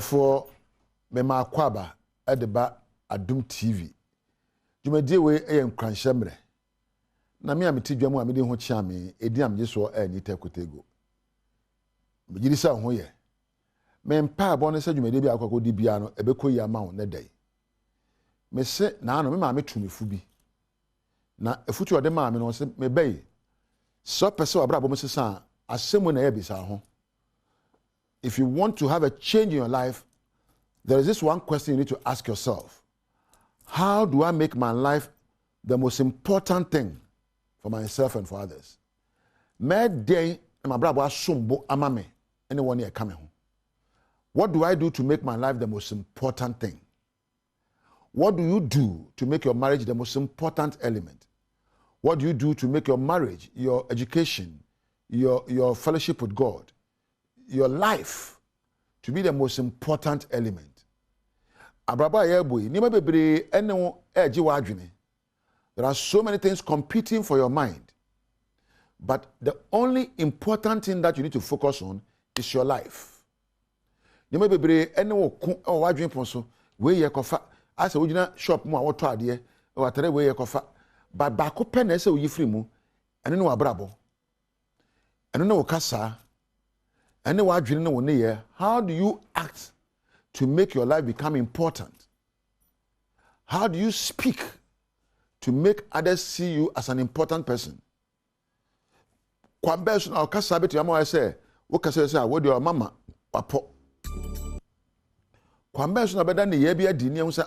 For Mema Kwaba at the Adom TV. You may deal with a cranshambre. Na me am tidwamu amede ho chiame ediam yeso ani tekotego. Bigirisa ho ye. Me mpa abone se dwumede bi akoko di bia no ebekoyi ama ho ne dai. Me se na no me ma metumefu bi. Na efutu ode ma me no se me bai. So pese wa brabo me sesa asemu na ye bisa ho. If you want to have a change in your life, there is this one question you need to ask yourself. How do I make my life the most important thing for myself and for others? Me day my brother asumbo amame anyone here coming home. What do I do to make my life the most important thing? What do you do to make your marriage the most important element? What do you do to make your marriage, your education, your fellowship with God, your life to be the most important element? Abraba yeboy ni bebre ene eji wa adwene. There are so many things competing for your mind. But the only important thing that you need to focus on is your life. Ni bebre ene wo ko wa adwene ponso we ye kofa asa wogina shop mu a woto ade e watere we ye kofa ba ko pe na ese wo yifri mu ene ne wa brabo ene ne wo kasa ene wa adwene ne wo ne ye. How do you act to make your life become important? How do you speak to make others see you as an important person? Kwambe so na okasa betu ama say wo kasa say wo de mama wapo. Kwambe so na beda ne ye bia di ne say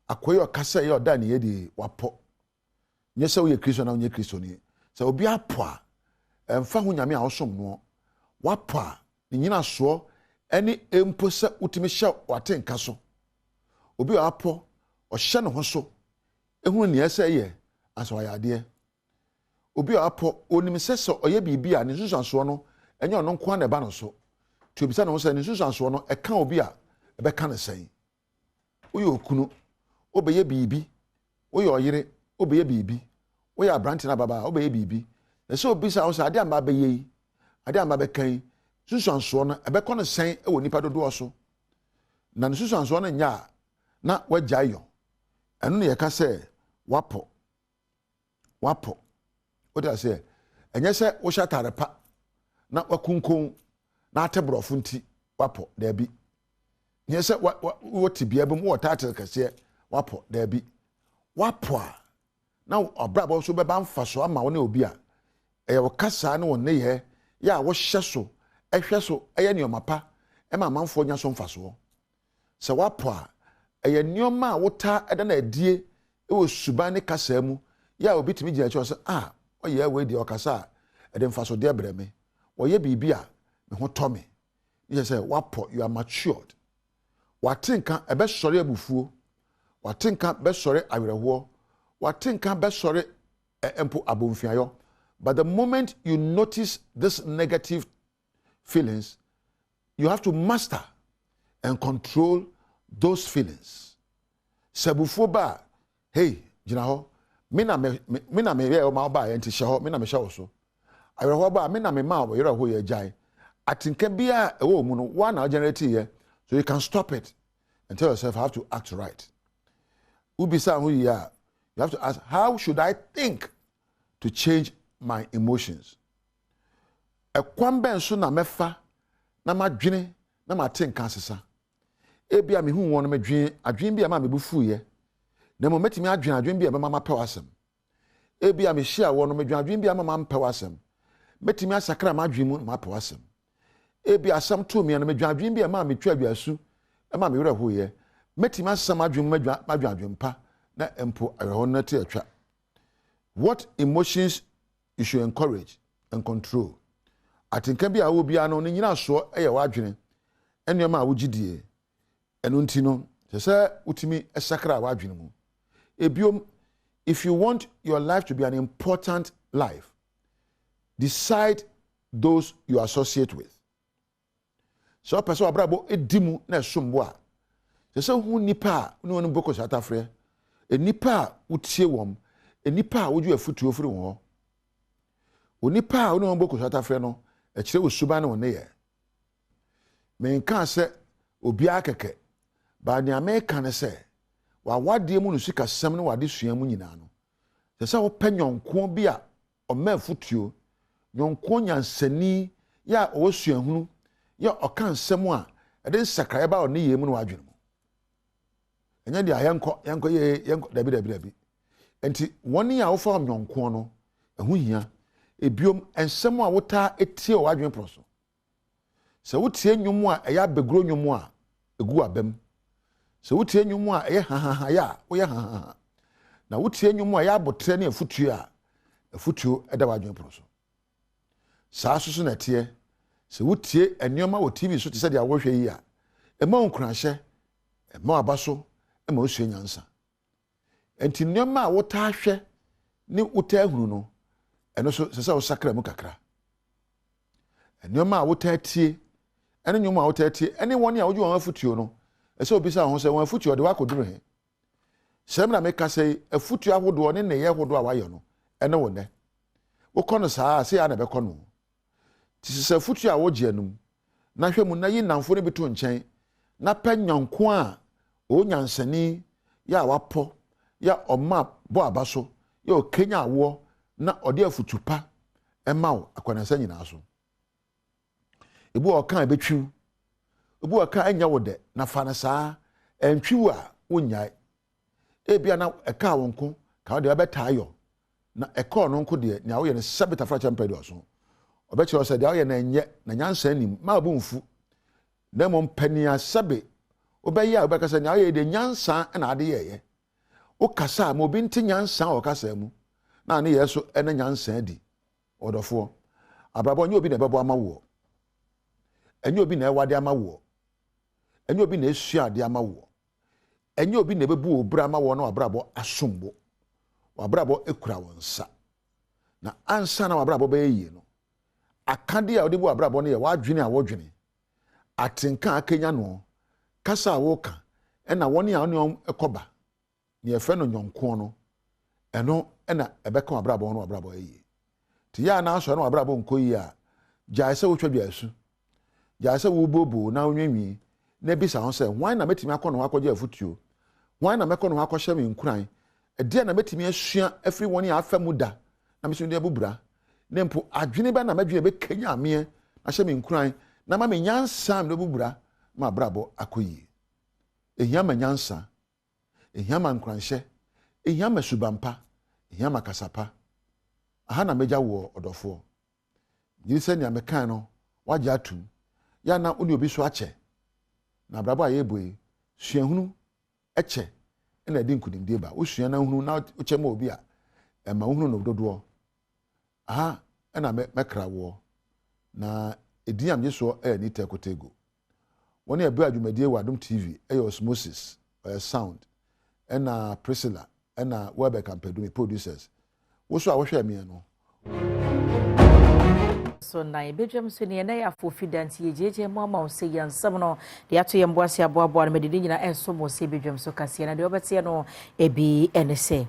akoye okasa ye oda ne ye di wapo. Nye say wo ye Kristo na wo ye Kristo ni. Say obi apo a emfa ho nyame a wo som no wapo a ne nyina so any empo se utimi hye watenka so obi apo o hye ne ho so ehunu ne ese ye aso ayade obi apo onim sese oye bibia ne susanso no enye ono nko na ba no so to obisa no se ne susanso no eka obi a ebe ka ne sen oye okunu obeye bibi oye oyire obeye bibi oye abranti na baba obeye bibi ese obisa wo se ade amba beye ade amba be kan susanso no ebekọ no sen ewo nipa dodo so na susanso no nya na wajayo eno ne yeka se wapo o da se enye se wo shatare pa na wakunkon na atebrofo nti wapo da bi nye se wo tibia bem wo tatel kase wapo da bi wapo a na obrabo so beba mfaso ama wo ne obi a eye wo kasa ne wo ne ye ya wo hye so ehwe so eye niomapa ema manfo nya so mfaso se wapo a eye nioma wota eda na adie ewo suban ne kasa mu ya obitimi gina cho se oye we di okasa ede mfaso de breme oye bibia me ho to me ye say wapo, you are matured. Watinka ebe sori abufuo, watinka be sori awerehwo, watinka be sori empo abomfiayo. But the moment you notice this negative feelings, you have to master and control those feelings. Sabufuo ba, hey, jina ho, mina me ye o ma ba enti hye ho, mina me hye wo so. Awerehwo ba, mina me ma wo yere ho ye jai. Atinka bia ewo mu no one na generate here, so you can stop it and tell yourself, I have to act right. Ubisa hu ya, you have to ask, how should I think to change my emotions? Ekwambe so na mefa na madwene na matenka asesa. Ebia me hu won no madwen adwen bia ma mebufu ye. Na mo metimi adwen bia ma pew asem. Ebia me hia won no madwen bia ma pew asem. Metimi asakra madwen mu ma pew asem. Ebi asam to me na madwen bia ma metwa aduasu e ma me were ho ye. Metimi asam adwen madwen pa na empo aweho na te atwa. What emotions you should encourage and control? Atinka bia wo bia no nyina so eye wadwene enema wogidie eno ntino se utimi esakra wadwene mu. Ebiom, if you want your life to be an important life, decide those you associate with. So person abrabo edimu na sombo a se hu nipa a no boko satafre enipa a utie wom enipa a woju afutuo firi wo onipa a no boko satafre no e kire wo suba ne won ne ye men kan se obia keke ba ne America ne se wa wade mu no sika sem ne wade sua mu nyina no se wo panyonko bi a o ma futuo nyonko nyansani ya o suahunu ya o kan sem a ede sakrae ba o ne yemu no wadwene mu enya dia yanko ye dabi enti woni a wo fa nyonko no ehu hia ebiom ensem a wota etie o wadwene proso se wotie nwumu a eya begro nwumu a egu abam se wotie nwumu a eye ha ya wo ye ha na wotie nwumu a ya abotre ne afutuo a afutuo eda wadwene proso saa susu na tie se wotie enioma wo TV so te se dia wo hwe yi a ema onkuranhye ema abaso ema osue nyansa enti enioma a wota hwe ne wota hunu no eno so se wo sakra mu kakra enioma a wota tie ene nwumu a wota tie ene woni a woju won afutuo no ese obisa ho se won afutuo de wakoduru he sem na meka sei afutuo ahodo ne ne ye hodo a wayo no ene wo ne wo kono saa se ya na be kono tisi afutuo a woje anum na hwemu na yi namfo ne bito nchen na panyanko a o nyansani ya wapo ya oma bo abaso ya o kenya awo na ode afutupa ema wo akwanansa nyina so ebu okan ebetwu ebu okan anya wo de na fa na saa entwiwu a wonyai ebia na eka wonko ka wo de abetayo na eka no nko de na wo ye ne sabita fra champion de so obekiro se de wo ye na enye na nyansa nim ma bu mfu na mo mpania sabe obeya obekasa na wo ye de nyansa na ade ye wo kasa ma obi nti nyansa o kasa mu na ne yeso ene nyansa di odofo abrabo nye obi na bebo amawo enye obi na ewade amawo enye obi na esua de amawo enye obi na bebu obra amawo na abrabo asombo abrabo ekura wonsa na ansa na abrabo be yie no akade a odibu abrabo no ye wadwene a wodwene atenka akenya no kasa a woka ena woni a oni ekoba ne efe no nyonko no eno ena ebeka abrabo no abrabo yie ti ya na aso no abrabo nkoyi a jaise wotwadwa asu jaise wo bobo na onwenwi na bisa ho se wan na metimi akono akogye afutuo wan na mekono akɔhye me nkuran ede na metimi asua afri woni afa mu da na mesu de bubura ne mpo adwene ba na madwene be kenya ame na hye me nkuran na ma me nyansa me bubura ma brabo akoyi ehia ma nyansa ehia ma nkuranhye ehia ma subampa ehia ma kasapa aha na meja wo odofo yiri ne amekan no waje atum ya na oni obi so ache na brabo ayeboe suahunu eche na di nkudimde ba osua na hunu na ochema obi a ema hunu no dodo aha na mekra wo na ediam yeso ni tekotego woni ebe adwumadie wa Adom TV osmosis sound na Priscilla na Weber Campedumi producers wo so a wo hwe me no so na Badwam so ne na ya fofidanti yejeje mama o se yansam no de ato yemboase aboabo na medidi nyina enso mo se Badwam so kase na de obete no ebi enese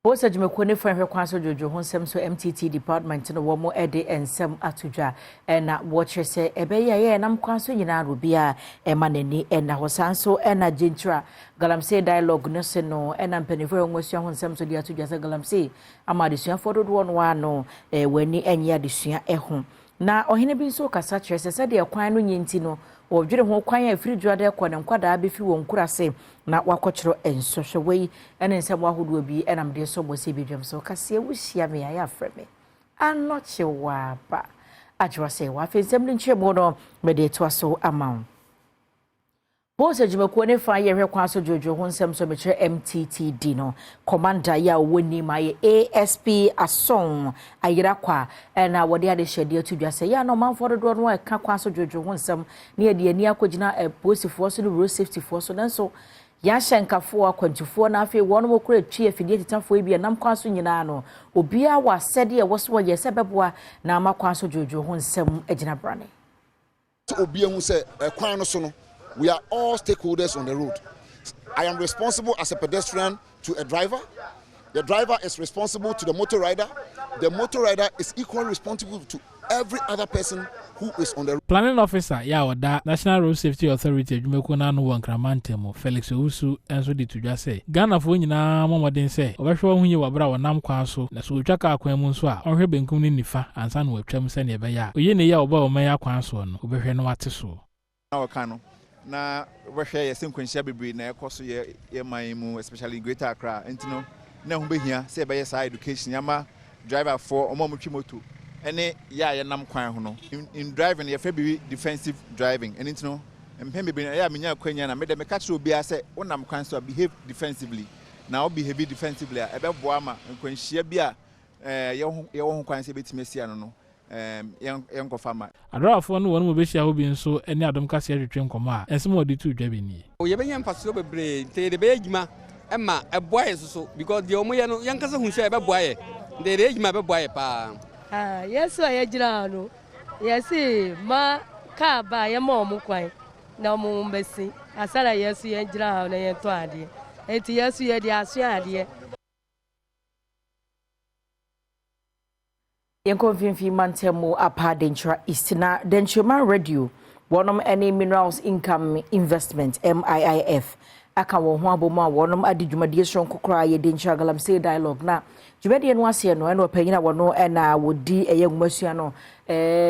Bosa jumeko ne fan hwekwanso jojo honsem so MTT department no wo mo ede ensem atodwa na wo kyerese ebeye ye nam kwanso nyina robia emanani na hosanso na gentra galamse dialogue no se no na mpanifo nwosua honsem so de atodwa se galamse amadesua fododo no wa no wani enya desua eho na ohene bi nso kasa kyerese se de kwan no nyenti no wodwere ho kwan afiri dwade kwa ne nkwada abefi won kurase na wakokyero ensohwewei ene nsem wahodo bi enam de so bose Badwam so kase wuhia me ya freme anoche wa ba ajwa se wa fensem ni nchebo no mede to aso amount Bosa jumeko ne fa ye hwekwanso jojo honsem so mekere MTTD no commander ya woni maye ASP Ason ayira kwa na wode ade hyede atudwa se ya no manfo do no eka kwanso jojo honsem ne ye de ani akogina posifo so no road safety force so nanso ya hyenkafo akwantufo na afi wono mokure twi afidie titafo e bia nam kwanso nyina no obia wa sede ye woso ye se beboa na amakwanso jojo honsem agina brane obia hu se kwan no so no we are all stakeholders on the road. I am responsible as a pedestrian to a driver. The driver is responsible to the motor rider. The motor rider is equally responsible to every other person who is on the road. Planning officer, that National Road Safety Authority, Jumekuna no one Kramantemo, Felix Usu, and so did to just say. Ghana for Nina, Mamma didn't say, or when you were Brown Nam Council, that's who Chaka Quemunswa, or Hebben Kunifa, and San with Chemsen Baya. We in a year about Maya Council, who no what to so. Our cano. Now, we're here, some Quincy Breed, na cost ye my especially Greater Accra, and no, now be here, say by your education, Yama, driver for Omomuchimotu. Any nam kwan in driving your February defensive driving and into no and maybe minya kwanya na made me catch obi ase wonam kwan so behave defensively now behave defensively ebebo ama nkwanhia bia ye ho kwan se betime sia no yenko fama adrafo no wonu be hia obi nso ene adom kase atwetwe nkomo a ensem odi tu dwabe ni o ye benya mfaso bebre te de be adwuma ema eboaye so because de omo ye no yankasa hu hia ebeboaye de de adwuma beboaye pa. Yes, I agree. Yes, ma kaba ya momu kwai na mu mbesi asala yesu ye gira na ye to ade enti yesu ye di aso ade Yenkonfinfi mantemu apa dentra istina denchuma radio wonom any minerals income investment MIIF aka wo ho abomu a wonom adi dwumadie sonkokora ye dentra galamsey dialogue na dwumadie no ase no eno panyina wono na wodi eyengumasua no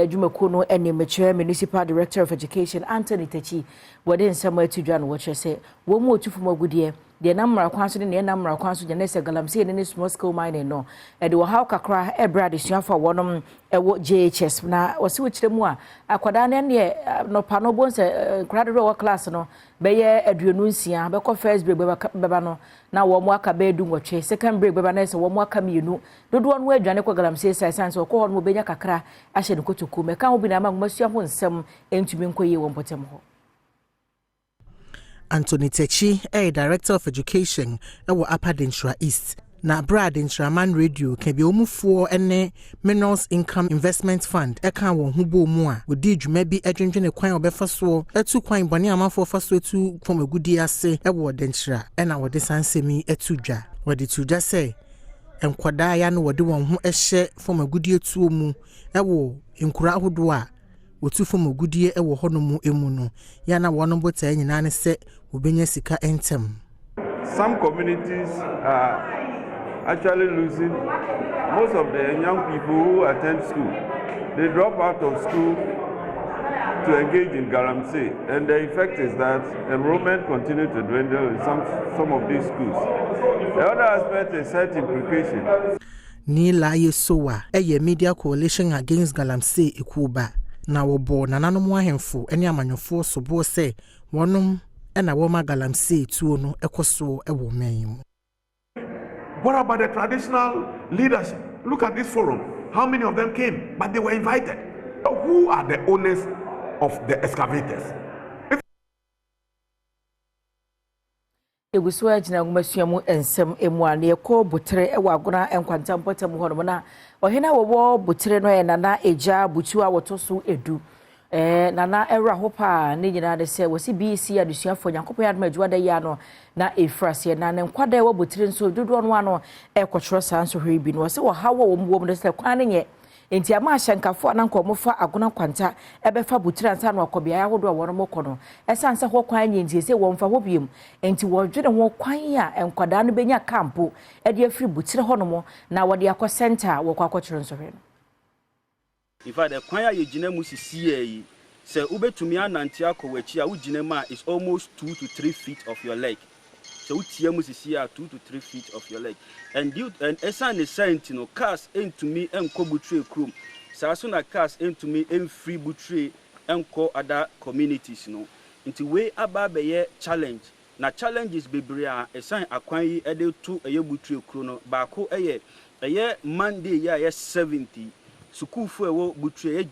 dwumako no ene meche municipal director of education Anthony Tachi wode nsem atudwa no wo kyerese wo mu otufo magudie de namra kwanso ne namra kwanso je nese galamsey ne small scale mining no de wo haw kakra ebrade suafa wonom ewo JHS na wose wo kyeremu a akwada ne ne no pano bonse krado wo class no beye aduonu nsia be ko first break beba no na wo mu aka be du nwotwe second break beba na se wo mu aka mienu dodo no adwane ko galamsey sai sans ko ho no benya kakra ahye ne kotoku me kan obi na ma masua ho nsem entumi nkoye wo mpotem ho. Anthony Tachi, Director of Education, ewo Upper Dentra East. Na Brad Intraman Radio can be omufuo ene Minerals Income Investment Fund. Eka won hubo mu a odi dwuma bi adwendwene kwan obefa so etu kwan bone amafo fa so etu from agudi ase ewo Dentra ena wode sansemi etu dwa. Wode tudwa say enkwada ya no wode won ho ehye from agudi etu mu ewo nkura ahodo a wotu from agudi ewo honomu emu no ya na wono bota nyina ne se obenya sika entem. Some communities are actually losing most of the young people who attend school. They drop out of school to engage in galamsey, and the effect is that enrollment continues to dwindle in some of these schools. The other aspect is health implications. Nila Yesowa, a media coalition against galamsey ikuba. Na wobo nananom ahemfo ene amanyofo so bo se wonom ena woma galamsey tuo no ekoso ewo menyimu. What about the traditional leadership? Look at this forum. How many of them came? But they were invited. Who are the owners of the excavators? Egusua jina ngumasuamu ensem emuane ekọ butre ewa agona enkwanta mpotem hono na ohena wo butre no ye nana eja butu a wotoso edu nana era hopa ne nyina de se wosi BC adusuafo nyankopon ya aduma da ya no na efrase na ne nkwada e wo butre nso dodo no ano ekotro sanso hwebi no se wo hawo wo mbo mo se kwan ne enti ama ahyankafo na nko mofa agona kwanta ebefa butre ansa na akobia ya hodo wo no mokono esanse ho kwan nyi se wo mfa ho biem enti wo dwene ho kwan a enkwada no benya kampo e de afiri butre ho no mo na wo de akọ center wo kwa akotro nso hwe no. In fact, the choir you gina musisi say ubetumi ananti akowachi a ugina ma is almost 2 to 3 feet of your leg. So utia musisi 2 to 3 feet of your leg. And you and esan is saying no cars into me enko butre krum. So na cars into me en free butre enko other communities no. Into way ababeye challenge. Na challenges bebre a esan akwan yi ede to eye butre kru no baako eye Monday ya 70 Sukufu ewo butre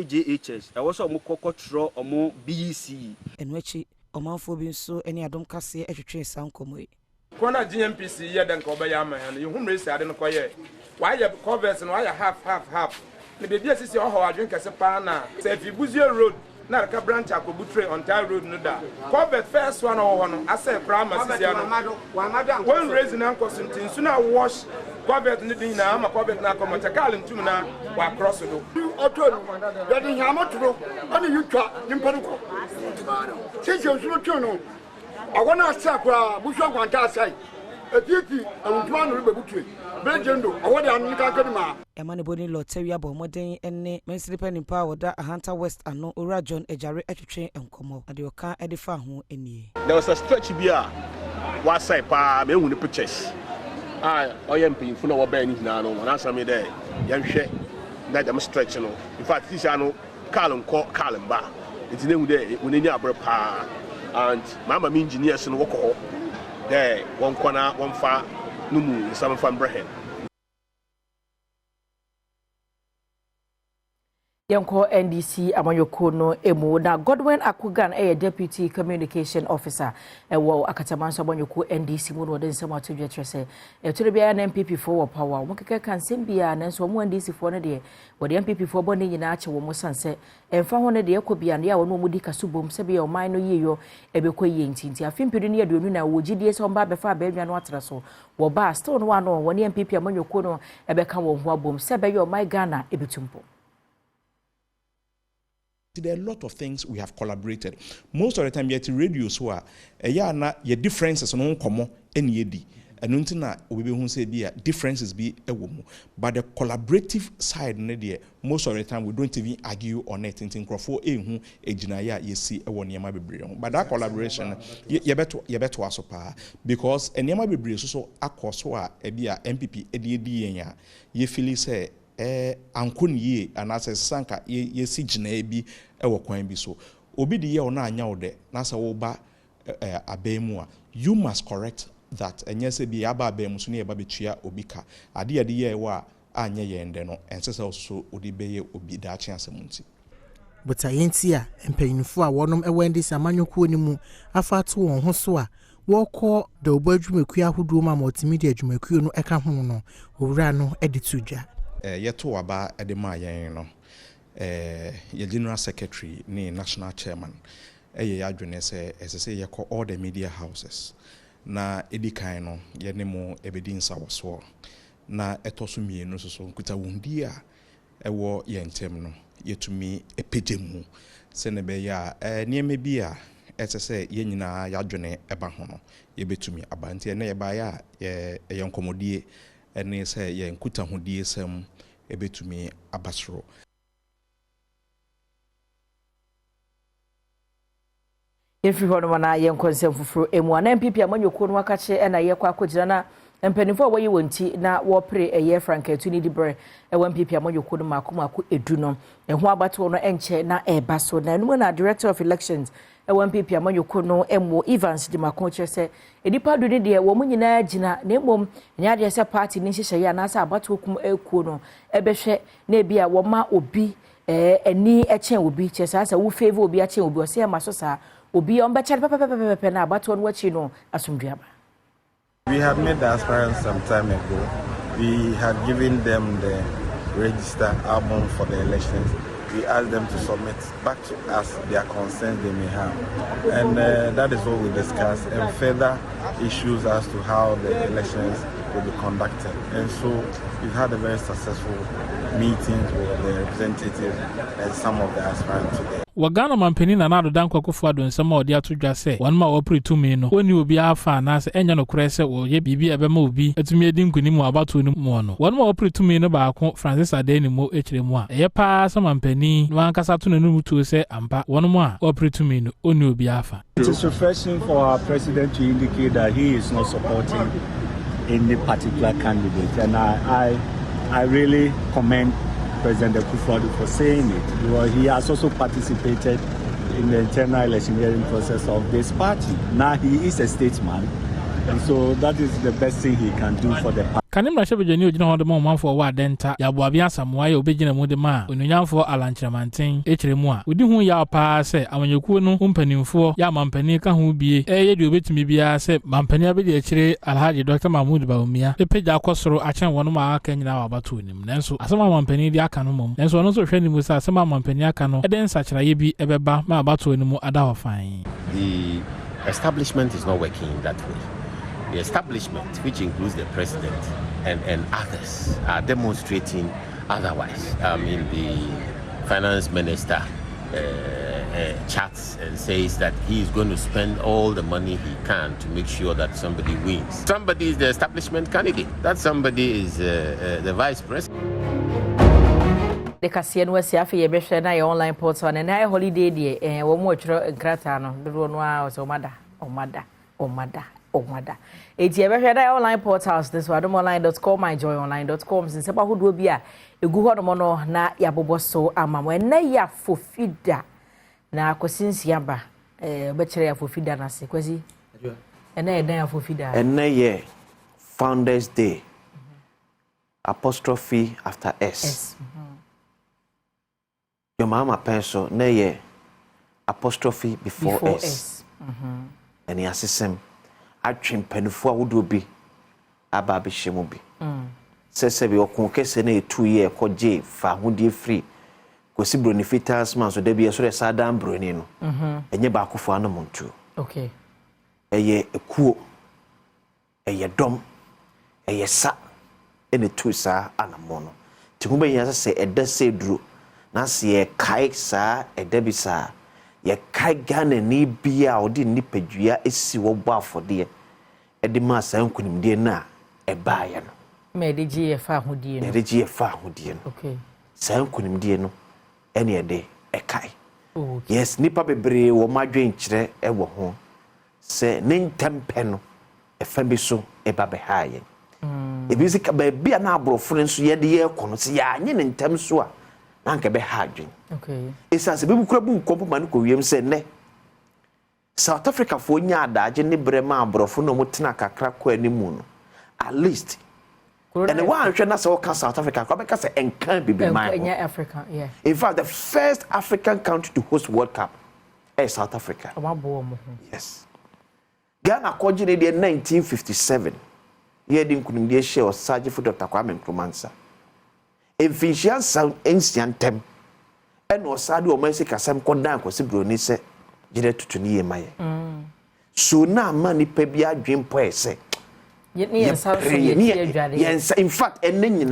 JHS. I was omo kokotro omo BEC. Enwechi omanfo bi nso ene adom kase etwetwe sankomo yi. Kona GMPC ye den ko be ya man you hum race ade no koye. Why ye covers no why half. Ne bebia sisi oho adwen kese pa na. Se fi buzie road na ka branch akobutre on Town Road no da covet first one no I say grandma sisia no when raising uncle something soon I wash covet ni din na ama covet na come takal ntum na wa cross do otoro ya din ya motoro ani yutwa nimpanuko sisi nsuno twa no agona asakwa buswa kwanta asai etieti awuntwa no rebebutwe brejendo awode anika kadima Emmanuel Boni Loteria Bomoden ene Mensripe Nimpa Oda Ahanta West ano Ora John Ejare atwetwe enkomo ade oka edifa ho enie. There was a stretch bia wa sai pa me hu ni pictures oyem pinfu no wo ba ni na no na asame there yanhwe na dem stretch no in fact this ano Carlin ba nti ne hu there oneni abre pa and mama me engineers no wo ko there won kwana won fa numu some fan brehen Yanko NDC Amanyoko no emu na Godwin Akugan Deputy Communication Officer wo Akatamanso Amanyoko NDC mu no den nsema atodwe trese to bia na MPP for wo power mo keke kan sembia na nso mo NDC for no de wo de MPP for bone nyina ache wo mo sanse emfa ho no de ekobia na ya wo no mu di kasubom se bia o man no yeyo ebekọ ye ntinti afimpidu ne aduonu na wo gidie se omba befa abaadwa no atra so wo ba still no one wo ne MPP Amanyoko no ebeka wo ho abom se be yo my Ghana ebetumpo. There are a lot of things we have collaborated. Most of the time, yet radio so na your differences no komo any edi. And until na we be say be differences be a woman. But the collaborative side, most of the time we don't even argue on it. In crofo who a jinaya you see a one yama be. But that collaboration, you better wasopa because a yama be so akoswa a be a MPP edi ye feel say. Ankun ye anase sanka ye si gina bi ewo kwan bi so obi de ye ona anya wo de na sa wo ba abemu a you must correct that enye se bi aba abemu so ne ye ba betua obi ka ade ye de ye wa anya ye nde no ense se so odi be ye obi da achi asemunti but ayenti a empanyinfo a wonom ewende samanyoko ni mu afa to won ho so a woko de obadwumaku ahodo ma multimedia adwumaku no eka ho no owura no editudwa yeto waba edema yen no ye general secretary ni national chairman ye adwene se esese ye call all the media houses na edikan no ye ne mo ebedi nsawoso na etoso mienu so nkuta wundi a ewo ye ntem no yetumi epejemu se ne be ya nieme bi a esese ye nyina ya adwene eba ho no ye betumi abanti na ye ba ya ye nkomodie ene se ye nkuta hodie sem ebetumi abasro Every one of na yen konsem fufuru emu na MPP Amanyoko no akache na ye kwa akogina na mpanifo wo yi wonti na wo pre eye Franketu ni dibre MPP Amanyoko no makomako edu no eho abato no enche na eba so na enu na director of elections MPP Amanyoko no emo Evans di makonche se edipa do ne de wo munyina agina na emom nya de se party ni hihye ya na sa abato kum ekuo no ebehwe na ebia wo ma obi eni echen obi chesa sa wo favor obi achen obi o se ma so sa obi on becha pepe na abato no wachi no asomduaba. We had met the aspirants some time ago. We had given them the register album for the elections. We asked them to submit back to us their concerns they may have. And that is what we discussed, and further issues as to how the elections will be conducted. And so we've had a very successful meetings with the representatives and some of the aspirants today. Wagana mampeni na nado dan kwakofo ado nsema odi atodwa se wonma opre tumi no woni obi afa na se enya no kure se wo ye bibi ebema obi atumi edi nkunimu abato ni mu no wonma opre tumi no baako Francis Adeni mo ekiremu a eye pa so mampeni no ankasa to nanu mutu se ampa wonma opre tumi no oni obi afa. It is refreshing for our president to indicate that he is not supporting any particular candidate, and I really commend President Akufo-Addo for saying it, because he has also participated in the internal electioneering process of this party. Now he is a statesman, And so that is the best thing he can do for the party. Can him Russia Virginia, you know, the moment for what denta, Yabuabia Samoa, Obedian Mudema, Unyam for Alanchamantin, Hremua. We do who ya pass, and when you couldn't umpany for Yamampanica who be a do bit me be a set, Mampania be the Chere, Alhaji Dr. Mahmoud Baumia, the page Akosoro, Achan one of my Kenya about to him. Then so, as some Mampany the Acanum, and so also training with some Mampania Cano, and then such a yebi ebeba, my about to anymore Adawa fine. The establishment is not working in that way. The establishment, which includes the president and others, are demonstrating otherwise. The finance minister chats and says that he is going to spend all the money he can to make sure that somebody wins. Somebody is the establishment candidate. That somebody is the vice president. The Cassian was here for your online portal and I holiday day and one more gratano, the one was Omada. It's your online portals. This was adomonline.com, myjoyonline.com. Since about who will be a good mono na yaboboso ama when ya for feeder na since yamba bachelor for feeder na sequezi and then for feeder and nay Founders Day apostrophe after S. Your mama pencil nay apostrophe before S. And he assistant. Atwem panifo a wodo bi aba be hyemu bi sese bi okonkese na 2 year koje fa hodie free kosi broni fitas man so da bi so re sadam broni no enye ba akofo anom ntu okay eye ekuo eye dom eye sa ene tu sa anamo no ti hu be yan se eda se duro na se e kai sa eda bi sa ye kai Ghana ni bia odi nipadua esi wo bo afode e ma san kunimde na e baaya no me de gie fa hodie no me de gie fa hodie no okay san kunimde no ene e de e kai yes nipa bebre wo madwen kire e wo ho se ne ntempe no e fa bi so e ba be haaye e bi sika ba bia na abrofo nso ye de ye kono se ya anye ne ntem so a nanka be haadwen okay esase be bukura bu nkompo man ko wiem se ne South Africa fo nya adaje ne brema abrofo no mutena kakra ko animu no at least and the one hwe na se o South Africa ko be ka se enkan bibi man Africa yeah in fact the first African country to host World Cup is South Africa yes Ghana ko gine de 1957 ye din kunimde hye o Saje fu Dr. Kwame Nkrumah Efficient sound ancient and was sad or mercy casam condan considerably say, Jede to near my. So now money pebia dream poe say. Yet near yes, in fact, and then you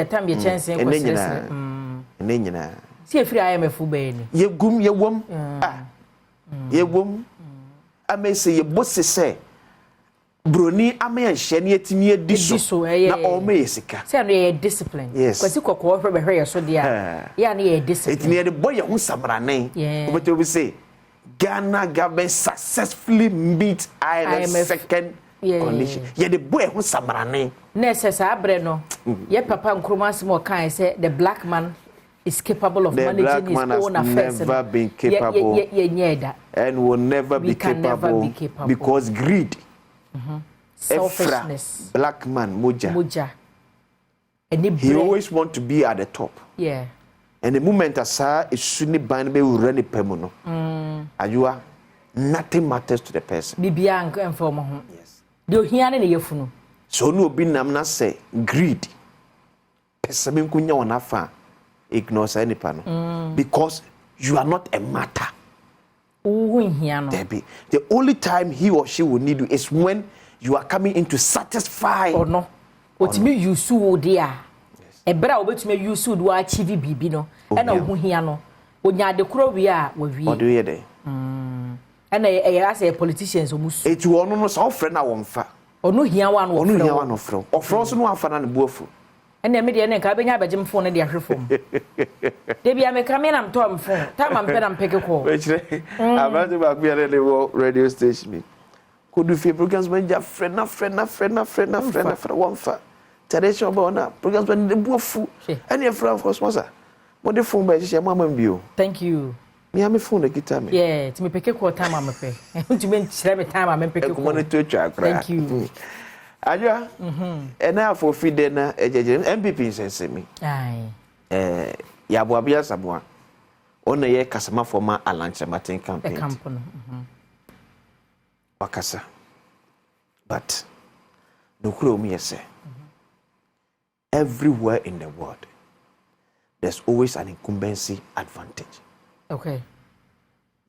time your chance and then you see if I am a full baby. Ye gum ye wom, ye wom. I may say your bossy say. Broni ame anhye etimi ediso na o me sika say na discipline kwasi kokko hwe behwe ye so dia ya na discipline etimi de boy hu samrane obeto bi say Ghana government successfully meet IMF second condition ye de boy hu samrane necessary abre no ye papa Nkrumah mo kan say the black man is capable of managing his own affairs. Never been capable and will never be capable because greed. Selfishness. Black man, Muja. He always want to be at the top. Yeah. And the moment I saw is soon ban be run pemuno. Ajua, nothing matters to the person. Bibian and for home. Yes. Do hear any of so no be namna say greed. Pesabin kunya wanafa ignores any panel. Because you are not a matter. The only time he or she will need you is when you are coming in to satisfy or no. What me you so dear. E bra obet me you so do achieve bibi no. E na ohu hia no. Onya de kro wi a wa wi. What do you dey? E na as a politicians omusu. E tu ono no so friend na wonfa. Ono hia wa no. Ono hia wa no fro. Ofro so no afa na ne buafu. And then media nka benya abagem phone na dia hwefom. De bia me kame na mto am phone. Time am pena mpeke call. We chire. Abati ba gbe re le radio station me. Could you feel programs when you friend one fa. Tradition about na programs when the buafu. And your friend of course was what the phone by she mama bio. Thank you. Me am phone guitar me. Yeah, to me pick ko time am pe. To me share me time am pick ko. Thank you. Aja. And now for feed na MPP sense me. Aye. Ya boabia sabwa. Ona ye kasama former Alanche Martin campaign. The campaign. Wakasa. But no clue me say. Everywhere in the world, there's always an incumbency advantage. Okay.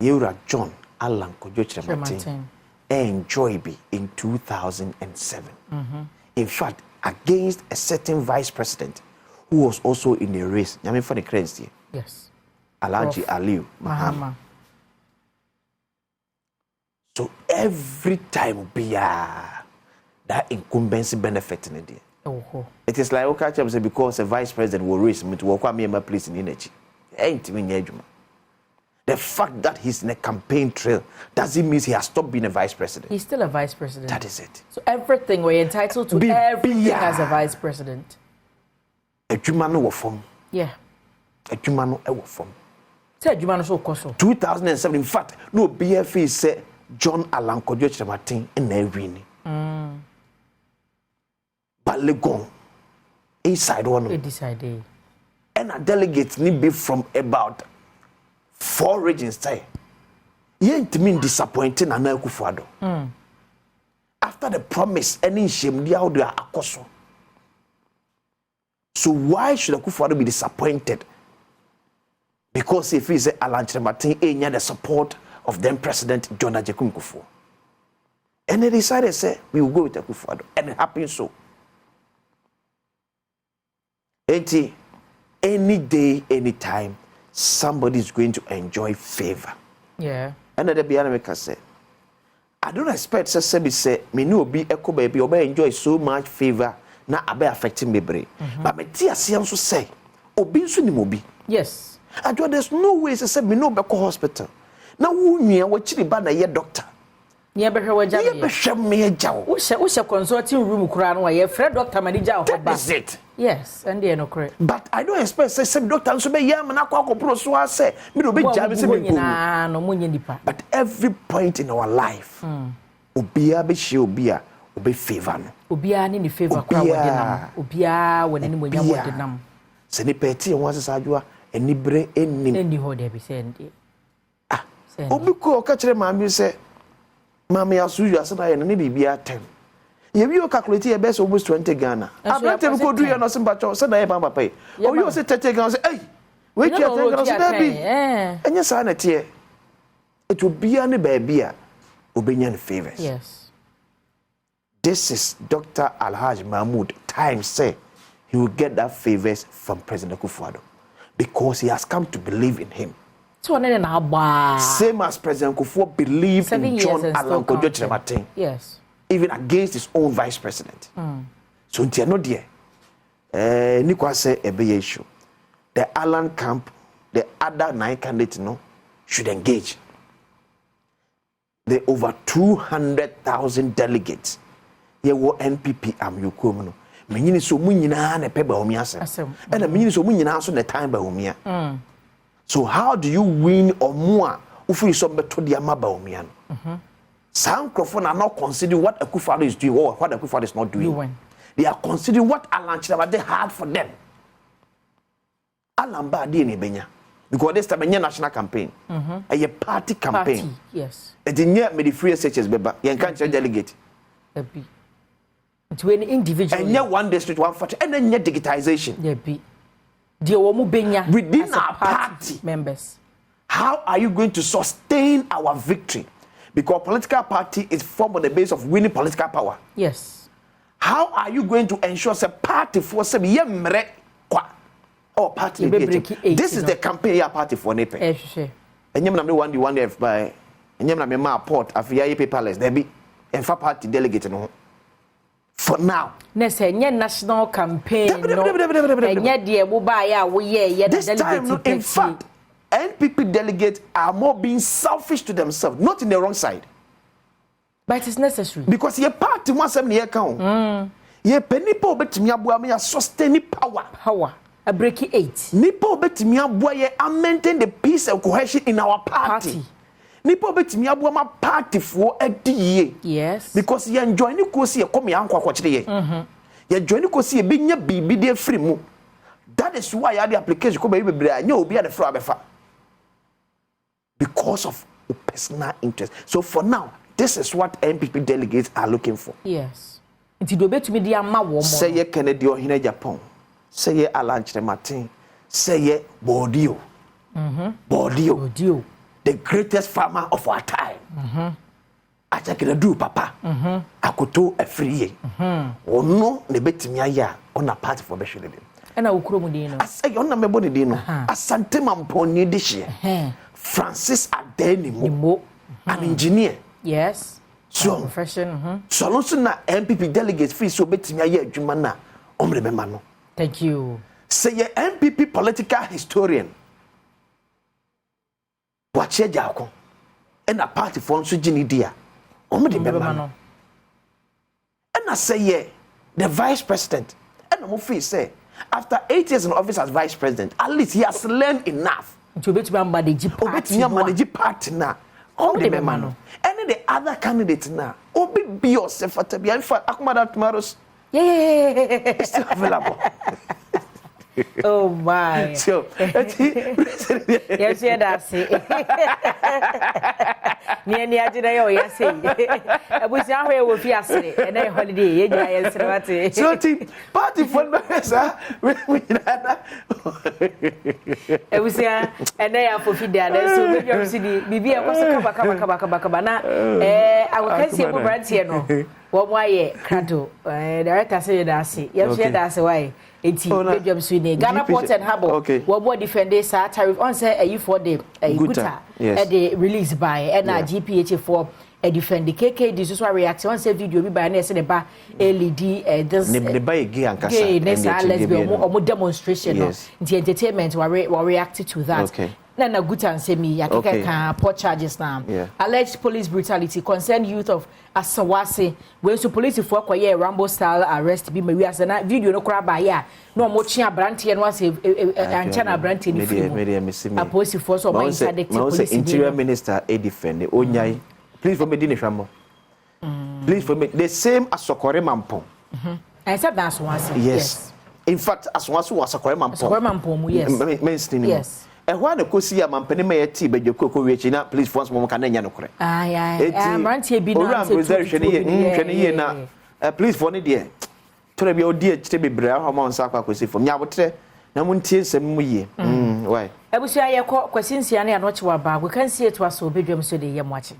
Yura John Alan Kojo Martin enjoy be in 2007. In fact, against a certain vice president who was also in the race. I mean, for the crazy. Yes. Alhaji Aliu Mahama. So every time be that incumbency benefit in it. It is like okay, say because a vice president will raise me to work with me in my place in energy. Ain't me nyejuma. The fact that he's in a campaign trail doesn't mean he has stopped being a vice president. He's still a vice president. That is it. So everything we're entitled to everything as a vice president. Ejuma no form. Yeah. Ejuma no form. Say ejuma no so koso. 2007 in fact no BFA said John Alan Kojo Martin in Ewini. But Legon inside one. They decided. And a delegate need be from about 4 regions. Say, you ain't mean disappointing and Akufo-Addo. After the promise, any shame they are akoso. So why should Akufo-Addo be disappointed? Because if he's Alan Martin, he had the support of then President John Ajekun Kufuor. And they decided, say, we will go with Akufo-Addo. And it happened so. Any day, anytime, somebody is going to enjoy favor. Yeah. And then the Bianca said, I don't expect say me no be echo baby or enjoy so much favor na abe affecting me brain. But me tia so say obi nso ni mobi. Yes. There's no way say me no be hospital. Na wo nua wo chiri ba na ye doctor. Nya be hwe waja me. Ye be hwe me jaw. Wo she consulting room kura no ye Fred doctor manager ho ba. That is it. Yes, and they no correct. But I don't expect say doctor nso be yam na kwa kopro so say me no be jam say me no munye nipa. But every point in our life obia be she obia obe favor no. Obia ni favor kwa wode nam. Obia woni ni monya wode nam. Se ni peti won asesa adwa enibre enim. Eni ho de be say ndi. Obi ko ka kire maami say maami asu yu asena ye no ni bibia 10. Ye wi o calculate ye best almost 20 Ghana. Abrante bi ko du ye no se mbacho se na ye papa pay. O wi o se 30 Ghana say hey we kia 10 Ghana so da bi. Enye sa na tie. It will be any baby obedient favors. Yes. This is Dr. Alhaji Mahmoud. Time say he will get that favors from President Akufo-Addo because he has come to believe in him. Same as President Akufo believed in John Alan Kojo Martin. Yes. Even against his own vice president. So until no dear, Nikwa say a big issue. The Alan camp, the other 9 candidates, should engage. The over 200,000 delegates. Here were NPP Amyukum. Meaning so munina ne peba omiasa. And a meaning so munina so the time by omia. So how do you win or more if you some beto the amaba omian? Some Crawford are not considering what Akufo-Addo is doing or what Akufo-Addo is not doing. They are considering what Alan Chidabade had for them. Alan Ba di ni benya. Because this time a national campaign. A party campaign. Party, yes. It is near me the free SHS beba. You can't delegate. To any individual. And yet one district, one party, and then yet digitization. Within our party members. How are you going to sustain our victory? Because political party is formed on the basis of winning political power. Yes. How are you going to ensure a party for some yemre or party? This is the campaign ya party for Nepe. And you know one F by and you know my port of Yape Palace. There be and for party delegate no. For now. This national campaign. This time, in fact, NPP delegates are more being selfish to themselves, not in the wrong side. But it's necessary. Because your party wants 7 year count. Your penny po bet me abu me sustain power. a breaky 8 nipa obetimi aboa ye maintain the peace and cohesion in our party. Nipa obetimi aboa ma party for ediye. Yes. Because ye enjoy ni kosi ye come yankwa kwachire ye. Ye join kosi ye binya bibi de free mu. That is why the application ko be bebre anya obi a the free abefa. Because of personal interest. So for now, this is what MPP delegates are looking for. Yes. Nti do betumi di ama wo mo. Say ye Kennedy Ohene Japan. Say ye Alanchre Martin. Say ye Bodio. Bodio. The greatest farmer of our time. Achakira do papa. Akoto afriye. Ono ne betimi aya on a party for beshele. And I will chrome dino. I say on me body dino. Asante mamponi this year. Francis Adenimo, an engineer. Yes. So profession. So also na MPP delegates free so betimi aya adwuma na omremema no. Thank you. Say ye MPP political historian. Wache jako. And a party for nso gini dia. Omremema no. And I say ye the vice president. And I'm free say after 8 years in office as vice president, at least he has learned enough. To manage party na. Omremema no. Any the other candidate na. Obi be yourself at be in fact Akumada tomorrow's. Yeah. It's still available. Oh my. So, yes, that's it. Ni ajina yo yesi. Abusi ahwe wo fi ase e na holiday ye nya ye srewate. So ti party fund mesa we na. Abusi e na ya for fi dia na so be jom si di bibi e ko so kaba na awokansi e bo brand here no. Wo mo aye krado director say da ase. Ye share da ase why. Eti bedroom swine Ghana Port and Harbour wo bo defend sa tariff on say ayi for the guta e dey release by and GPH for e defend the KKD so react on say video bi by na say ba LED this ne ba egi ankasa next lesbian or demonstration no the entertainment we react to that na guta and say me yakeka kan port charges now alleged police brutality concern youth of Asawase when so police for kwaye Rambo style arrest bi mawi asana video no kra ba ya no mo chia brante no ase ancha na brante ni film a police for so my interdict police interior minister e defend onyai please for me di hwamo please for me the same as Sokore Mampong I said that's one yes in fact as one was Sokore Mampong yes ehwa na kosi ya mampene ma yati bedwekoko wechi na police force mo kana nya nokore brante bi na hwene ye na police for ne de tore bi odi akite bebre ahwa mo nsa akwa kosi fom nya botre na mo ntie nsem mu ye why ebusu aye kwasinsia na no chewa ba we kan see it was so bedwam so de ye mo achi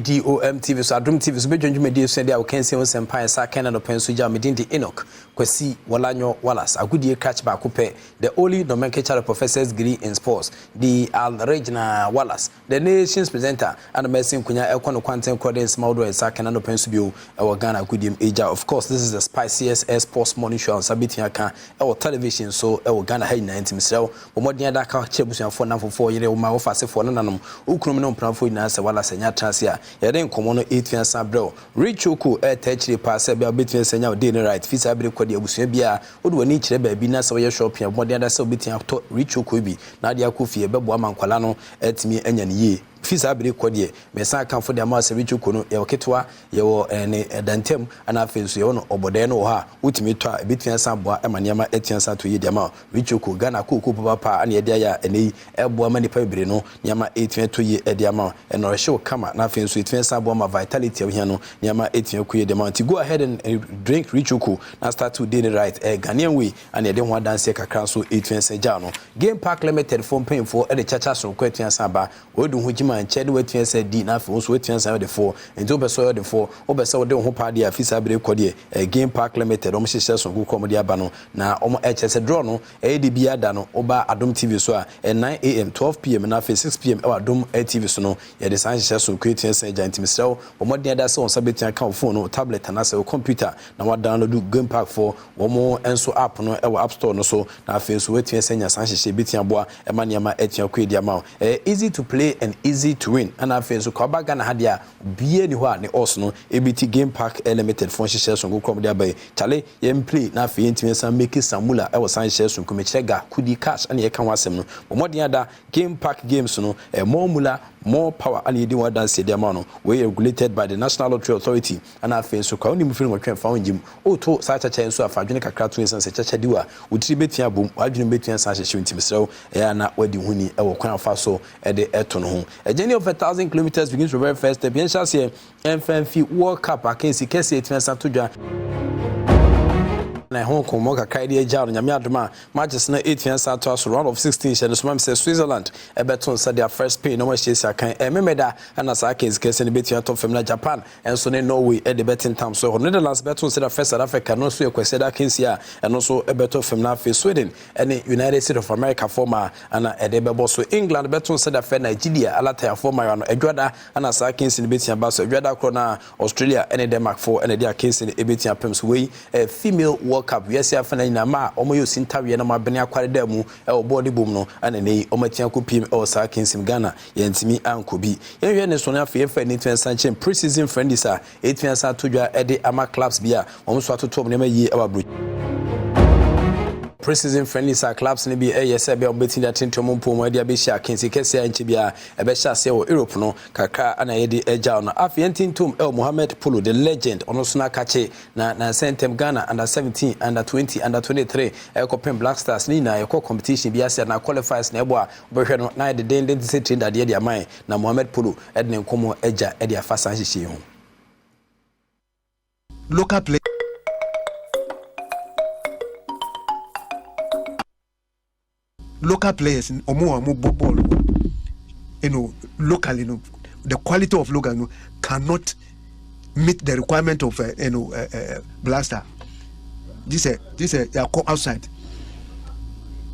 Adom TV so Adom TV so bedwandwuma die so dia wo kan se won Empire sa kan no pen so ja medin di Enoch kwasi walanyo wallace agudie catch ba ko pe the only nomenclature professors degree in sports the Regina Wallace the nation's presenter and Messi kunya ekono kwanten credence mawdo sa kan no pen so bio e Ghana agudie eja of course this is the spiciest sports morning show on sabitia kan e television so e Ghana hay 90 misrew bo modin da ka chebusuafo namfo yere wo ma wo fasefo no nanom ukrum no mpramfo nyina se Wallace nya transia yɛden komo no 8 fiansa brɛ rich oku tachiri pass bia betin senya o dey right fisa abre kwadi abusua bia wode wani kyerɛ baabi na sɛ wɔyɛ shopping modern da sɛ betin to rich oku bi na de akofie bɛbo amankwala no atimi anya ne yie fisa abre kwadi me san kan fo de ama sɛ rich oku no yɛ oketwa yɛ wɔ ne dantem ana afenso yɛ no obode no ha wotimi to a betin san boa emaniama etiansa to yɛ de ama rich oku Ghana koku papa ana yɛ de aya enei ɛboa ma nipa bebre no niama etin to yɛ de ama ɛno rehye kama na afenso my vitality of Hiano, Yama 18 Kuya Demonti. Go ahead and drink Richuku and start to do the right Ghanaian way, and you don't want dance like a council 18 Sejano. Game Park Limited from paying for the Chachas from Quetian Saba, or do Hujima and Chad Wetian said Dina for Wetian Saba the 4, and Toba Soil the 4, Oberso de Hopadia, Fisabre Codie, a Game Park Limited, almost says on Good Comedy Abano, now Omo HS Drono, ADB Adano, Oba Adom TV Soa, at 9 a.m., 12 p.m., and after 6 p.m., our Dom TV Sono, yeah, the science just so Quetian Sejant himself. But more than that, so on sabitin account phone or tablet and as a computer. Now what download Game Park for one more and so app no our app store no so now feels waiting senior Sanchez bitin boa emaniama etian kwe di amount. Easy to play and easy easy to win and afei so kwa baga na hade a bie ni ho a ne odds no ebiti game park limited fon hyehyɛ so ngokrom de abai chale yem play na afei ntimi san make samula e wo san hyehyɛ so nkomechega kudi cash ana ye kan wasem no bomodi ada game park games no more mula more power and you want dance the amount we regulated by the National Lottery Authority and afei so kwa oni mfiri mo twen fa onjim o to sa cha cha so afadwene kakra to nsan se cha cha diwa utiri betua bom adwene betua san hyehyɛ ntimi serew na wadi huni e wo kwan afa so e de eto no ho a journey of 1,000 kilometers begins from very first step yen chance here MFF World Cup akensi kese etwensa to dwa na Hong Kong mo kakra de agya no nyame adoma matches na 8 years out to round of 16 she so mam say Switzerland e beton say their first pay no ma she kan memeda na sa akensi kese ne betua top fam na Japan and so ne Norway e de betting time so Netherlands beton say the first South Africa no so e kwese da akensi a and so e beton fam na fe Sweden and United States of America former and e de bebo so England beton say the first Nigeria alata former no edwada and sa akensi ne betua ba so edwada kro na Australia and Denmark for and de akensi ne e betua pem so we female World Cup yes afana ina ma omoyo sintawe na ma bene akware da mu e obodi bom no ana nei omatia kopim e sa kinsim Ghana yentimi ankobi yenhwe ne so na afa yefa ni twen sanche pre-season friendlies a etwen sa todwa e de ama clubs bia omso atotom ne ma yi e wa bro pre-season friendlies are clubs ne bi yes be obetin that into mompo mo dia be share kensi kese anche bia e be share se wo Europe no kakra ana ye de eja no afientin tom Mohamed Polo the legend ono so na kache na sentem Ghana under 17 under 20 under 23 e ko pen Black Stars ni na e ko competition bia se na qualifiers na ebo a obehwe no na de den se train da de amai na Mohamed Polo e de nkomo eja e de afasa hyehyɛ ho local play local players omo ball locally the quality of local cannot meet the requirement of blaster this they are called outside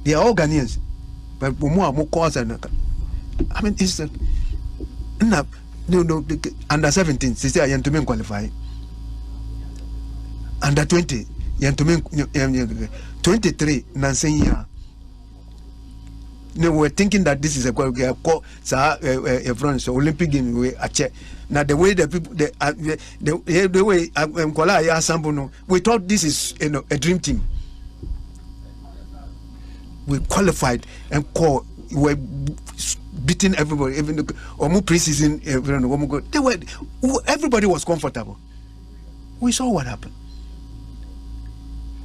they are all Ghanaians but omo cause and I mean it's no under 17 they say yantumen qualify under 20 yantumen 23 nansenya. No, we're thinking that this is a Olympic game we check. Now the way the people the way we thought this is a dream team. We qualified and we're beating everybody, even the pre-season. Everybody was comfortable. We saw what happened.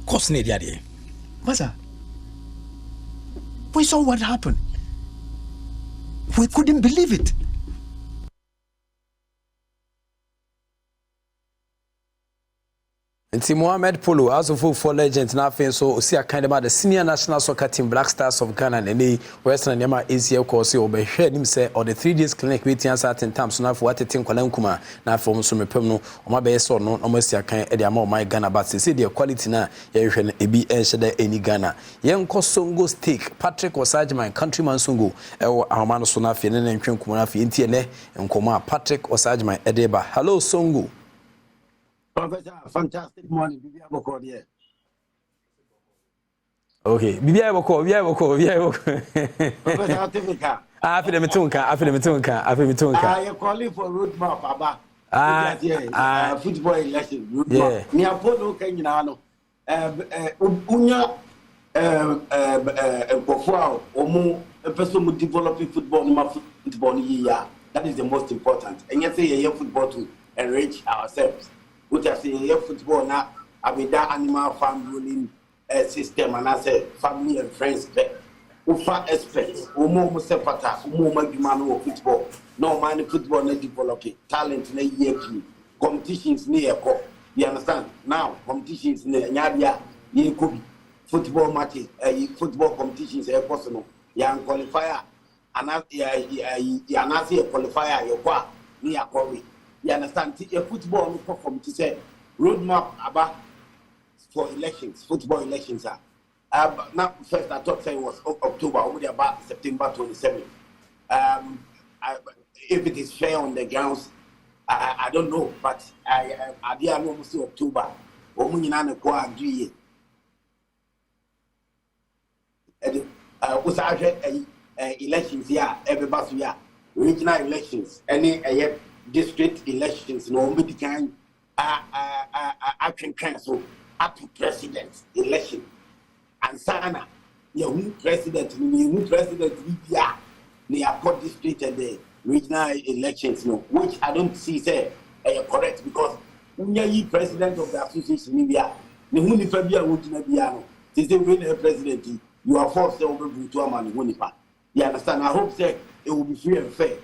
Masa. We saw what happened. We couldn't believe it. And Mohamed Polo, as of for legends, now so see a kind about the senior national soccer team Black Stars of Ghana and the Western Yama ACL course over here him say or the 3 days clinic waiting certain times now for what a team Kwalankuma now from some perno or my best or no almost a kind of amount my Ghana but say the quality now you can be any Ghana. Young Kosongo steak Patrick Osajman countryman Sungo our man Sonafi and Kumafi Intiane and Koma Patrick Osajman Edeba. Hello Songo. Fantastic morning, Bibia Boko here. Okay, Bibia Boko. After the Metunka. I am calling for roadmap, Abba. Football election. Roadmap. Me Apollo Kenyano. Unya Bofao, Omo, a person who developing football year. That is the most important. And yet, say a football to enrich ourselves. Which I say football now, I mean that animal farm ruling system, and I say family and friends. Ufa experts, umo musepata, umo magimano football. No man football not develop talent na yepi. Competitions near ko. You understand? Now competitions near nyabia ye kubi. Football matches, football competitions are possible. Yang qualifier, and ya nasi qualifier yokwa ni yakowi. You understand? A football perform to say roadmap about for elections, football elections are. Now first I thought it was October, only about September 27th. If it is fair on the grounds, I don't know, but I did almost October. Only none of go agree. Was elections here, everybody here. regional elections, any district elections, no be kind action council up to president election. And Sana, your new president, Libya, they are put district and the regional elections, no, which I don't see say correct because when you president of the association Libya, the Hunifabia Wutinabiano, they say when a president, you are forced to over to a man Hunipa. You understand? I hope say it will be free and fair.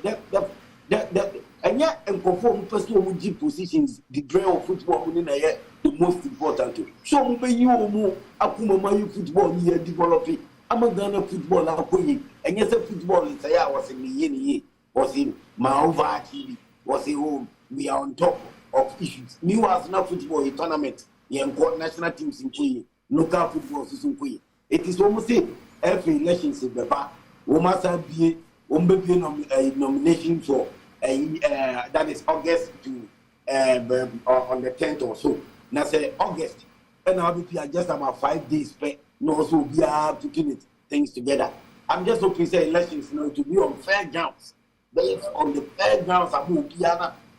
And yet, and conform personal with positions, the drain of football within a year, the most important. So, may you more Akuma football here developing. I'm a Ghana football, and yes, a football is a was in the year, was in Mahova TV, was in home. We are on top of issues. New as now football tournament, the national teams in Queen, local football in Queen. It is almost every election in the back. We must be a nomination for. That is August to on the 10th or so. Now say August, and I'll be just about 5 days. No, so we are putting things together. I'm just hoping say elections to be on fair grounds. Based on the fair grounds, I will be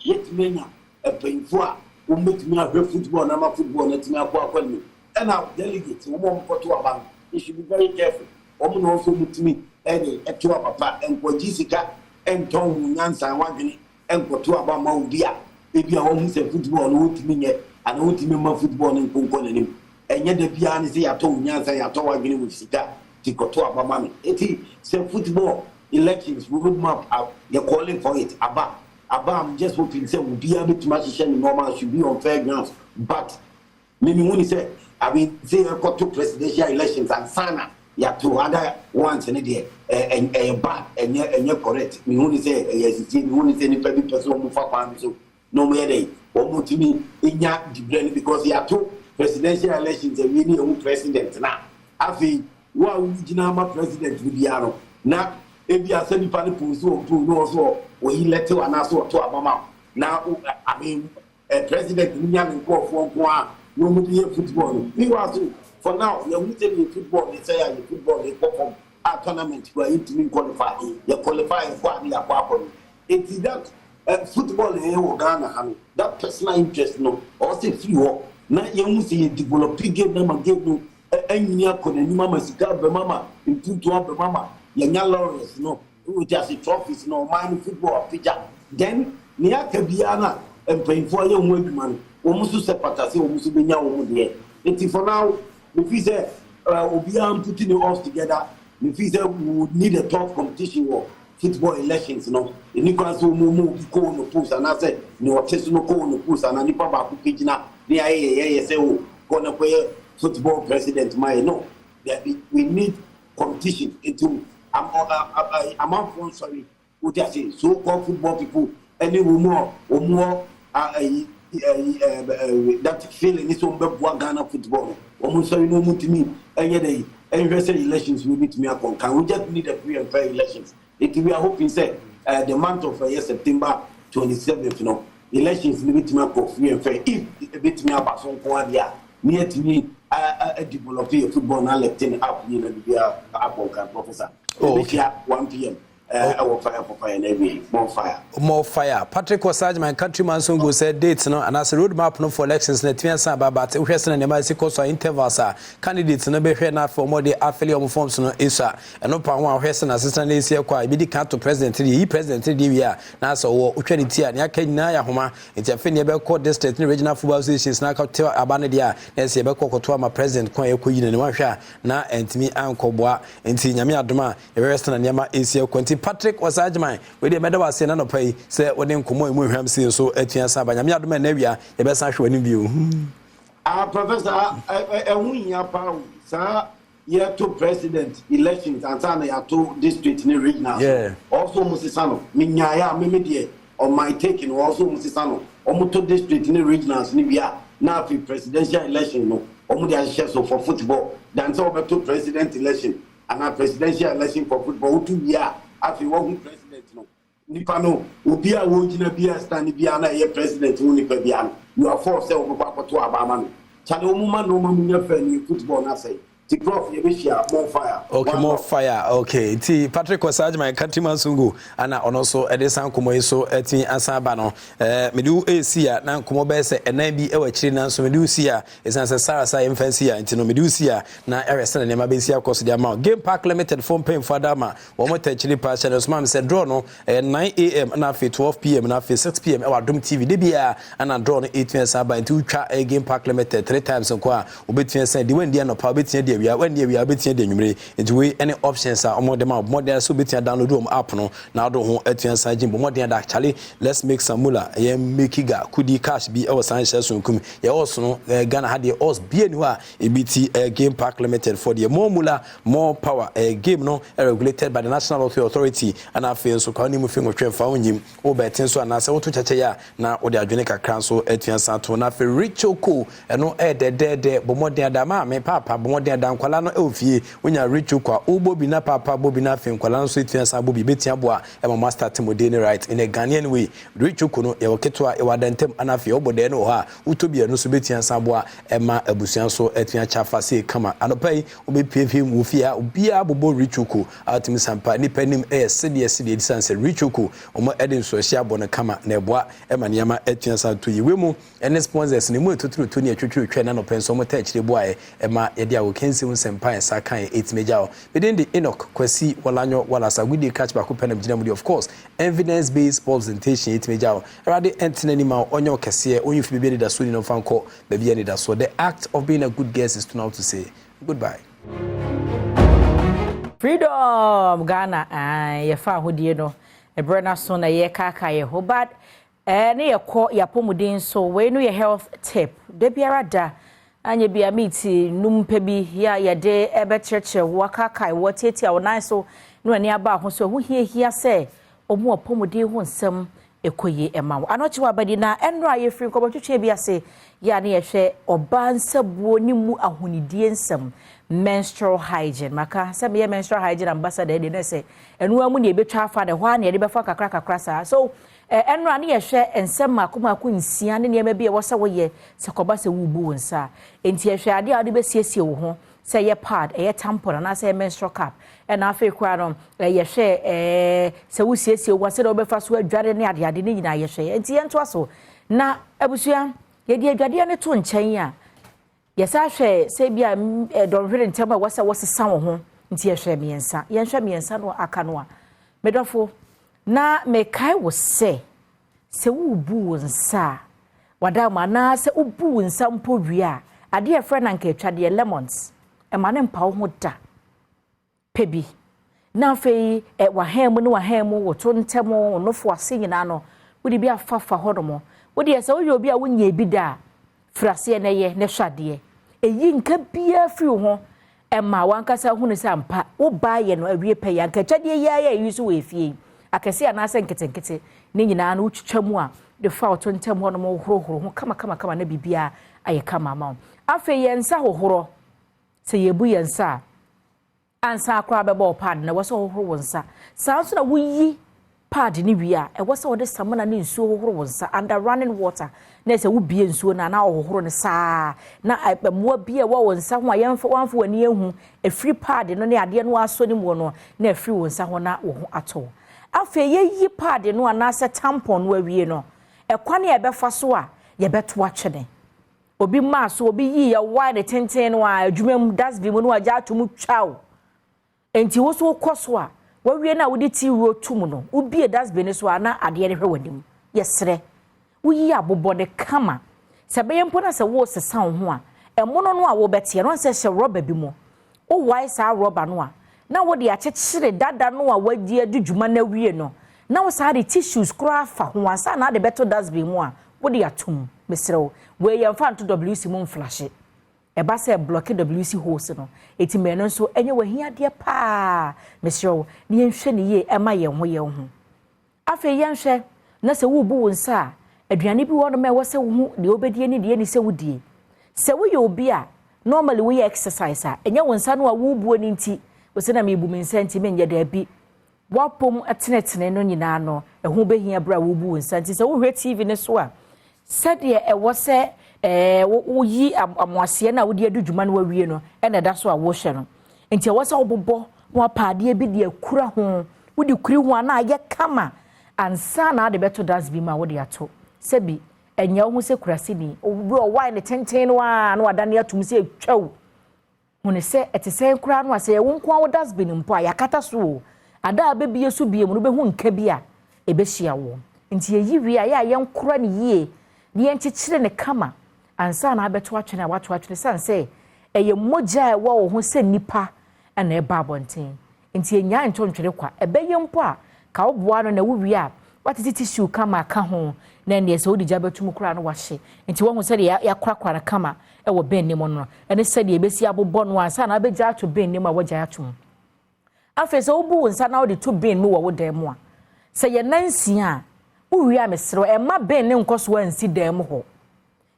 yet many a painful. We make me a football, and I'm football, let me acquire me. And our delegates, we won't go to a bank. You should be very careful. Woman also with me, Eddie, a two papa, and for Jessica. And Tom Nansa Wagini and Kotua Maudia. If you are almost a football, no to me, and no to me football in Kunkonim. And yet the piano is a Tom Nansa, I told Wagini with Sita, Tikotua Bamami. It is football elections, we would map out, you're calling for it. Abba, I'm just hoping say will be a bit much normal, should be on fair grounds. But maybe when he said, I mean, say I got two presidential elections and Sana. You have two other ones in there, and bad, and you're correct. Me only say, yes, me only say, any person who for so no way they, or more to me, in your brain because you have two presidential elections and we need a new president now. I feel, what original president will be out now. If you are sending people so to know so, or he let you and also to Obama. Now, I mean, a president, William for one, no more football. We was for now, you're meeting football, they say you football, they perform a tournament where you to qualify. You qualify for the Aquapon. It is that football in Ghana, that personal interest, no, or say few. Now you see developing game, number game, and you are Mama Sika, Mama, in 2 to Mama, young lawyers, no, who just trophies, no, mind football picture. Then, near Kabiana and paying for young women, almost to separate, almost to be now. It is for now. If we say we are putting it all together, if we say we would need a tough competition for football elections, no, and you can so move go on the post, and I said, no, test no go on the post, and I need Papa Kupijina, the IA say, oh, gonna play football president, my no, that we need competition into I'm out sorry, what I say, so called football people, any more or more that feeling is on Ghana football. Almost so you know to me, and yet the elections will meet me up on. Can we just need a free and fair elections? It we are hoping say the month of September 27th, you know, elections will meet me up for free and fair. If it meet me up some Kwadia, near to me, a developer football now letting up, you know, be a professor. Oh, okay. 1 p.m. Our fire for fire and every more fire. Patrick Wasaj, my countryman, so go said dates, no, and as a roadmap no for elections, let me answer about Western and Mexico intervals are candidates no be fair for more the affiliate forms no isa and no power Western assistant is here quite be the to president the president the now so Uchenity and Yakina Yahoma, it's a fin court district regional football associations now tell Abanadia, and say about my president Quay Queen and Washa now and me Uncle Bois and Tinyamia Duma, a Western and Yama is here. Patrick was Ajman, with the medal was no pay, said when them come on him see so at Yansaba, Yamia Nevia, the best actual view. Professor, we are power, sir. Year 2 president elections and Sana ya 2 district in the regional. Yeah. Also Musisano, Minyaya, Mimidie, on my taking, also Musisano, Omuto district in the regionals, Nibia, now for presidential election, no, Omudia chefs for football, then so over 2 president election, and a presidential election for football, 2 years. After one president, no, Nipano, Ubia, Wojina, Bia, Stanley, Biana, a president, Unicabian. You are forced to Papa to Abaman. Chano woman, no man, your friend, football, I say. The prof, you wish you more fire. Okay, more fire. Okay. Ti Patrick Osage, my country Sungu, and also Edison Kumo so eti Ansabano. Medu Asia, Nan Kumo Bese, and Nabi Ewachina, so Medusia is answer Sarasa infancy, and Tino Medusia, na Erison and Mabesia, of course, the amount. Game Park Limited phone paying for Dama, one more chili pass, and Osman said, draw no, at 9 a.m. and after 12 p.m. and after 6 p.m. Our Adom TV, DBA, and I draw 18 Saba and 2 a Game Park Limited 3 times on Qua, Ubitian said, the Wendy no Pabit. We are when we are betting the number into way any options are more them more than so betting download room app no now don't etian sajin but more than that actually let's make some mula makiga kudi cash be our sanctions kum ya also no Ghana had the us be anywhere EBT Game Park Limited for the more mula more power game no regulated by the National Authority and I feel so can you move with found him o betting so na say wo to cheche ya na o de adwene kakran so etian santo na fe richoko no de but more than that ma me papa but more than nkwala no ofie wonya richu kwa ubobi na papa bobi na fe nkwala no so etiansa bobi betia boa e ma master timodeni right in a Ghanaian way richu kuno e woketo e wadantem anafe obode no ha utobia no so betiansa boa e ma abusuan so etian chafa se kama anopai obepiefi mufia obia bobo richu ku atimi sampa ni panim e sede disanse richu ku omo edin so hia bono kama na eboa e ma niama etiansa to yiwe mu ene sponsors ni mu etoturu to ni atwetwe na no penso mo ta chire boa e ma ye dia wo kensi Empire Sakai 8 major within the Enoch Kwesi Walanyo Walasa we catch back open of course evidence based presentation 8 major already entering ma onyo kese onyu fi be da so ni no fanko baby any da so the act of being a good guest is to now to say goodbye. Freedom Ghana ye fa hodie no e brana so na ye kaka ye ho but ne ye ko ya pomuden so we no ye health tip de biara da anye bia meeti numpe bi ya de ebecheche wakakai woteti awon so no ani aba ho so hu hia se omo opomode ho nsem ekoye ema anochi wabadi na enro aye free ko botwetwe bia se ya ne ye hwe oba nsabuo ni mu ahonidie nsem menstrual hygiene maka se me menstrual hygiene ambassador de se enu amu ne ebetwa afa de ho na ye de befa kakra sa so enra ne ye hwe ensem makomako nsia ne ne bi e wosa woye se koba se wubu wonsa enti ye hwe ade ade besiesie wo ho se ye pad ye tampon na se menstrual cup na afa kwa no ye hwe se wusiesie wo se de obefa so adware ne ade ne nyina ye hwe enti ye nto aso na abusua ye de adwade ne to nchen a ye sa hwe se bia don hwere ntema wosa san wo ho nti ye hwe miensa ye hwe miensa no aka no a medofo na mekai wo se wubu wonsa wadama na se ubu wonsa mpo wia ade e frɛ na nka atwade lemons e ma ne mpa ho da pebi na fei wahemu ne wahemu woto ntemo nofo ase nyina no wodi bi afafa hodomo wodi ese wo obi a wonya bi da frase ne ye ne hwade eyi nka bia firi ho e ma wankasa hunu sa mpa wo ba ye no awie pe ya nka atwade ya yusu we fie akese anase nketenkete ne nyina na utwitwamu a de fa otontem ho no mo horohoro ho kama na bibia aye kama ma afa yensa hohoro se yebu yensa ansa akwa bebo pad na wose hohoro wonsa sanso na wuyi pad ni wia e wose wode samana ne nsuo hohoro wonsa under running water na se wubie nsuo na hohoro ne saa na mo bia wo wonsa ho ayemfa wanfo wani ehu e free pad no ne ade no aso ne mo no na free wonsa ho na wo ho ato afa ye pad no anase tampon no awie no ekwane ye befa so a ye beto atwene obi ma so obi yi ya wide tenten no a adwumam dasbi mu no agya atom twaw enti wo so koso a wawie na wodi ti ro tum no ubie dasbi ne so ana ade ne hwe wadim yesre uyi abobɔ de kama sebe mpo na se wo sesan ho a emono no a wo bete no se hye rubber bi mu wo wai sa rubber no a na wo de akyekire dada no a wadi adudwuma na wie no na wo sa de tissues kura fa ho ansa na de beto dasbi mu a wo de atum mesrew we yemfa nto WC mu mflashe eba se block WC hose no eti me no so enye wahia de pa mesrew ne yenhwe ne ye ema ye ho afa yenhwe na se wo bu wonsa aduane bi wono me wo se wo de obedie ne de ni se wodie se wo ye obi a normally we exercise a enye wonsa no a wo buo ni nti wo se na me bu mensa nti me nya da bi wapom atenetene no nyina no eho behia bra wo bu wonsa nti se wo hwe TV ne so a said ye e wo se woyi amoasie na wodi adu dwuma no wawie no na da so a wo hye no enti wo sa obobbo wo paade bi de akura ho wodi kuri ho na ye kama ansa na de beto das bi ma wodi ato sebi enya wo se kurase ni obi o wine tenten no a na wadane atum se atwaw hone se etese kura no ase wo nko wo das bi ni mpo a yakata so ada abebie so bie mu no be hu nka bi a ebehia wo nti yeyi wi a ye nkura ni yie ni enchichire ne kama ansa na abeto atwene a wato atwene sanse eye moja e wo ho se nipa na eba abonten nti enya ntontwere kwa ebeye mpo a ka oboa no na wuwi a watiti tissue kama ka ho na ne se odi jabetum kura no wahye nti wo ho se ya kwakwa kama e wo ben ne mo no ene se de ebesi abobɔ no ansa na abeja ato ben ne ma wagya atom afa se obu nsa na odi to ben no wo dan mu a se ye nansi a wuwi a mesro e ma ben ne nkoso ansi dan mu ho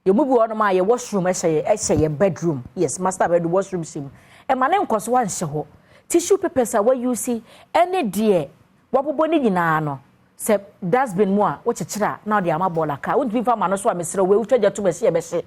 ye mu bi wo no ma ye washroom ye bedroom yes master bedroom washroom sim e ma ne nkoso anhye ho tissue papers a we use any dear wabobo ni nyina no se dustbin mu a wo kyekira na odi amabola ka won't be farmer no so a mesre we utwaja to bese ebehye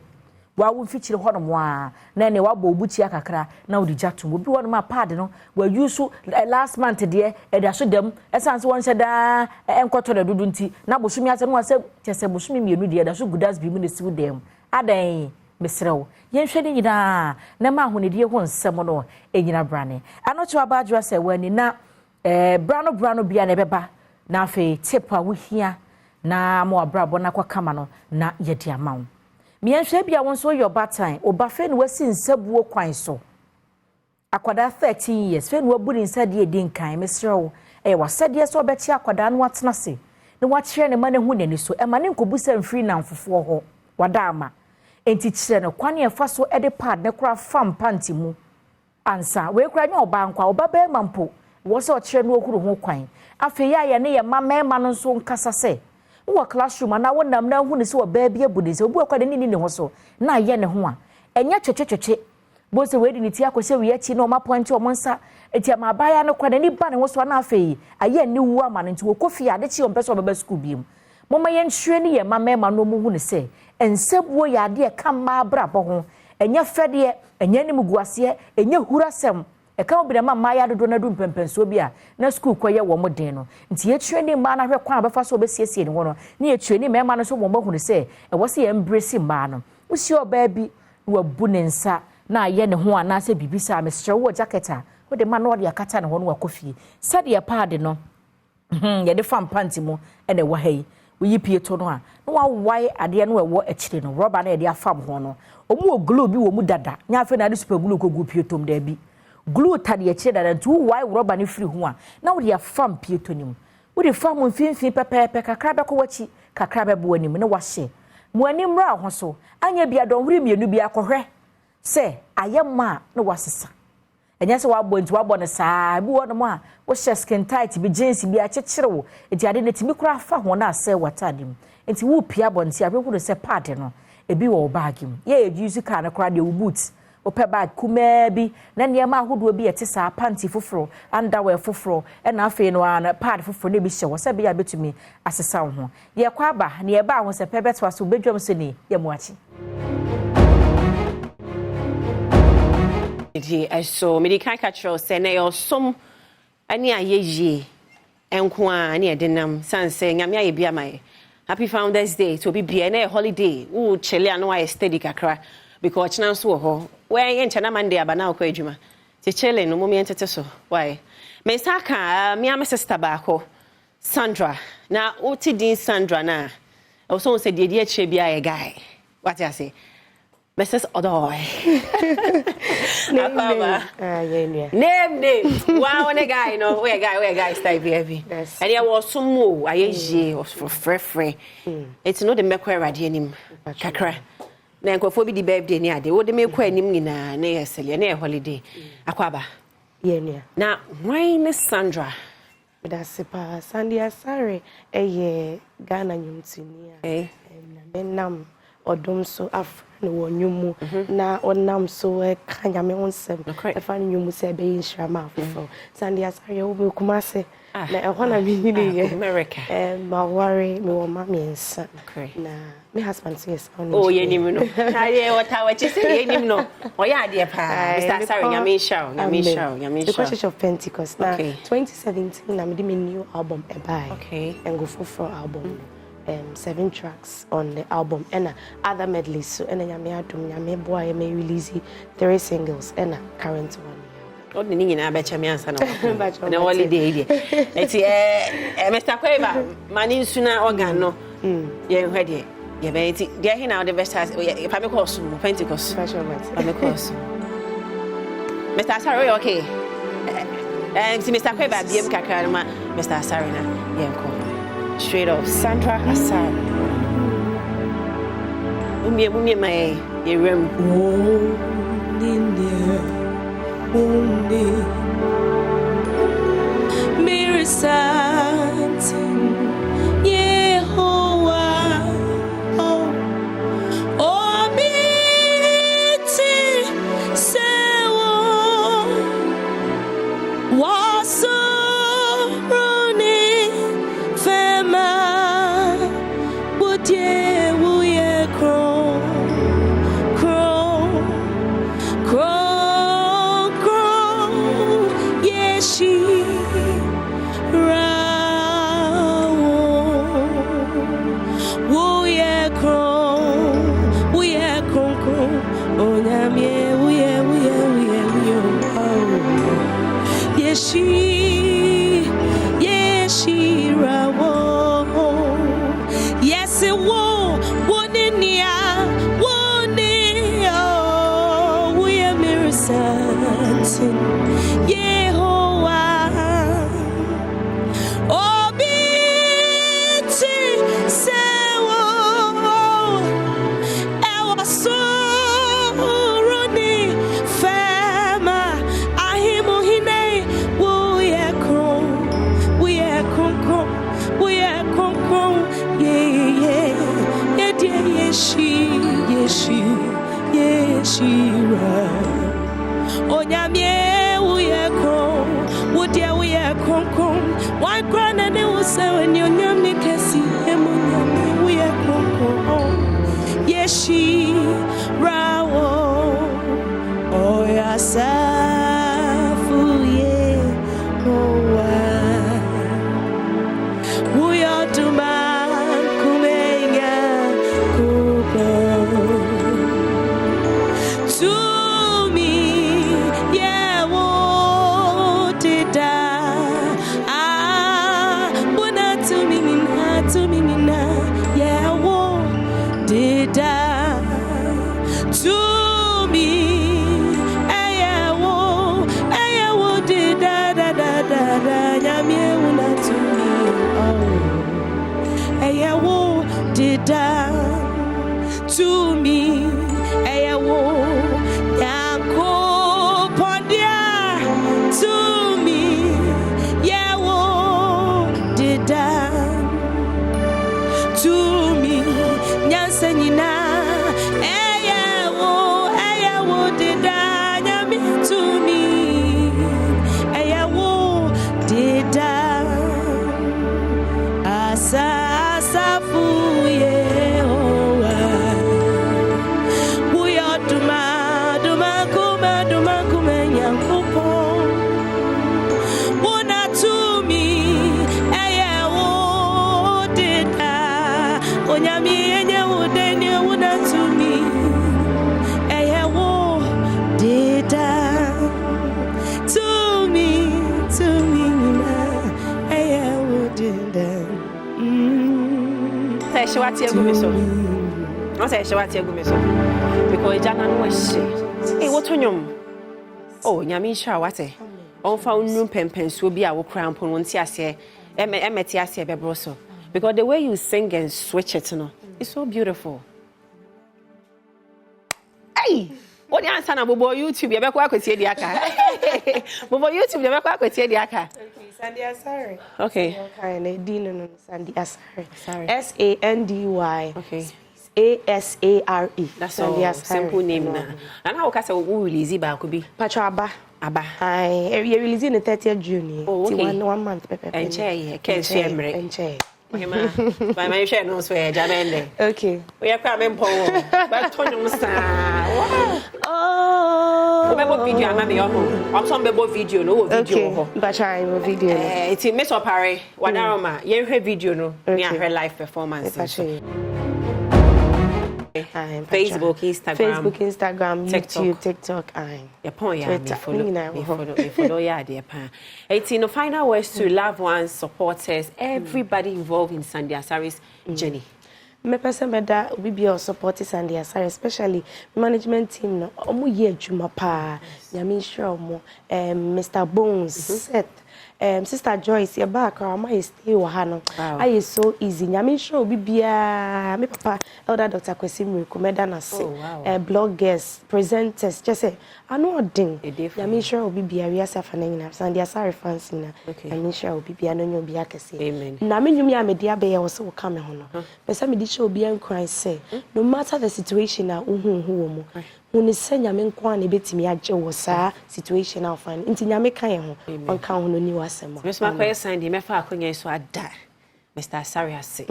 wa wo fikyire ho no mo a na ne wabo obuti akakra na odi jatum obi wo no ma pad no we use last month de e da so dem esanse won hye da enkoto da dudu nti na bosumi ase no ase kyese bosumi mienu de da so gudas bi mu ne siw dem adan mesrew yenhwe ni nyina na ma honedie ho nsem no enyina brane anocho abadwa se wani na brano bia na beba na afi tipa wohia na mo abrabo na kwakama no na yedi amawo mienhwe bia won so your batan obafe no wasi nsabuo kwan so akwada 13 years fe no aburi nsade edin kan mesrew wasade so obeti akwada no atena se na wakyere ne ma ne hu nani so ma ne nkobusa mfiri na mfofo ho wada ama enti kyere no kwane efa so ede pad ne kura fam panti mu ansa we kura nya oba nkwa oba be mampo wo se okyere no okuru ho kwan afi ya ne ye mama no so nkasa se wo classroom na wonam na hu ne se oba bi abude se obu akwa de ni ho so na ye ne ho a enya twetwetwe bo se we di ni ti akose we achi na o ma point o monsa eti ama baya no kwa ni ba ne ho so na afi aye ni wu ama ne nti wo kofi ade chi o mpese obaba school bi mu mama ye nhwe ne ye mama no mu hu ne se ensabuo ya ade ka ma brabo ho enya fede enya ni muguase enya hurasem e ka obi na mama ya dodo na du mpempenso bi a na school koye wo modin no nti ye twe ni ma na hwe kwa abefa so obesiesie ni ho no na ye twe ni mema no so mo hu ne se e wo se ye embrace ma no usi oba bi wa bu ne nsa na ye ne ho ana se bibisa mesre wo jacketa wo de ma no de akata ne ho no wa kofie sade ya pad no ye de fam panti mu ene wa hai oyi pie to no a no wa wai ade no wo akire no rubber na ye de afam ho no omu glue bi wo mu dada nya afi na de super glue ko gu pie tom da bi glue tade ya kire dada tu wai rubber ni free ho a na wo de afam pie to nim wo de fam mfimfi pepepe kakra be ko wachi kakra be bo anim na wa hye mu anim ra ho so anya bia don huri mienu bia kohwe se ayema na wasesa enya se wabo nti wabo ne saa bi wo no a wo hye skin tight bi jeans bi akyekyere wo enti ade ne timi kura fa ho na ase watadim enti wo pia bonti abehuru se pad no ebi wo bag im ye use car na kura de wo boots wo pe bag kuma bi na ne ma ahodo bi ete saa panty foforo underwear foforo na afi no na pad foforo ne bi hye wo se bi ya betumi asesa wo ho ye kwa ba ne ye ba ho se pe betwa so bedwam se ne ye muachi so me di kan catch say na yo som ani ayeje enko a ani edenam sanse nyame aye bia mai happy founders day to be bia na holiday wo chele anu aye steady kakra because china so ho we yen chana monday abana ko adwuma ti chele no mo me entete so why me saka me am sister ba ko Sandra na oti din Sandra na o so say de de ache bia ye guy what you say Mrs. Odoy. Name. Wow, a guy, no, we guy stay heavy. Yes. And there was some more. I was for free. It's not the Macquarie radianim. Kakra. Then go for the birthday near the old make him in a near holiday. Aquaba. Yeah. Now, why Miss Sandra? That's a Sandy, sorry, a year Ghana, you see, and Adom so afra no wonyumu na onam so kanya me onsem e fa nyumu se be inshama afofo Sandy asare wo be kuma se Na ehona me nyini America. Ma worry me wo ma me nsa. Na me husband says oh ye nim no. Aye what I want say ye nim no. Oya ade pa. Mr. Sorry, nyame show. The Church of Pentecost. Na 2017 na me di me new album ebai. Okay. And go for album. 7 tracks on the album and other medleys. So and nyame adom nyame boy me release 3 singles and current one. What the thing na becha me answer na. Na holiday dey. Eti Mr. Kweba mani nsuna organ no. Ye hwe dey. Ye be eti dey here now the best has pa me course Pentecost. Pa me course. Mr. Asari okay. Mr. Kweba biem kakra ma Mr. Asari na ye nko. Straight up Sandra Hassan. Mumie my yerem. Mirror Satin Yehovah. Oh biti sewo waso because jana no hye what onyom oh nyame sha wate on fa unu pempensuo bi a wo kra mpo no nti ase emeti ase bebro so because the way you sing and switch it no it's so beautiful. Hey, what the answer na bobo YouTube ye be kwa kwetie di aka bobo YouTube ye be kwa kwetie di aka. Sandy Asari. Okay. Okay, no Sandy Asari. SANDY. Okay. ASARE. That's all simple name na. And how ka say we release ba ko bi? Pachaba. Aba. I released in the 30th June. Oh, okay. One month. And chair, can't share me. And chair. My share no swear, Jamende. Okay. We are coming poor. But Tony Wow. Oh. Remember video, I'm home. I'm some video, no video. Okay. But I video. It's in Miss Opare. What aroma? You have video, no? Near her live performance. Facebook, Instagram, YouTube, TikTok, follow ya dear pa. 18 final words to loved ones, supporters, everybody involved in Sandy Asari's journey. Me person beda we be our supporters and their especially management team no omo ye adwuma pa nyame sure omo Mr Bones Seth Sister Joyce your back our my stay wa ha no I so easy nyame sure obi bia me papa elder Dr Kwesi Mrikomeda na se bloggers presenters just say ano odin nyame sure obi bia we asafa na nyina Sandy Asari fans na nyame sure obi bia no nyo bia kese na me nwumi amedia be ye wo se wo ka me ho no pesa me di sure obi an cry say no matter the situation na wo mo When se nyame nko an ebetimi agye wo saa situation na ofan nti nyame kan ye ho on kan ho no ni wasem Miss Makoye Sandy me fa akonya so ada Mr Asari ase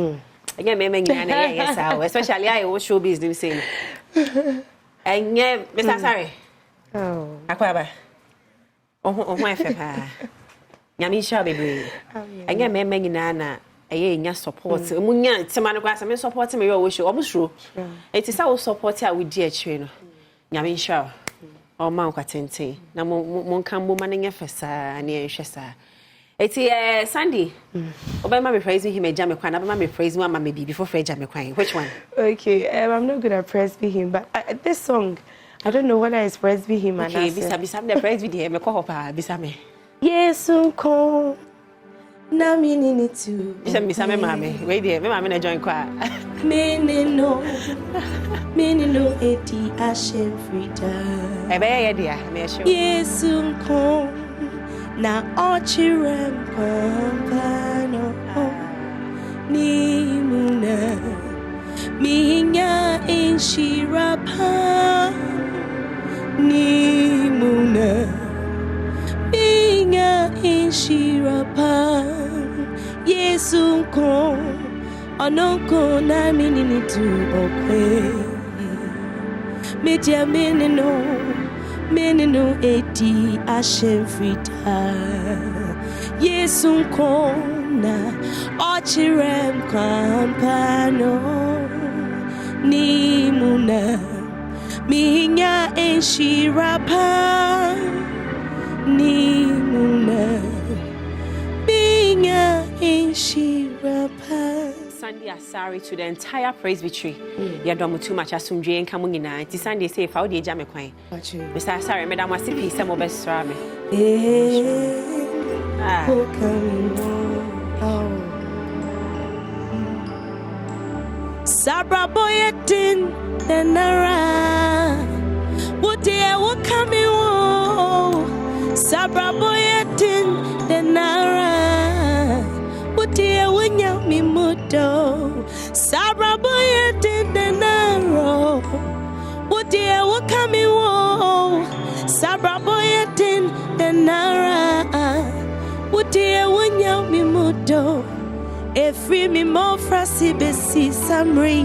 again me nyina na yes especially I wo show business say enye Mr Asari akwaba oh efe pa nyame sha bebre enye me nyina na enya support munya tema no kwasa me support me yo wo show obusro eti sa wo support a we di a chire no nyame sha o ma kwatente na mo kan bo manenya fesa na ehwe sa eti Sandy obema me praise him eja me kwan na me praise him ama me bi before eja me kwan which one okay I'm not good at praise him but this song I don't know whether it's praise him and okay bisa the praise video me ko hopa bisa me yesu ko na minini tu bisa me mame we dey me mame na join kwa menino eti ashen frida ebe ye dia me show yesu ko na ochirem pano ni muna minya inshirapa ni muna minya inshirapa yesu ko onoko na minini tu okwe media menino eti ashen frida yesu ko na ochirem kampano ni muna minya enshirapa ni muna minya enshirapa Sandy Asari to the entire praise victory. You don't too much asumdwe enka mu nyina. Ti Sandy say fa wo de eja me kwan. Mr. Asari me da mo ase pii se mo be sra me. Sabra boyetin denara. Would they wo come wo? Sabra boyetin denara. Dear, when you me mudo, Sabra boy did the narrow. What dear, what coming wo? Sabra boy did the narrow. What dear, when you me mudo, if free me more frosty besi samri.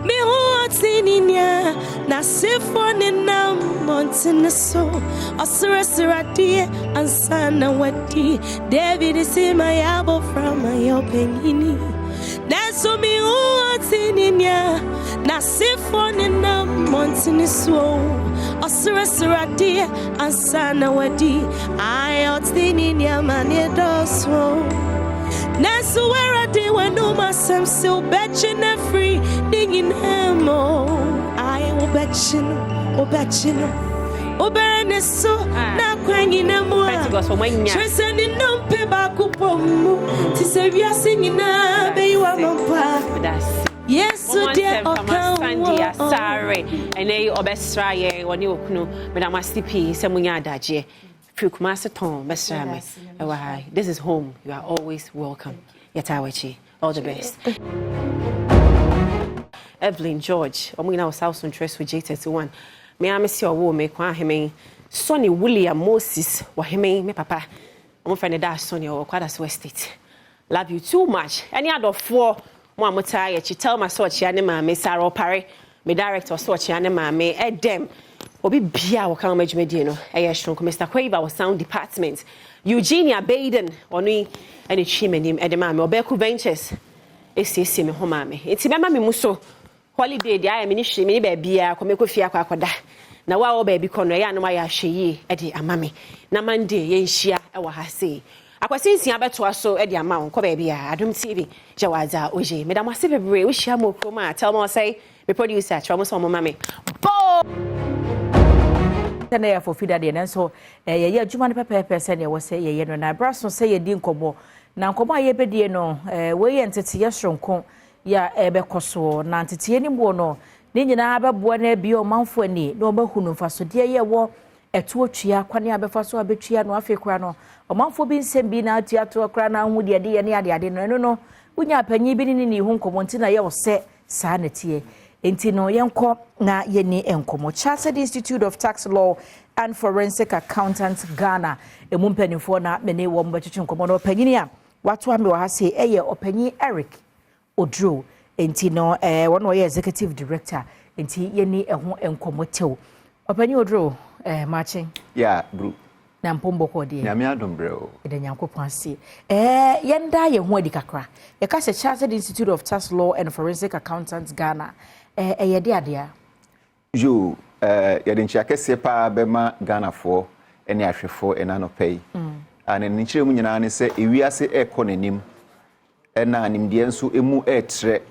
Me what's in ya, na sifon in nam mountain so, or surrender and son and wetty. David is in my elbow from my opening. That's so me what's in ya, na sifon in nam mountain so, or surrender and son and wetty. I outstain in ya man it does so. That's where I did when no myself so betching a free digging him. I will bet you, Obernes so na kwanyi na mo. Cheseni no pe ba kupomu. Ti se wiase nyina be you ampa. Yes, dear Sandy Asari ene obesra ye woni okunu me da mastipi se munya adaje. This is home. You are always welcome. Yatawachi. All the best. Evelyn George. I'm going to South Central with J31. Me I miss your woman. Kwa heme Sonny William Moses waheme me papa I'm friend da Sonny or Quadas West State. Love you too much. Any other four more mutai she tell my sort yanema me Sarah Pare me director sort yanema me Edem obi bia wo kan majumedi no shron Mr. Quaver was sound department Eugenia Baden oni any chimenim edema me obeku ventures esi me homa me enti bema me muso holiday dia ya me ni hwe me ba bia komeko fie akwakoda na wa wo ba bi kono ya no ya hweye e de amame na mande ye nhia e wa ha sei akwasinsia beto aso e de ama won ko ba bia Adom TV jawaza oje me da mo se bebre wo hia mo kroma tell me say me producer twa so mo mame bo na for fida de nanso ye adwuma ne pepepe se ne wo se ye no na braso se ye di nkomo na nkomo aye bedie no we ye ntete ye soronko ya ebekoso na ntete ni bo no ne nyina abeboa na bi o manfo ani na obahunu mfaso de ye wo eto otwia kwane abefaso abetwia no afekura no o manfo bi nsem bi na atiato kra na hu de ye ne ade no no unya panyi bi ni hu nkomo ntina ye wo se saa na tie enti no yenko na yeni enkomo Chartered Institute of Tax Law and Forensic Accountants Ghana emumpanifo na mene wo mbachichi nkomo no panyini a watu ame wa ha se eye opanyi Eric Odro enti no one way executive director enti yeni eho enkomo tew opanyi Odro matching bro na mpombo ko de nyame adom bro ede nyankopon ase yenda ye ho adi kakra ye ka se Chartered Institute of Tax Law and Forensic Accountants Ghana yede adia yo yede nchiakese pa bema Ghana fo ene ahwefo enano pay ane nchire mu nyina ne se ewiase ekọ nanim ena animde nso emu etre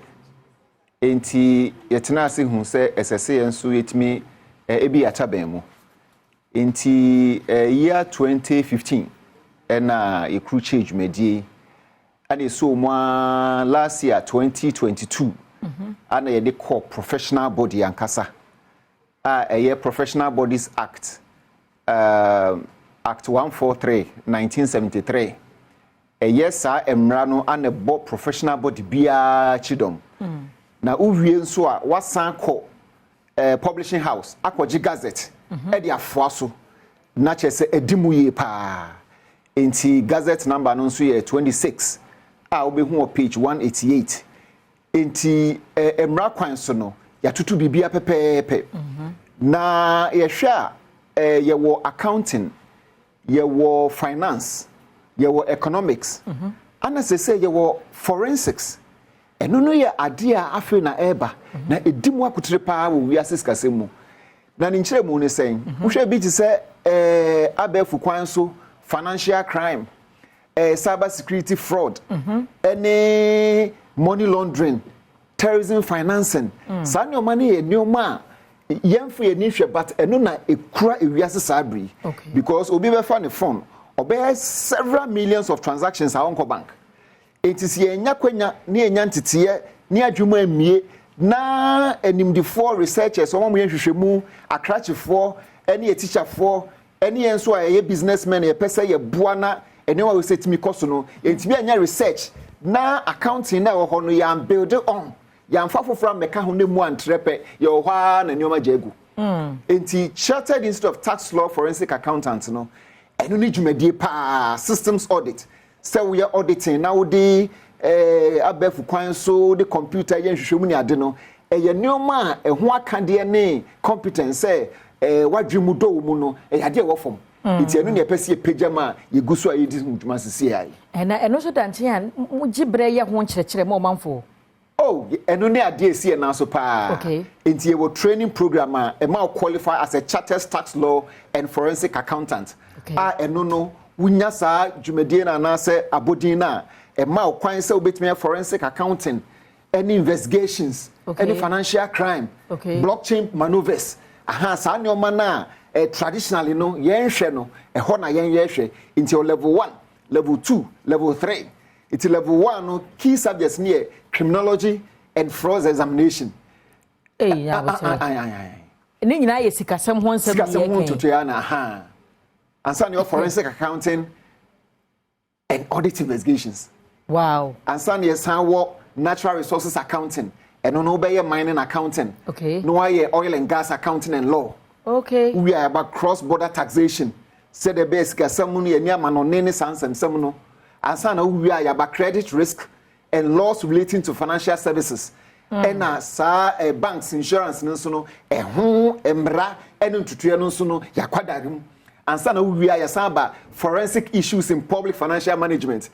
enti yetena ase hu se esese yenso yetimi ebi ataban mu enti year 2015 ena ekru change medie ane so mo last year 2022 ana yede call professional body ankasa a Professional Bodies Act Act 143 1973 sa emra no ana bo professional body bia chidom na uwie nso a wasan ko publishing house akwaji gazette e dia foaso na chese edimuye pa enti gazette number no nso ye 26 obehu page 188 enti emra kwan so no ya tutu bibia pepepe na yehwa yewo accounting yewo finance yewo economics ana se yewo forensics eno no ye ade a afi na eba na edimu akutre pa wo wiase skasemu na ni nkyere mu ne sen wohwe bi ti se abefu kwan so financial crime cyber security fraud any money laundering terrorism financing sani o mani e nioma yemfu ye nihwe but eno na ekura ewiase sabri because obi be fa ne phone obe several millions of transactions a onko bank etisi enya kwanya ne enya ntetiye ne adwuma amie na enimdifo researchers omo yenhwehwemu akrachefo ene teacherfo ene enso a ye businessmen ye pese ye boa na ene wa we setimi koso no entibi anya research na accounting na wo ho no ya build on ya mfafo from meka ho ne mu antrepe ye ho ha na nyoma jegu enti Chartered Institute of Tax Law Forensic Accountants no eno ni dwumadie pa systems audit so we are auditing now the abefu kwan so the computer yen hwehwemu ni ade no ye nyoma ho akade ne competence wadwemu do mu no ade wo fom enti eno ne pese pejama ye guso ayi di dwuma sisi ai eno so danche an mu gibre ye ho nkyerɛkyerɛ mo manfo eno ne ade esi na so pa enti ye wo training program a ma qualify as a Chartered Tax Law and Forensic Accountant eno no wunya saa dwumadie na na se abodin na ma kwan se obetime forensic accounting any investigations any financial crime blockchain maneuvers saa ne oma na traditionally no yenhwe no ho na yenhwe until level 1 level 2 level 3 it's level 1 no key subjects near criminology and fraud examination ni nyina ye sikasem ho nsem ye na and so your forensic accounting and audit investigations. Wow. And so your natural resources accounting and no be mining accounting. Okay. No oil and gas accounting and law. Okay. We are about cross-border taxation. Say the best someone near manonene sans and some we are about credit risk and laws relating to financial services. And banks, insurance, no so embra, and to triano ya quadagum. And some we are about forensic issues in public financial management.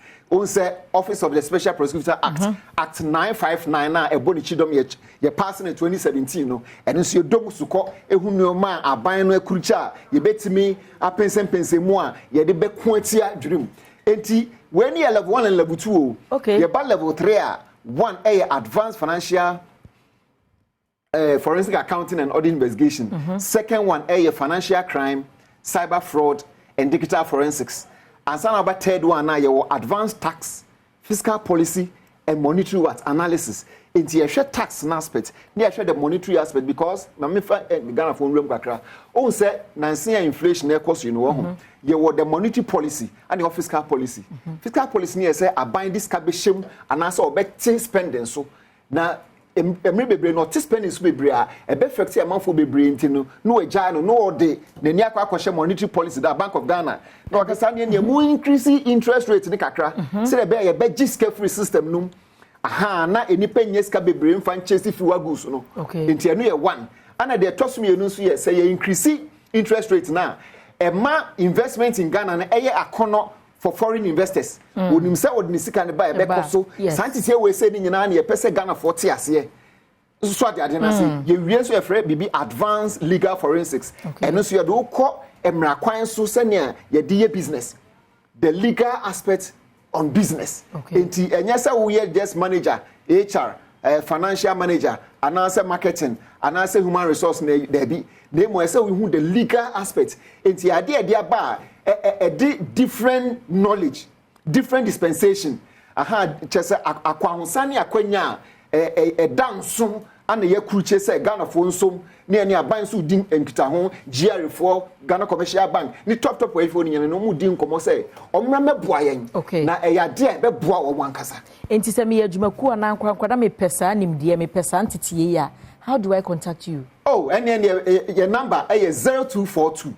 Say Office of the Special Prosecutor Act, Act 959 na e boni chidom ye passing in 2017 and so dom suko ehunu ma aban no akrucha ye betimi apensen mu a ye de be koatia dwurim. Enti when you level 1 and level 2 okay ye ba level 3 a 1 advanced financial forensic accounting and audit investigation. Second one financial crime, cyber fraud and digital forensics. And some about third one now your advanced tax, fiscal policy and monetary analysis. Into your tax aspect, near the monetary aspect because Ghana phone room kakra. Oh say Nancy inflation cost you know. You want the monetary policy and the fiscal policy. Fiscal policy near say I bind this cabishim and also better spending so now. Maybe not spending so be a effective amount for be brain no agile no day the near question monetary policy that Bank of Ghana no akasani ne mu increasing interest rate ni kakra say be a be free system no aha na enipa nyeska be brain fan chase fi wagus no enti eno ye one ana de toss me enu so ye say ye increase interest rate na e ma investment in Ghana na eye akono for foreign investors. When you say what Nisika and buy a back so, Santi we say in Yanani, a person Ghana 40 years here. So what I didn't say. You really afraid be advanced legal forensics. And also you do call a Mraquan so senior your DA business. The legal aspect on business. And yes, we are just manager, HR, financial manager, and answer marketing, and answer human resource there be. They must say we want the legal aspect. And the idea bar. A different knowledge, different dispensation. Chese akwahonsani akwenya a danso and the yakruche say Ghana phone som near bansu din enkita ho GR4 Ghana Commercial Bank ni top way phone yen no mu din komo say omra meboa yen na e ya de be boa wo wankasa enti se me adwumaku ana kwada me pesa nimde me pesa ntitiye ya. How do I contact you? Oh, and then your number is 0242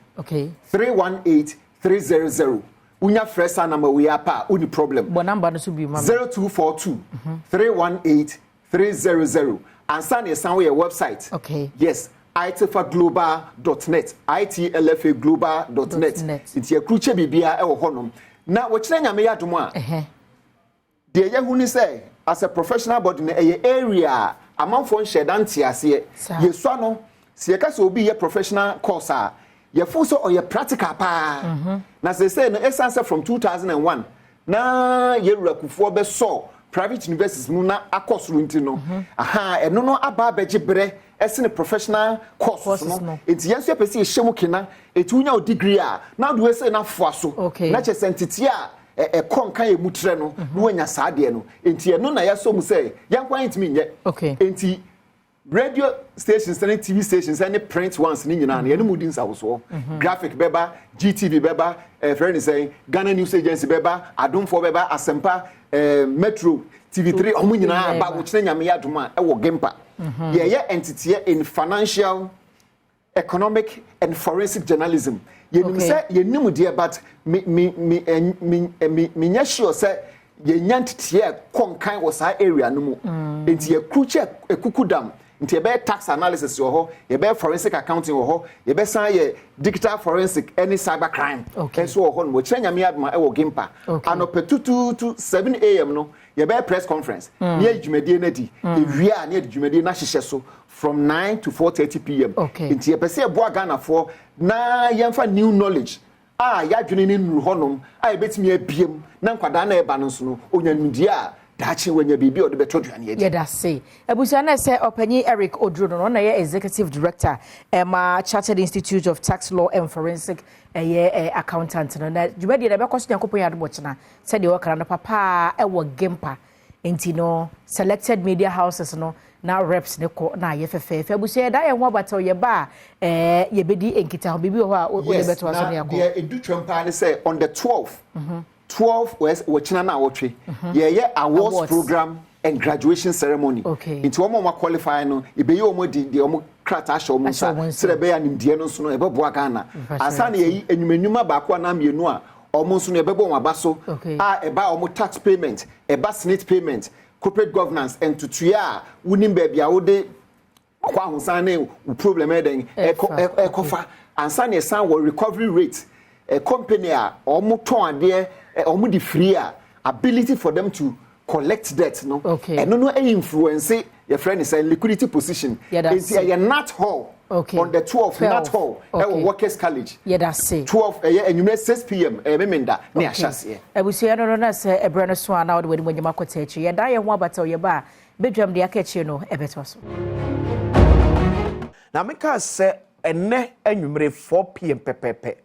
318-300. Unya fresh number we are pa uni problem. But number no should be 0242 318-300. And send your website. Okay. Yes. itlfaglobal.net. itlfaglobal.net. It's your crucial bibia e wo honom. Na wo kire nyame yadom a. De ye hu ni say as a professional body na area amanfo nhyedanti ase. Yesu no se ka so obi ye professional course a ye fo so or ye practical pa. Na say no essence from 2001 na ye rakufo be so private universities mu na akosuru nti no aha eno no aba beje bre esene professional courses no enti yenso pese ehemu kina etunya o degree a na do we say na fo aso na che entity a konkan ye mutre no no wanya saade no enti eno na yeso mu say yankwan ntimi nye enti radio stations and TV stations and print ones ni nyina na ye no mudin sawoso graphic beba GTV beba friend is saying Ghana News Agency beba Adom for beba Asempa Metro TV3 omu nyina ba wo kire nyame yadoma e wo gempa ye entity in financial economic and forensic journalism ye nim say ye nim de but me nya sure say ye nyantete konkan wo sa area no mu enti ye kruche ekukudam nti ye be tax analysis wo ho ye be forensic accounting wo ho ye be san ye digital forensic any cyber crime so wo ho no kire nyame yadoma e wo gempa anopetutu to 7 am no ye be press conference near djumedie na di ewia near djumedie na hyehyɛ so from 9 to 4:30 p.m. Nti ye pese eboa Ghana for na yemfa new knowledge ya dwene ni nuru honom betimi abiem na nkwada na eba no so no onyanudie a dachi wanya bibi o de beto duane ye ye da say ebusia na say opanyi Eric Oduro no na ye executive director Chartered Institute of Tax Law and Forensic accountant no na djumadi na be kwaso yakopon yado bochina said the worker na papa wo gempa enti no selected media houses no now reps ne ko na ye fefe ebusia da ye ho abata ye ba ye bedi enkita ho bibi ho a o de beto aso ne yakọ yeah edu twempa ne say on the 12th 12 was wachina na wotwe yeah awards program and graduation ceremony into omo qualify no ibeyi omo di omo krata sha omo sa sere be ya nimdie no so no ebeboa Ghana asa na yi enwumenwuma ba ko na mienu a omo so no ebebo omo abaso a eba omo tax payment eba senate payment corporate governance and tutua wunim ba bia wo de kwa hosan na problem eden ekofa ansa na san wo recovery rate a company a omo ton ade omo di free a ability for them to collect debt no and no influence your friend is a liquidity position it's a not hall on the 12th not hall workers college that's it 12 and you 6 p.m. Memenda na ahase ebusia no na se ebrano so ana wo de wanyama kotachi ye da ye ho abata ye ba bedwam de akachi no ebeto so na meka se enne anwumre 4 p.m. pepepe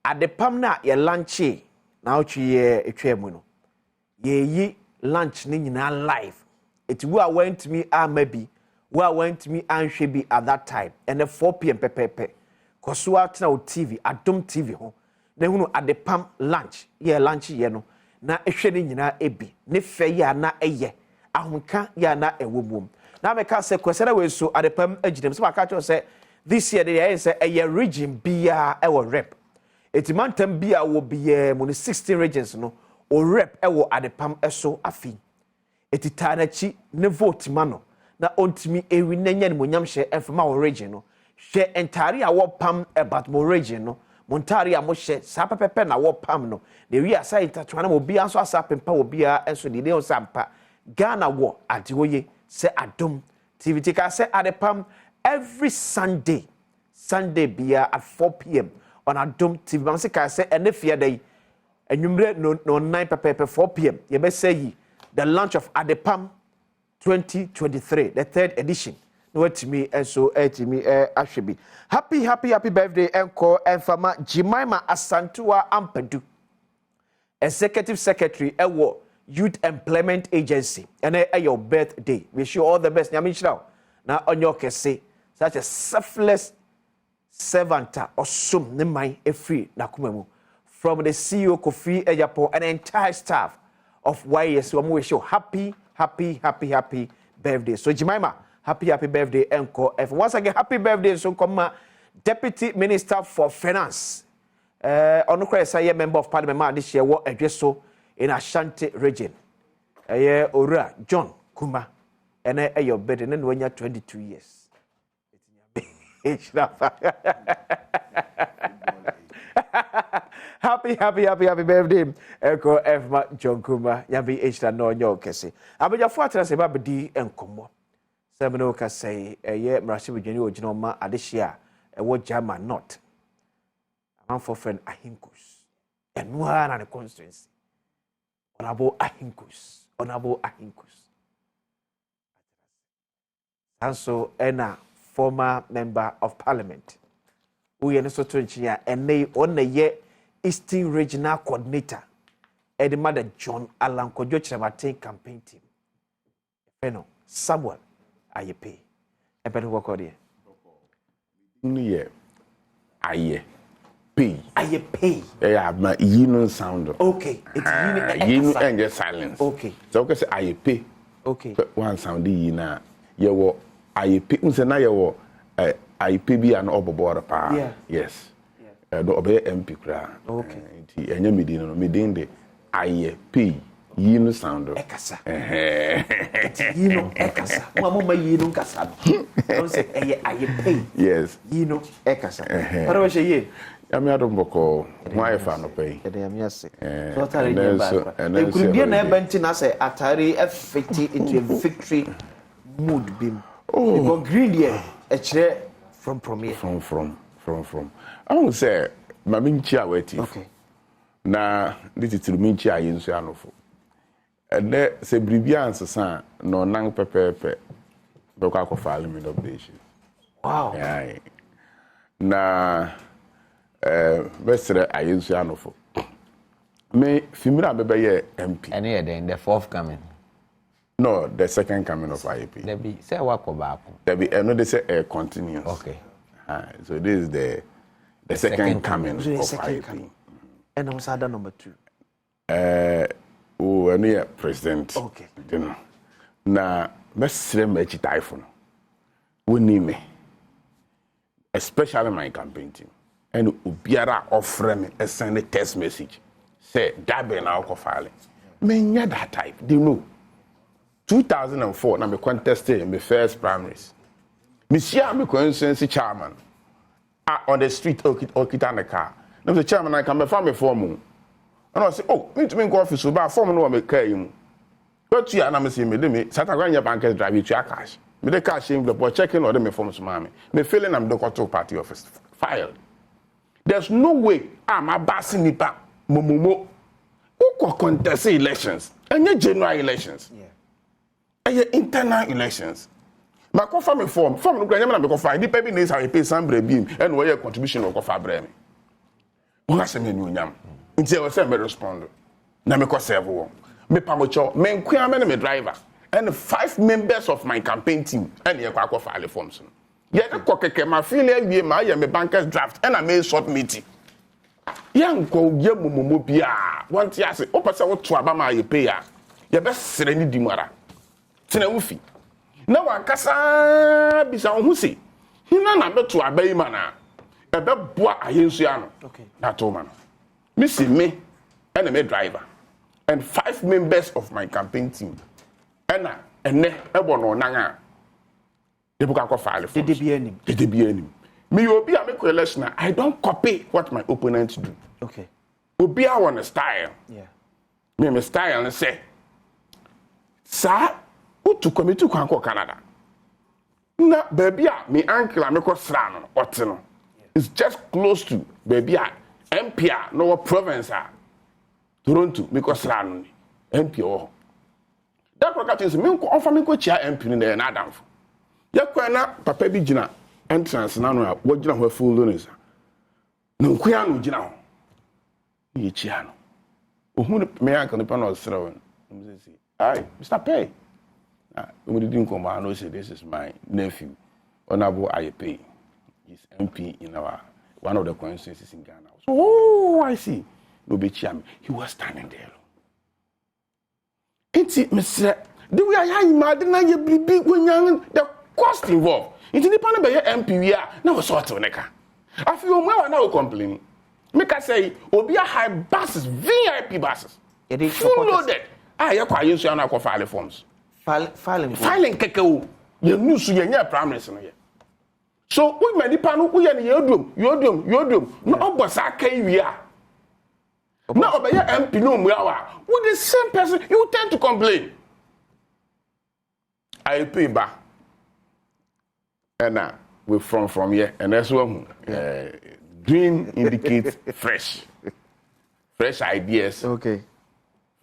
adepam na ye lunch na otwi ye etwa mu no ye yi lunch ni nyina live it we went me maybe we went me anhwe bi at that time and 4 p.m. pepepe koso atna o TV Adom TV ho na hunu adepam lunch ye no na ehwe ni nyina ebi ne fe ya na eye ahonka ya na ewobom na meka se kwesera we so adepam agidem so aka cho se this year they say a region bia e wo rep etimantam bia wo bia mu 16 regions no o rep e wo adepam eso afi etita na chi ne vote mano na ontimi ewi nanya ne monyam hye efema wo region no hye entare a wo pam e batmo region no montare a mo hye sa pepepe na wo pam no de wi asa itatwana mo bia so asa pempa wo bia enso de ne sampa Ghana wo adewoye se Adom TV tika se adepam every Sunday bia at 4 p.m. on Adom TV man se ka se ene fia day enwumre no 9 pepepe 4 p.m. ye be say yi the launch of Adepam 2023 the third edition no etimi enso etimi ahwebi happy birthday enko enfama Jemima Asantua Ampadu executive secretary ewo Youth Employment Agency and your birthday. Wish you all the best. Nyamichira na onyo kese such a selfless servant or sum ne mai free na kumemu from the CEO Kofi Ejapo and the entire staff of YS. We wish you happy birthday. So Jemima, happy birthday enko. If once again happy birthday so come Deputy Minister for Finance. Onukra say member of Parliament this year what address so in Ashanti region. Ora John Kuma and your bed and when you're 22 years. Happy birthday. Eko F John Kuma. Yabi H no nyo kese. Abeja fuatra se ba bedi enkomo. Semino ka say ye mrashi bejani ojino ma adehia e wo jama not. Am for friend Ahinkus. Enwa na the constituency. Honorable Ahinkus. And so, a former member of parliament. We are so to engineer and they on the year Eastern Regional Coordinator. The mother John Alan Kojo campaign team. Feno Samuel Ayepe. A better work on here. Pay. Yeah, my you sound. Okay. It's you and just silence. Okay. So because I pay. Okay. One sound na you wo I pay unse na you wo I pay bi an obobo pa. Yeah. Yes. Do obey MP kra. Okay. Nti enye medin no medin de I pay you sound. Ekasa. You know ekasa. Mama you know kasa. Don't say I pay. Yes. You know ekasa. What was ye? Yami adomboko why fa no pay. So atari e could be na bench na say atari effect into a victory mood bim. Because green here a chair from here. From. I won't say my minchi aweti. Okay. Na this is minchi ayenso anofo. And there se bribia ansesa no nang pepepe. Beko akofale me obligation. Wow. Yeah. Na Western ayenso anofo. Me Fimira bebe MP. And here then the fourth coming. No, the second coming of IEP. There be say wako back. There be no they say continuous. Okay. So this is the second coming of second IEP. coming. And also number 2. Any president. Okay. Na mesre me chitaifo no. Woni me. Especially my campaign team. And obiara offer me a send a text message. Say that be na ko file. Me nya that type. They know. 2004 na me contested in my first primaries. Me share me constituency chairman. On the street okita na car. Na the chairman I come from me form. And I say, oh, me to me go office so ba form no me car you. But you na me say me Saturday your bankers drive you cash. Me the cash in the boy checking or me form so mama. Me feeling I'm the control party office filed. There's no way I'm a bossy nipa momomo. Who contest elections? And general elections. Yeah. Internal elections. My confirm form no granya na me confirm the people needs have pay some beam and where contribution of confirm breme. Who has me nyam. Nti I say me respond. Na me ko serve wo. Me pamocho me nkwa me driver and 5 members of my campaign team and ye kwa file forms. Ye ko keke ma file wie ma ye me bankers draft and I made short meeting. Yanko ye momomo bia want ya say opasa wo to aba ma ye pay ya. Ye be sere ni dimara. Tena wufi. Na wankasa bisa ho se. Hina na beto abai mana. E be boa ayensu ano. Okay. Na to man. Me see me and me driver and 5 members of my campaign team. And ene e bono nanga. They book ko file for. Did be enim. Me obi a make election I don't copy what my opponents do. Okay. Obi I want a style. Yeah. Me style and say sa to come to Canada. Na baby me uncle a me ko sra no otino. It's just close to baby MP no province Toronto me ko sra no MP o. That program is me ko offer me ko chia MP ni na Adom. Yakwa na papa bi gina entrance na no a wo gina ho full donors. No nkuya no gina ho. Ye chia no. Ohun me uncle ni pa no sra won. Me say, "Hi, Mr. Pay." We didn't come and say this is my nephew, Honorable Ayepe. He's MP in one of the constituencies in Ghana. So, oh, I see. No be chiam. He was standing there. It's it, Mr. The way I imagine you be big when young the cost involved. It's the panel by your MP we are now sort of neka. I feel more now complaining. Make I say, Obia high buses, VIP buses. Full loaded. You use your file forms. Filing kekeu ye nusu ye nya primaries no ye so we many panu we ye yodum no obosa kai wia na obeye MP no mu awa with the same person you tend to complain I pay ba and we from here and that's one green indicates fresh ideas. Okay.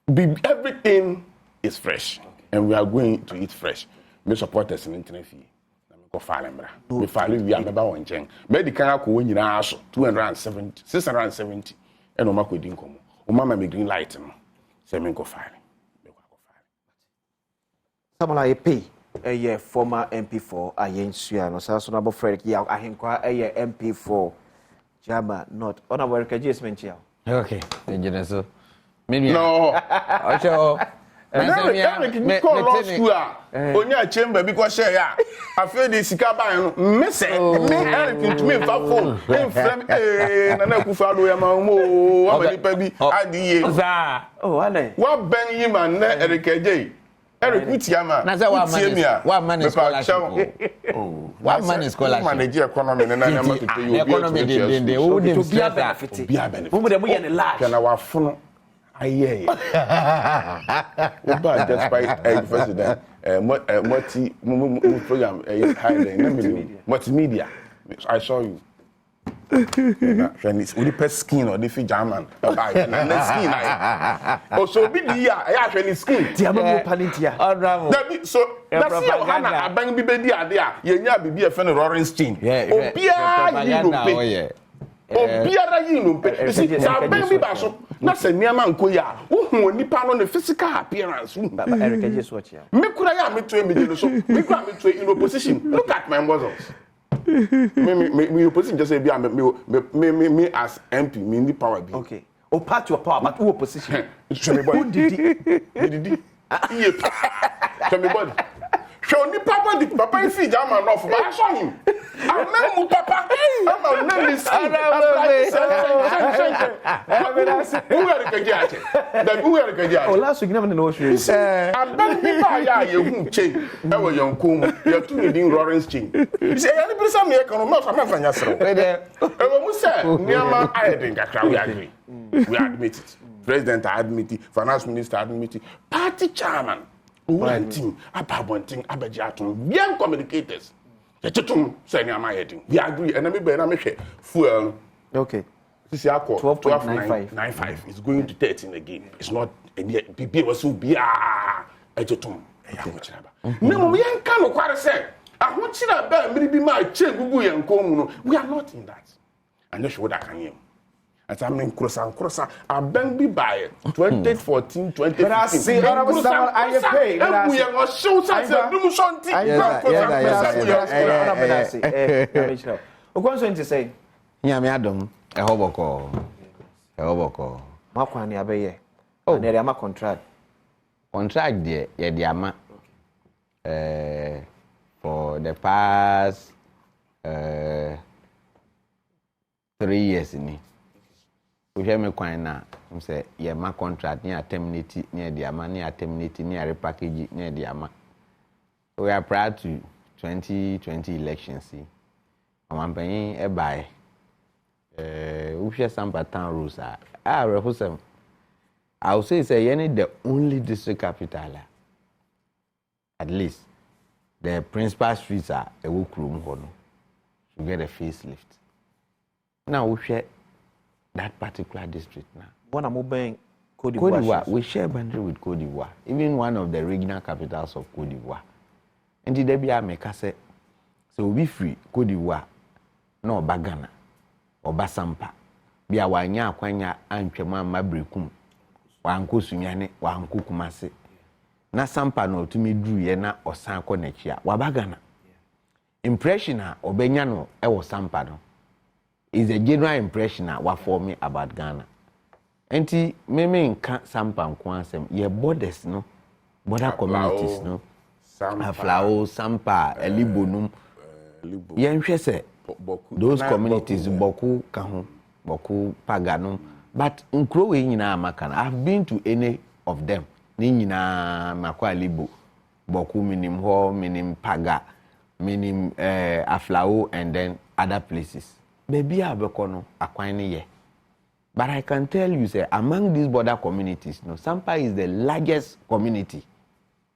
Everything is fresh. And we are going to eat fresh. Me supporters in internet fee. Na me ko file mbra. Me file wi am ba won chen. Me di kan akọ nyina aso 270, 670. E no makodi nkomo. O mama me green light no. Se me ko file. Me ko file. Samola EP a former MP for Ayensu no so na bo Frederick ya ahenkwa MP for Jama North. Ona work adjustment ya. Okay. Engineer so. No. Ocho. Eric, you call law school. Onya chamber because share ya. I feel the sikaba miss me Eric to me for phone. Na na kufa do ya ma mo. Wa be pa bi adiye. Oh, ale. Wa ben yi man na Eric Ejey. Eric Utiama. Na say wa man is scholarship. Oh. Wa man is scholarship. Manage economy na na ma to pay you. Economy de who dem benefit. Be a benefit. Mo dem ye ne large. Kana wa funu. Aye. But despite president program multimedia. I saw you. It's only skin or the German. Skin. Oh, so be the year. I actually skin. So that's Hannah. I bang be there. You be a friend of Rorenstein. Oh, Pia, Obiara yi no pe. See, sa ben bi ba so. Na se niam anko ya. Wo hu onipa no ne physical appearance. Baba Eric just watch ya. Me kura ya me to e me so. Me kura me to in opposition. Look at my muscles. me opposition just say be me as MP me need power be. Okay. O party of power, but who opposition? Show me body. Who did it? Show me body. Show me papa the papa is see jam enough, but I saw him. I remember papa. I'm not this. Who are the kajache? Then who are the kajache? Oh, last week never know what you say. I'm not the you who change. I was young comb. You're too leading Lawrence change. You say any person me can not I'm from yourself. We say Niama I think we agree. We admit it. President admit it. Finance minister admit it. Party chairman. One thing, about one thing, about Jaton, young communicators. The Chatum saying, am I heading? We agree, and I'm a fuel. Okay. This is 12.95. It's going to 13 again. It's not, and yet, people was so be a Chatum. No, we ain't come quite say. I want you to bear maybe my check, we are not in that. And that's what I can hear. As I'm in Croissant, I've been be by 2014, 2015. But I see, I pay. We are not sure something. What's going to say? Adom, a hoboko. Makwani abeye. Oh, there am a contract. Contract there, yeah, for the past 3 years in it. We have me quite now. Say, yeah, my contract near terminate near the ama, near terminate near repackage near the ama. We are prior to 2020 elections. See, I'm paying a buy. We share some pattern rules. I will say, you need the only district capital. At least the principal streets are a work room. You get a facelift. Now we share that particular district now. When I'm moving Côte d'Ivoire, we share boundary with Côte d'Ivoire, even one of the regional capitals of Côte d'Ivoire. And the Debia make us say, so we free Côte d'Ivoire, no Bagana or Basampa. Be a wanya kwanya anchema mabrekum. Wa anko sunyane, wa anko kumase. Na sampa no to me drew ye na osanko nechia. Wa Bagana. Impression ha obenya no e wo sampa no. Is a general impression what for me about Ghana. Enti meme nka sampa nkwasem ye borders no border communities no Aflao Sampa Elibonum yenhwe se those communities boku ka ho boku paganum but nkro we nyina amaka na I've been to any of them ni nyina makwa libo boku minim ho minim paga minim Aflao and then other places. Maybe Abekono Aquine. But I can tell you, say, among these border communities, no, Sampa is the largest community.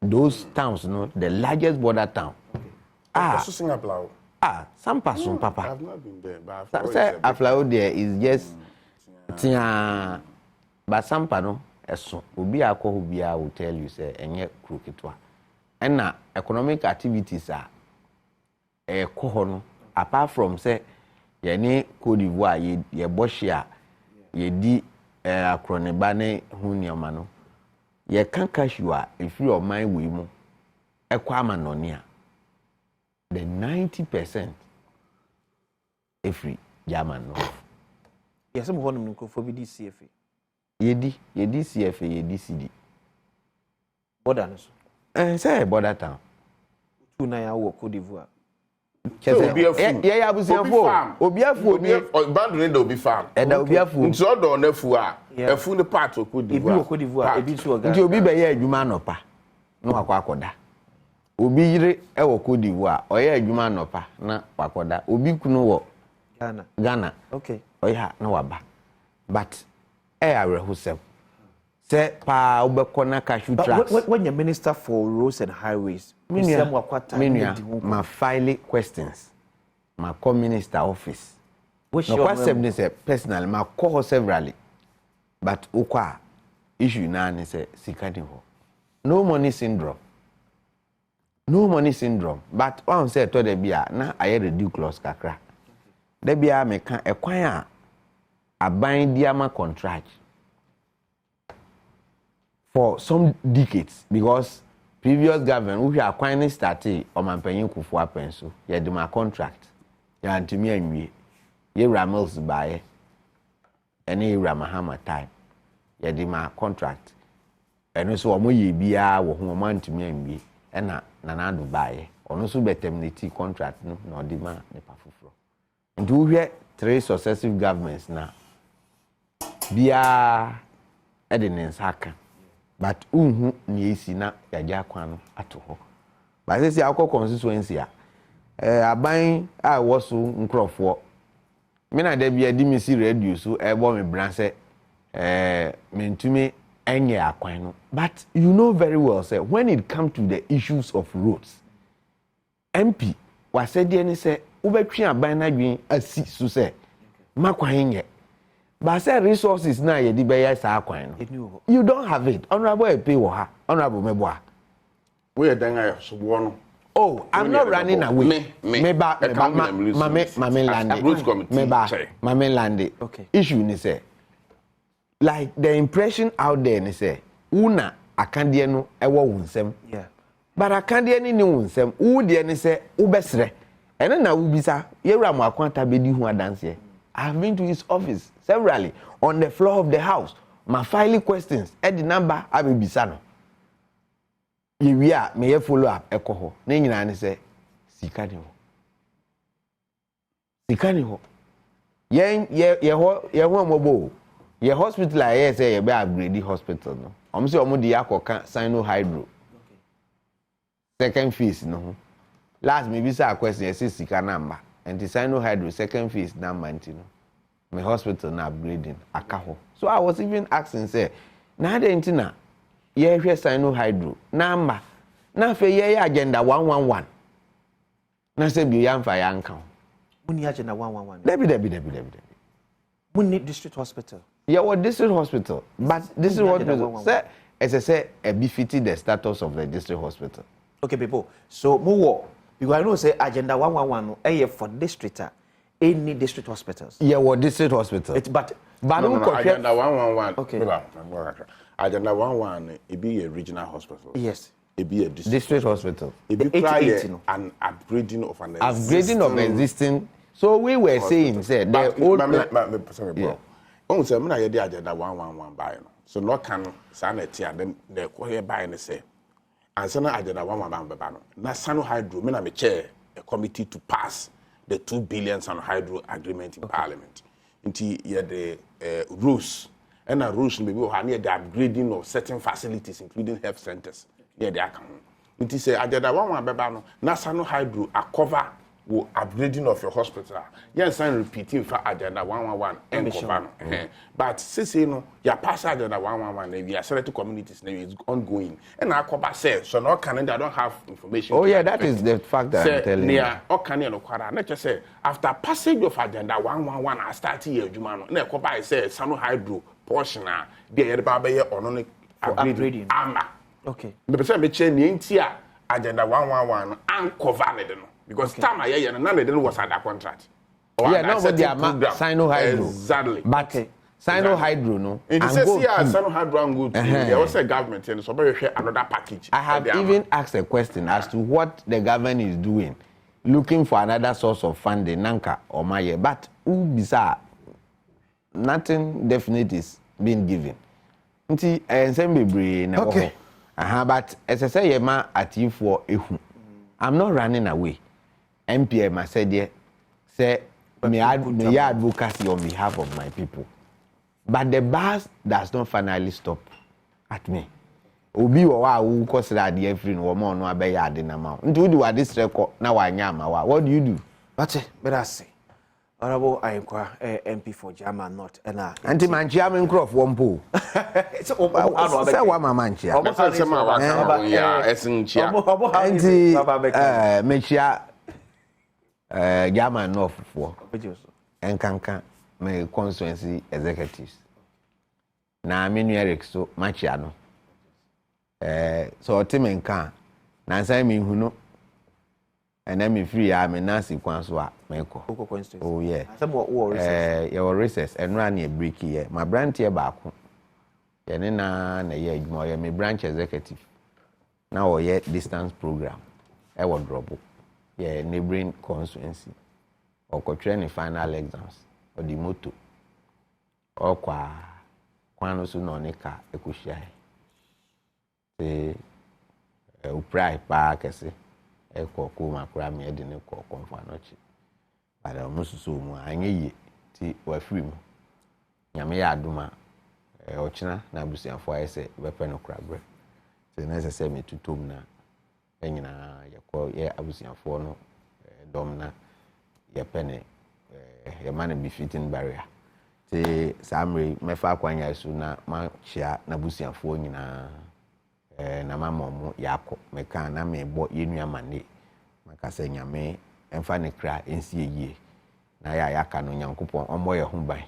Those towns, no, the largest border town. Sampa son papa. I've not been there, but I've say Aflao there is just tia, but Sampa no, eso. Obi ako ubia will tell you, say, enye kroketwa. And na economic activities are kohono. Apart from say. Yene Côte d'Ivoire ye boshia ye di akroneba ne huniama no ye kan kashua if your mind we mu ekwa manonia the 90% every German no yes mo hono microphone bi di CFA ye di CFA ye di CD border no so say border town tu na ya wo Côte d'Ivoire Obiafu boundary do be farm. And Obiafu nso do na fu a afu ne part of Côte d'Ivoire. Ebi so oga. Nti obi be ye adwuma nopa na wakwakoda. Obi yire e wo Côte d'Ivoire, oye adwuma anopa na wakoda. Obi kunu wo Ghana. Okay. Oya na waba. But arehusem. Say pa ubekona cashew tracks. When you're minister for roads and highways, my file questions. My co-minister office. Which no question is personally, my call severally. But ukwa issue na ni say sikadi ho. No money syndrome. No money syndrome. But one say to the bia na aye ridiculous kakra. The bia me kan ekwan a bind diama contract for some decades because previous government we are acquiring started on my pension kufu apenso ye de my contract ya ntimi anwie ye ramels bae ɛne Ewura Mahama time yɛde ma contract ɛno so ɔmo yɛ biara wɔ ho ɔmo antumi anwie ɛna Nana Addo baayɛ ɔno so bɛ terminate contract no na ɔde ma nipa foforɔ nti wohwɛ 3 successive governments na biara ɛde ne nsa aka but unhu ne esi na yagya kwan no ato hɔ but sɛ akɔ constituency a aban a wɔ so nkrɔfoɔ me na da bia di me si radio so ɛbɔ me bran sɛ mentumi enye akwan no but you know very well say when it come to the issues of roads MP wasɛdeɛ ne sɛ wobɛtwe aban na dwen asi so sɛ makwan nyɛ but say resources na yɛde bɛyɛ saa akwan no you don't have it honorable pay wɔ ha honorable meboa we dan ayɛ so wɔ no. Oh, I'm not running away. Me ba mame lande. Okay. Issue ni say, like the impression out there ni say, una akandie no ewo wunsem. Yeah. But akandie ni wunsem. U de ni say ubesre. Ene na ubisa yewura mo akwanta bedi hu adanse. I've been to his office severally on the floor of the house. My filing questions at the number abibisa no. Yewi a me follow up ekoho na nyina ne se sika ni ho ye ho mobo ye hospital a ye say ye be upgrade hospital no om se om di akoka Sino Hydro second phase no ho last me bi say question ye say sika number and the Sino Hydro second phase number ntino me hospital na upgrading aka ho so I was even asking say na dey ntina ye hwe Sino Hydro number na fe ye agenda 111 na se bi ya mfa ya nka muni agenda 111 debi muni district hospital yeah what district hospital but district hospital say a befitting the status of the district hospital okay people so mo because I know say agenda 111 no for district any district hospitals yeah what district hospital but no, agenda 111 okay agenda 111 it be a regional hospital yes it be a district hospital it be an upgrading of existing so we were saying said the old on say me na ye dey agenda 111 buy no so no can sanity and the ko buy no say and say na agenda 111 be no na Sino Hydro me na me chair a committee to pass the 2 billion Sino Hydro agreement in parliament nti ye the rules and a rules maybe we have the upgrading of certain facilities including health centers near the account nti say agenda 111 be no na Sino Hydro a cover wo upgrading of your hospital yes and repeating for agenda 111 and cover no but say no ya pass agenda 111 and we are select communities now is ongoing and I cover say so no Canada I don't have information oh yeah that is the fact that I'm telling you o can no kwara na just say after passage of agenda 111 I start here adwuma no na cover say Sino Hydro portion a dey here ba be ono no upgrading ama okay the person be change ntia agenda 111 and cover it no because time I hear none of them was at that contract. Yeah, nobody Sino Hydro. Exactly. But Sino Hydro no. And he says here Sino Hydro and go to there was a government and so very share another package. I have even asked a question as to what the government is doing, looking for another source of funding, Nanka or Maye. But bizarre, nothing definite is being given. Nti ensemble na okay. But as I say, yema ati for ehu. I'm not running away. MPM I said yeah, say me advocacy on behalf of my people. But the bus does not finally stop at me. Obi wa who cause that the every no more no abeya ade na ma. Nti do this record na wa nyama wa. What do you do? But I say Honorable Ayekwa MP for Jama North na anti manchia me nkrof wompo. Say wa manchia. Say ma wa kan ya esinchia. Anti mechia Jama North for enkanka my constituency executives. Na me Eric so machia no. So timenka na say me hu no. And then me free me nasi kwanso a meko. Oh yeah. Your recess and run a break here. My branch here baako. Ye ne na ye adwuma ye me branch executive. Now ye distance program. I will drop. Ye neighboring constituency. Or ko train final exams or the motto. okwa kwano so no ne ka ekohia te uprai pa kese ekoko makura me de ne kokon fa no chi bada mususu mu anyeyi ti wafiri mu nyame ya aduma ochina na abusiafo ayese bepe no krabre te na sese me tutom na enyina yakọ ye abusiafo no dom na yepene ye man be fitting barrier te samre mefa kwanya su na ma chia na abusiafo nyina na mama mu yakọ meka na me bo yenu amane maka se nyame emfa ne kra ensi yie na ya yaka no nyankopon omo ye ho ban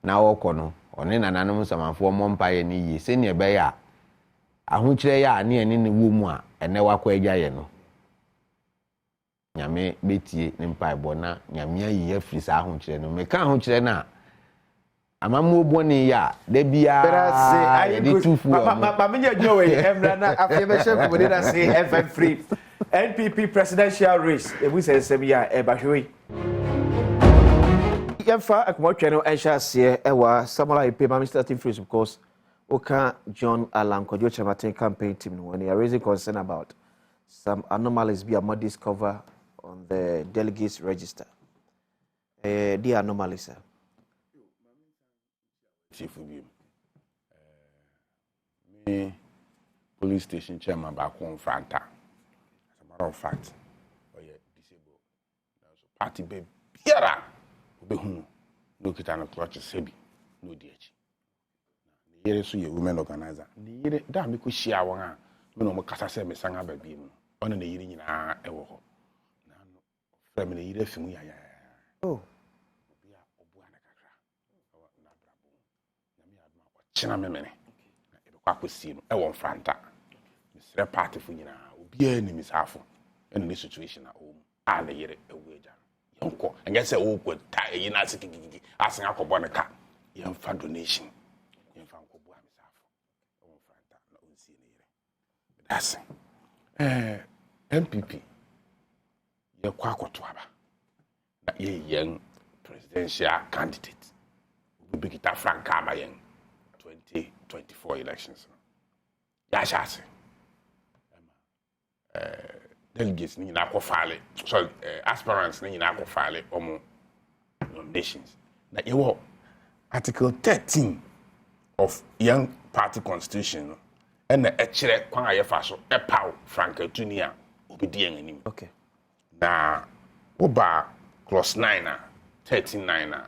na wokọ no one nananom samanfo mo mpaye ni yie se ne be ya ahokyere ya ne ene ne wo mu a ene wakọ agya ye no nyame betie ne mpaye bo na nyame ayi afiri sa ahokyere no meka ahokyere na amamu boni ya de bia Brase Papa Minya Joey Emra na afebeshe ko de na say FM free NPP presidential race e bu se sebia e bahwe Yemfa akomotwe no ensha se e wa Samuel Ipe Minister team freeze because Oka John Alan Kojo Chamatin campaign team when they are raising concern about some anomalies be more discover on the delegates register. The anomalies sir. Chief of you. Me police station chairman back home Fanta. As a matter of fact, disabled. Party be biara be hu no kita no clutch sebi no DH. Yere so ye women organizer. Ni yere da me ko hia won a me no mo kasa se me sanga ba bi mu. Ono na yere nyina e wo ho. Na no fra me na yere afimu ya. Oh. China memene na ebe kwa kwesi no e won franta misre party fu nyina obi ani misafo ene ne situation na o a na yere ewu eja yonko anya se wo ko ta eyi na sikigigi asen akobo ne ka yemfa donation yemfa nkobo a misafo e won franta na onsi ne yere that's MPP ye kwa akoto aba na ye yen presidential candidate obi kita franka aba yen 2024 elections. Yashase. Delegates ni na file. So aspirants ni na file omo nominations. Na yewo Article 13 of Young Party Constitution and the echere kwan ayefa so epaw Franka Tunia obedi anim. Okay. Na oba clause 9 na 13 na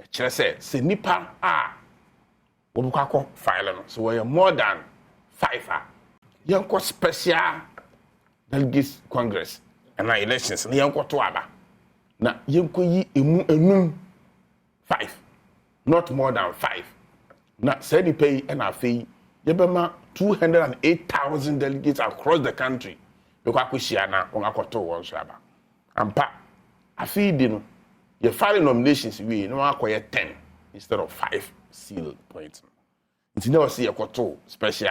echere se nipa a Obukako file no so we are more than 5 yanko special delegates congress and elections na yanko to aba na yanko yi enum 5 not more than 5 na say the pay and afei yebema 208,000 delegates across the country because akohia na on akoto won so aba ampa afei di no ye file nominations we no akoye 10 instead of 5 seal points. It's never see a koto special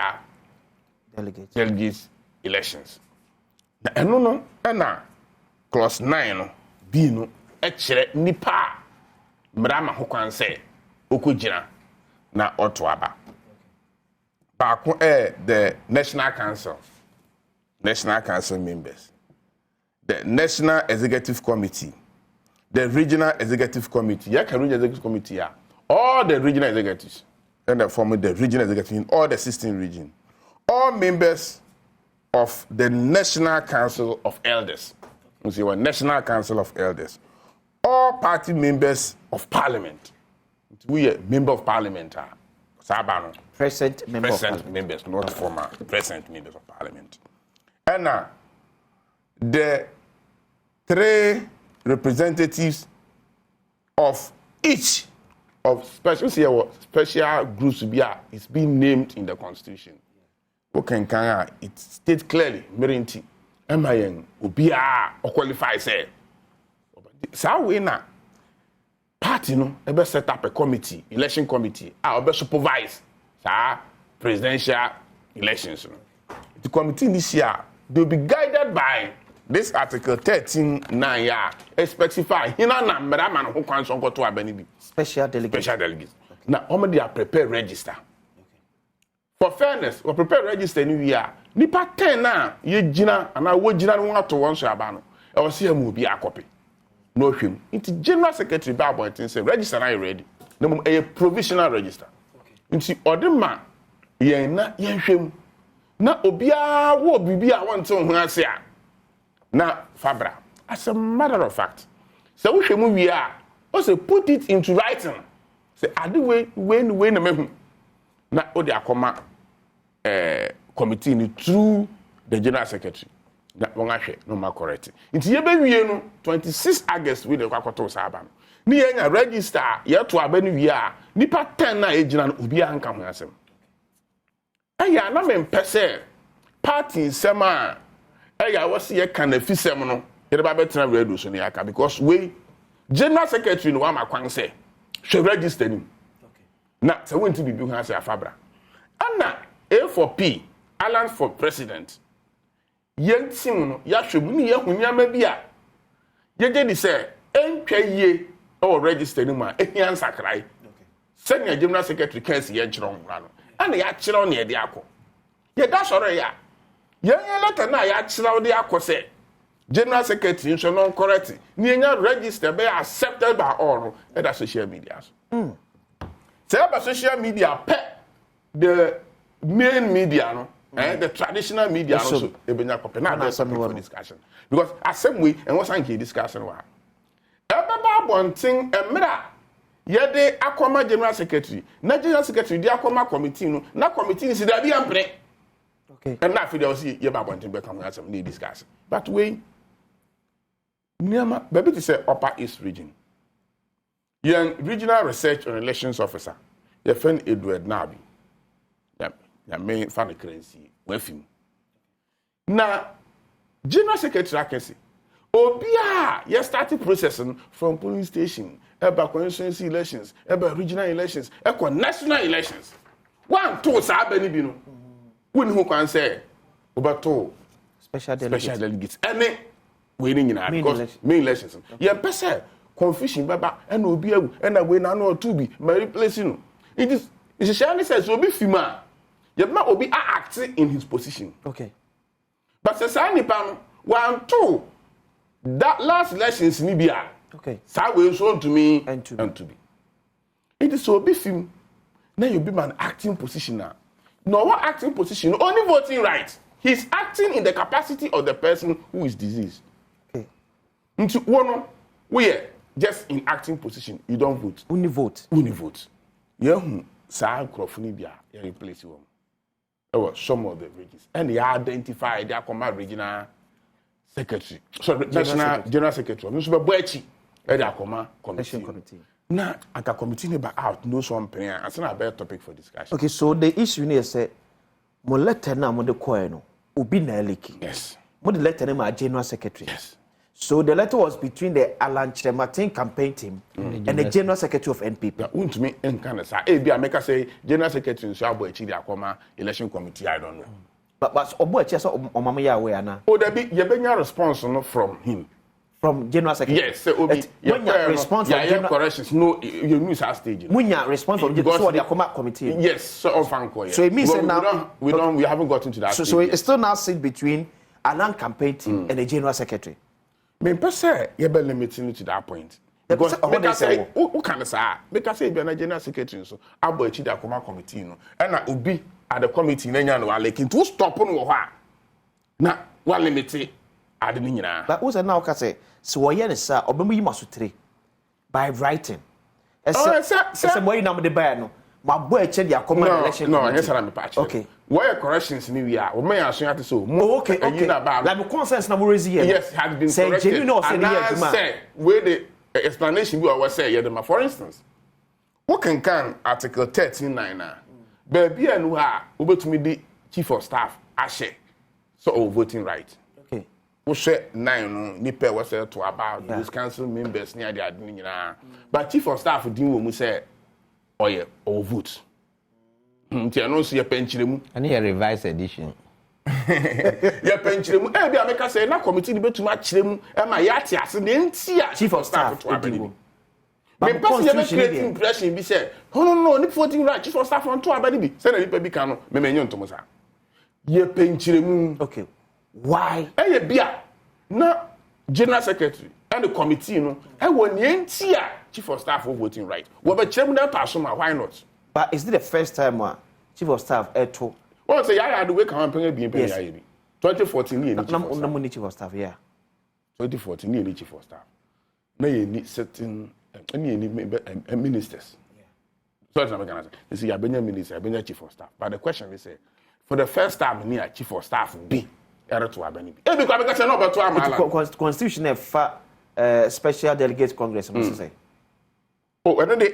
delegates elections. Na eno no na clause 9 no B no e kire nipa mrama ho kwan se okojina na oto aba. Baako the National Council members, the National Executive Committee, the Regional Executive Committee. Yeah, regional executive committee yeah. All the regional executives and the former the regional executive in all the 16 regions, all members of the National Council of Elders. You see, what National Council of Elders, all party members of Parliament. We are member of Parliament. Present members, not former present members of Parliament. And the 3 representatives of each of special groups is being named in the constitution. It states clearly, Merinti, MIN, Ubia, or qualify say. So we na party no, ebe set up a committee, election committee, ebe supervise presidential elections. The committee this year, they'll be guided by this article 13(9) specify hina na mbera man who can go to abenibi special delegates. na omo dey prepare register for fairness we prepare register ni wi a nipa 10 na ye gina ana wo gina no ato won so aba no e wo se am obi akope no hwem nti general secretary ba appointing say register na ready na mum a provisional register nti odema yen na yen hwem na obia wo bibia wonte ho ase a na fabra as a matter of fact so wo hwem wi a o say put it into writing say ade we na mehu na o de akoma committee ni through the general secretary na won ahwe no ma correct nti ye be wie no 26 August we de kwakoto saba no ni ye nya register ye to aba ni wie a nipa 10 na ejina no obi anka ho asem aya na me mpese party sema aya wose ye kan afisem no ye ba betena radio so ne aka because we general secretary no wa makwan say hwe register ni na se wonti bibi ho ase afabra ana A for P Alan for president yentim no ya hwemu ni ya hunyama bia ye gedi say entwa yie o register ni ma ehia nsakrai senior general secretary case ye chiro nwura no ana ya chiro na ye de akọ ye da soro ya ye letter na ya chiro de akọ say general secretary nso non correct ni enya register be accepted by all at the social media say about social media the main media no the traditional media also ebenya copy na there's something for discussion because as same way and what's anki discussion wa ebeba bontin emra ye de akoma general secretary na general secretary de akoma committee no na committee si da bi ampre okay and na fi dey see ye ba bontin be come asem na discuss but we niama baby to say upper east region young regional research and relations officer your friend Edward Nabi ya main fan currency wefim na general secretary akese obia ya started processing from polling station eba constituency elections eba regional elections eko national elections one to sa abani bi no woni ho kwan say obato special delegates ene we ni nyina because main elections ya pese confusion baba ena obi awu ena we na no to bi my replace no it is shani says obi fima yebma obi act in his position okay but say say nipa no one two that last elections ni bia okay say we so to me and to be it is obi film na you be man acting position now no what acting position only voting right he's acting in the capacity of the person who is diseased okay into one we just in acting position you don't vote only vote yeah sa crofoni bia you replace you some of the regions and they identify their command regional secretary general secretary no so be boachi e their command committee na aka committee ne ba out no so mpene as na be topic for discussion okay so the issue ne say mo letter na mo de coin no obi na eleki yes mo the letter na ma general secretary yes so the letter was between the Alan Chirematin campaign team and the general secretary of NPP. Yeah, untumi enkan sa e bia make say general secretary so abo echi dia akoma election committee I don't know. But obo echi so omama ya we ana. O da bi ye benya response no from him. From general secretary. Yes, so obi yeah, response from general corrections no you miss our stage. Munya response from the akoma committee. Yes, so on fanko. So it means now we haven't gotten to that. So it still now sit between Alan campaign team and the general secretary. Me pese ye be limiting to that point because make say who can say make say be na general secretary so abo echi da akoma committee no e na obi at the committee na nya no ale kin to stop no ho a na wa limit ade ni nyina but who say now ka say so wo ye ne sa obemu yi masotre by writing ese boy na mo de buy no ma bo echi da akoma election no yes na me patch okay where corrections ni we are o me aso ate so okay like the consensus na mo raise here yes had been corrected say genuine or say and say where the explanation we always say yeah for instance what can article 13.9 na baby anu ha obetumi di chief of staff ashe so voting right okay we share 9 no ni pe we say to about those council members near the admin nyina but chief of staff din wo mu say oye or vote nti anu so ye penchiremu ani a revised edition ye penchiremu e bia make say na committee ni betuma chiremu e ma ya ate ase ne ntia chief of staff to abeni But me person never create constitution impression be say no ni voting right chief of staff on to abani bi say na nipa bi kan no me menyo ntomo sa ye penchire mu. Okay, why ye bia na general secretary and the committee no e won yenti a chief of staff voting right we be chere mu na pass ma why not? But is it the first time chief of staff to well say ya the way campaign be ya bi 2014 ni no chief of staff 2014 ni chief of staff na ye ni certain any ministers. So that's what I'm saying. You see, I've minister, I've chief of staff. But the question is, for the first time, near chief of staff will be error to Abeni. Because no, but to constitution special delegate congress, must say. Oh, and then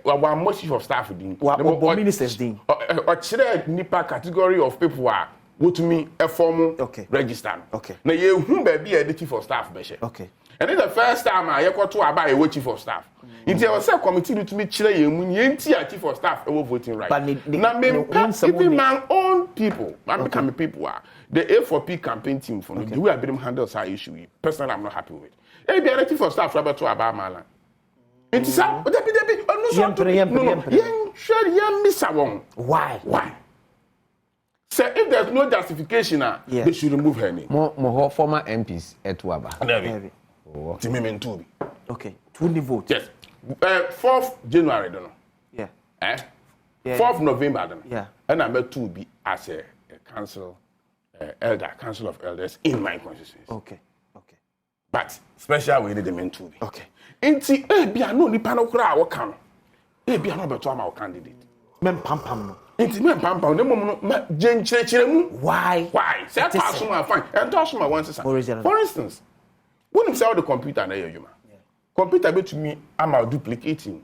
one more chief of staff ding. What ministers ding? Or chile nipa category of people who are what to me a formal register. Okay. Now you who be the chief of staff, okay. And then the first time I got to about a chief of staff. It was a committee to me, Chile, Yenti, chief of staff, over voting right. Now, even my own people, my becoming people are the A4P campaign team for me. The way I been handles our issue. Personally, I'm not happy with it. Hey, the chief of staff, Robert to about my land. It's a Why? So if there's no justification, they should remove her name. More former MPs at Waba. Okay, 20 votes. Yes. 4th January, don't know. Yeah. 4th November, I don't know. Yeah. And I met to be as a council council of elders in my constituency. Okay. But special way they meant to be. Okay. Inti be no ni pano kra wo kan. Be no beto am our candidate. Mem pam no. Inti mem pam no mo jen chire mu. Why? Say pass my fine. And touch my one sister. For instance, when you say the computer na you ma. Computer be to me am duplicating.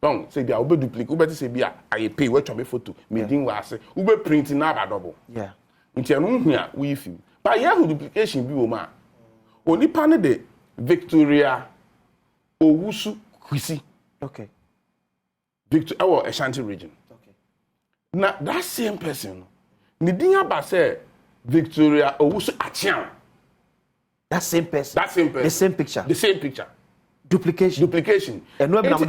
Don't say bia we duplicate. We better say bia I pay we twa me photo. Me din wa say we be print na ba double. Yeah. Inti anu hu a we fi. But here duplication bi wo ma. Onipa ne de Victoria Owusu Kwisi. Okay. Our Ashanti region. Okay. Now that same person, ni din aba say Victoria Owusu Achian. That same person. The same picture. The same picture. Duplication. And we have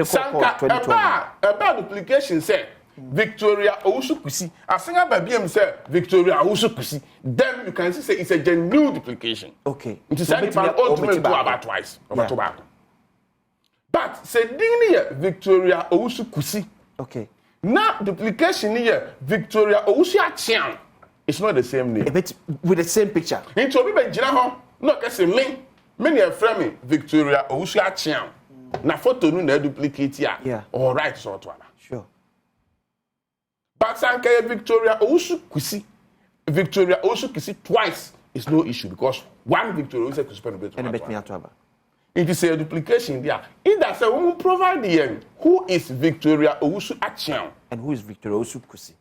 about duplication say Victoria Owusu Kwisi. As singa baby say Victoria Owusu Kwisi. Then you can say it's a genuine duplication. Okay. It is only about twice. But say ding Victoria Owusu Kwisi. Okay. Now duplication here Victoria Owusu Achian. It's not the same name. But with the same picture. Into be jina ho. No kese me near frame Victoria Owusu Achian. Na photo no na duplicate here. Yeah. All right so to ana. Sure. But sanka Victoria Owusu Kwisi. Victoria Owusu Kwisi twice is no issue because one Victoria Owusu Kwisi and bet me at it is a duplication there. If that's a woman provide the end, who is Victoria Owusu Achian? And who is Victoria Owusu Kwisi?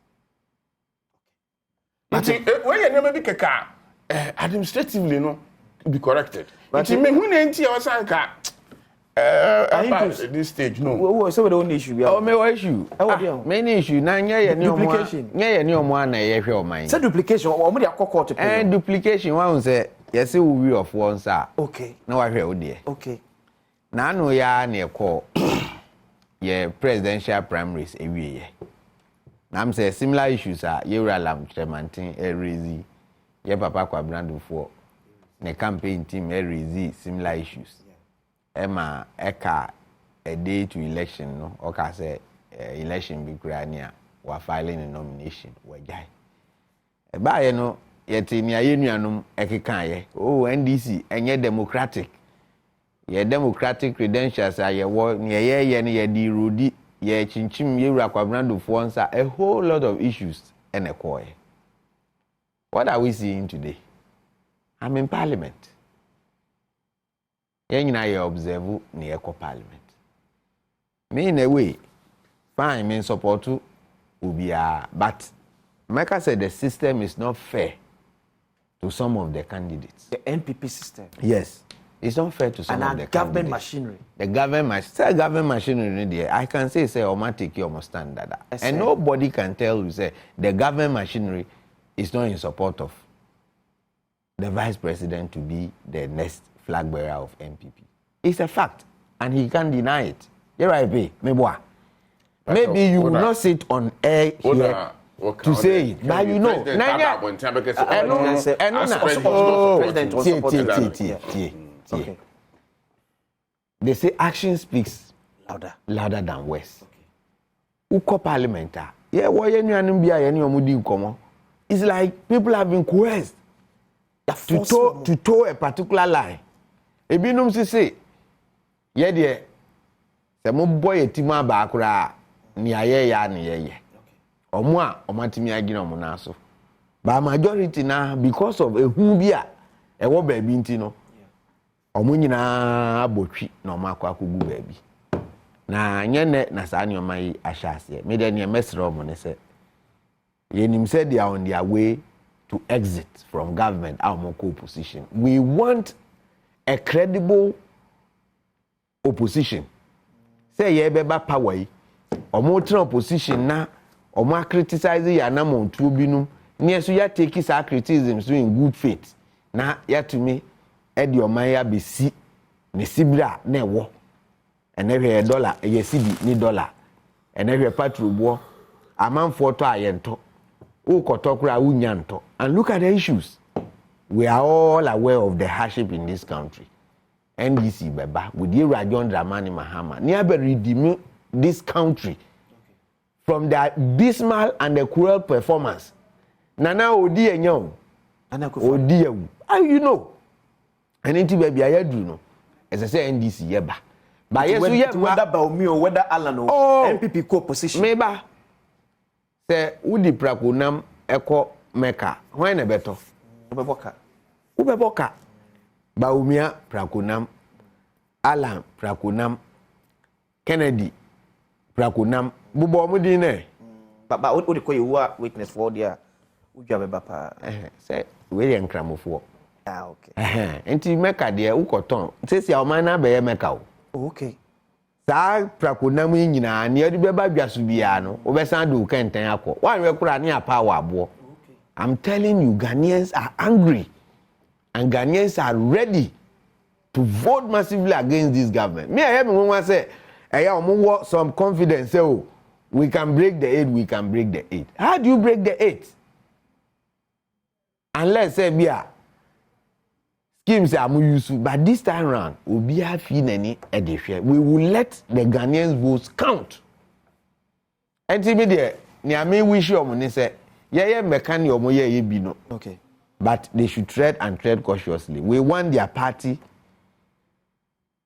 When you never be keka, administratively no be corrected. But you mean when you or sanka at this stage no. So the only issue. Oh, me issue. Many issue. Na nye duplication. Nye ni omo na ye hwe o man. Say duplication. O mo dey akoko to pay. And duplication one say yes we of one sir. Okay. Na wa hwe o de. Okay. Na no ya na ekọ ye presidential primaries ewie ye. Na am say similar issues are ye ralam tremantin raise ye papa kwa brandufo ne campaign team raise similar issues. Emma eka a day to election no oka say election bi kura ni a wa filing a nomination wa jai. E ba ye no yete ni aye nuanom ekeka ye oh NDC enye democratic ye democratic credentials are ye wo ni ye ni ye di rodi ye chinchim ye wura kwabrando fo nsa a whole lot of issues and a koy. What are we seeing today? I'm in parliament. Yengina ye observe ni eco parliament. Me in a way, fine, me support to ubia, but Mecca said the system is not fair to some of the candidates. The NPP system. Yes, it's not fair to some of the government candidates. Machinery. The government machinery. I can say automatic you must stand that, and nobody can tell you say the government machinery is not in support of the vice president to be the next flag bearer of NPP. It's a fact, and he can't deny it. right, me boy. Maybe you will not sit on air here to say it, but you know. They say action speaks louder than words. Uko parliamenta. Yeah, why it's like people have been coerced to toe a particular line. Ebinum say, yeah, dear, some boy a tima bakura ni aye ni ye. Omwa omatimi agina omunaso. But majority na because of a hubia e wo baby ntino. Omo nyina abotwi na omakọ akugu baby. Na nyene na saa ne omai ahyase. Me de ne mesre omo ne se. Yenim said they are on their way to exit from government our opposition. We want a credible opposition. Say ye beba power yi. Omo tra opposition na omo criticize ya na montu binum. Ne so ya take his criticism so in good faith. Na ya to me edi oman ya besi ne sibra na ewo. Ene hwe dollar ye cedi ni dollar. Ene hwe petrol bo amanfo to ayento. And look at the issues. We are all aware of the hardship in this country. NDC Beba, with the Rajon Dramani Mahama, nearby redeem this country from the dismal and the cruel performance. Nana Odi and young. Odi, you know. And into baby, I do know. As I say, NDC Yeba. But yes, whether Baumi or whether Alano, MPP co-position. Maybe. Say, Udi Prakunam Eko Meka. When a better? Ubeboka. Baumia Prakunam. Alan Prakunam. Kennedy Prakunam. Bubo Mudine. But what would you call witness for dear? Ujabeba. Say, William Cramofo. Ah, okay. Enti Meka dear Ukoton. Says your mana be Meka. Okay. Saa prakunam nyina ne odi beba dwaso bia no obesan do kenten akọ wan we kura ne apawa abo. I'm telling you, Ghanaians are angry and Ghanaians are ready to vote massively against this government. Me I hear me one say omo some confidence say oh we can break the 8. How do you break the 8? Unless say bia schemes are more useful, but this time round, we will let the Ghanaians votes count. And immediately, I wish you say, yeah, mechanic or ye bino. Okay. But they should tread cautiously. We want their party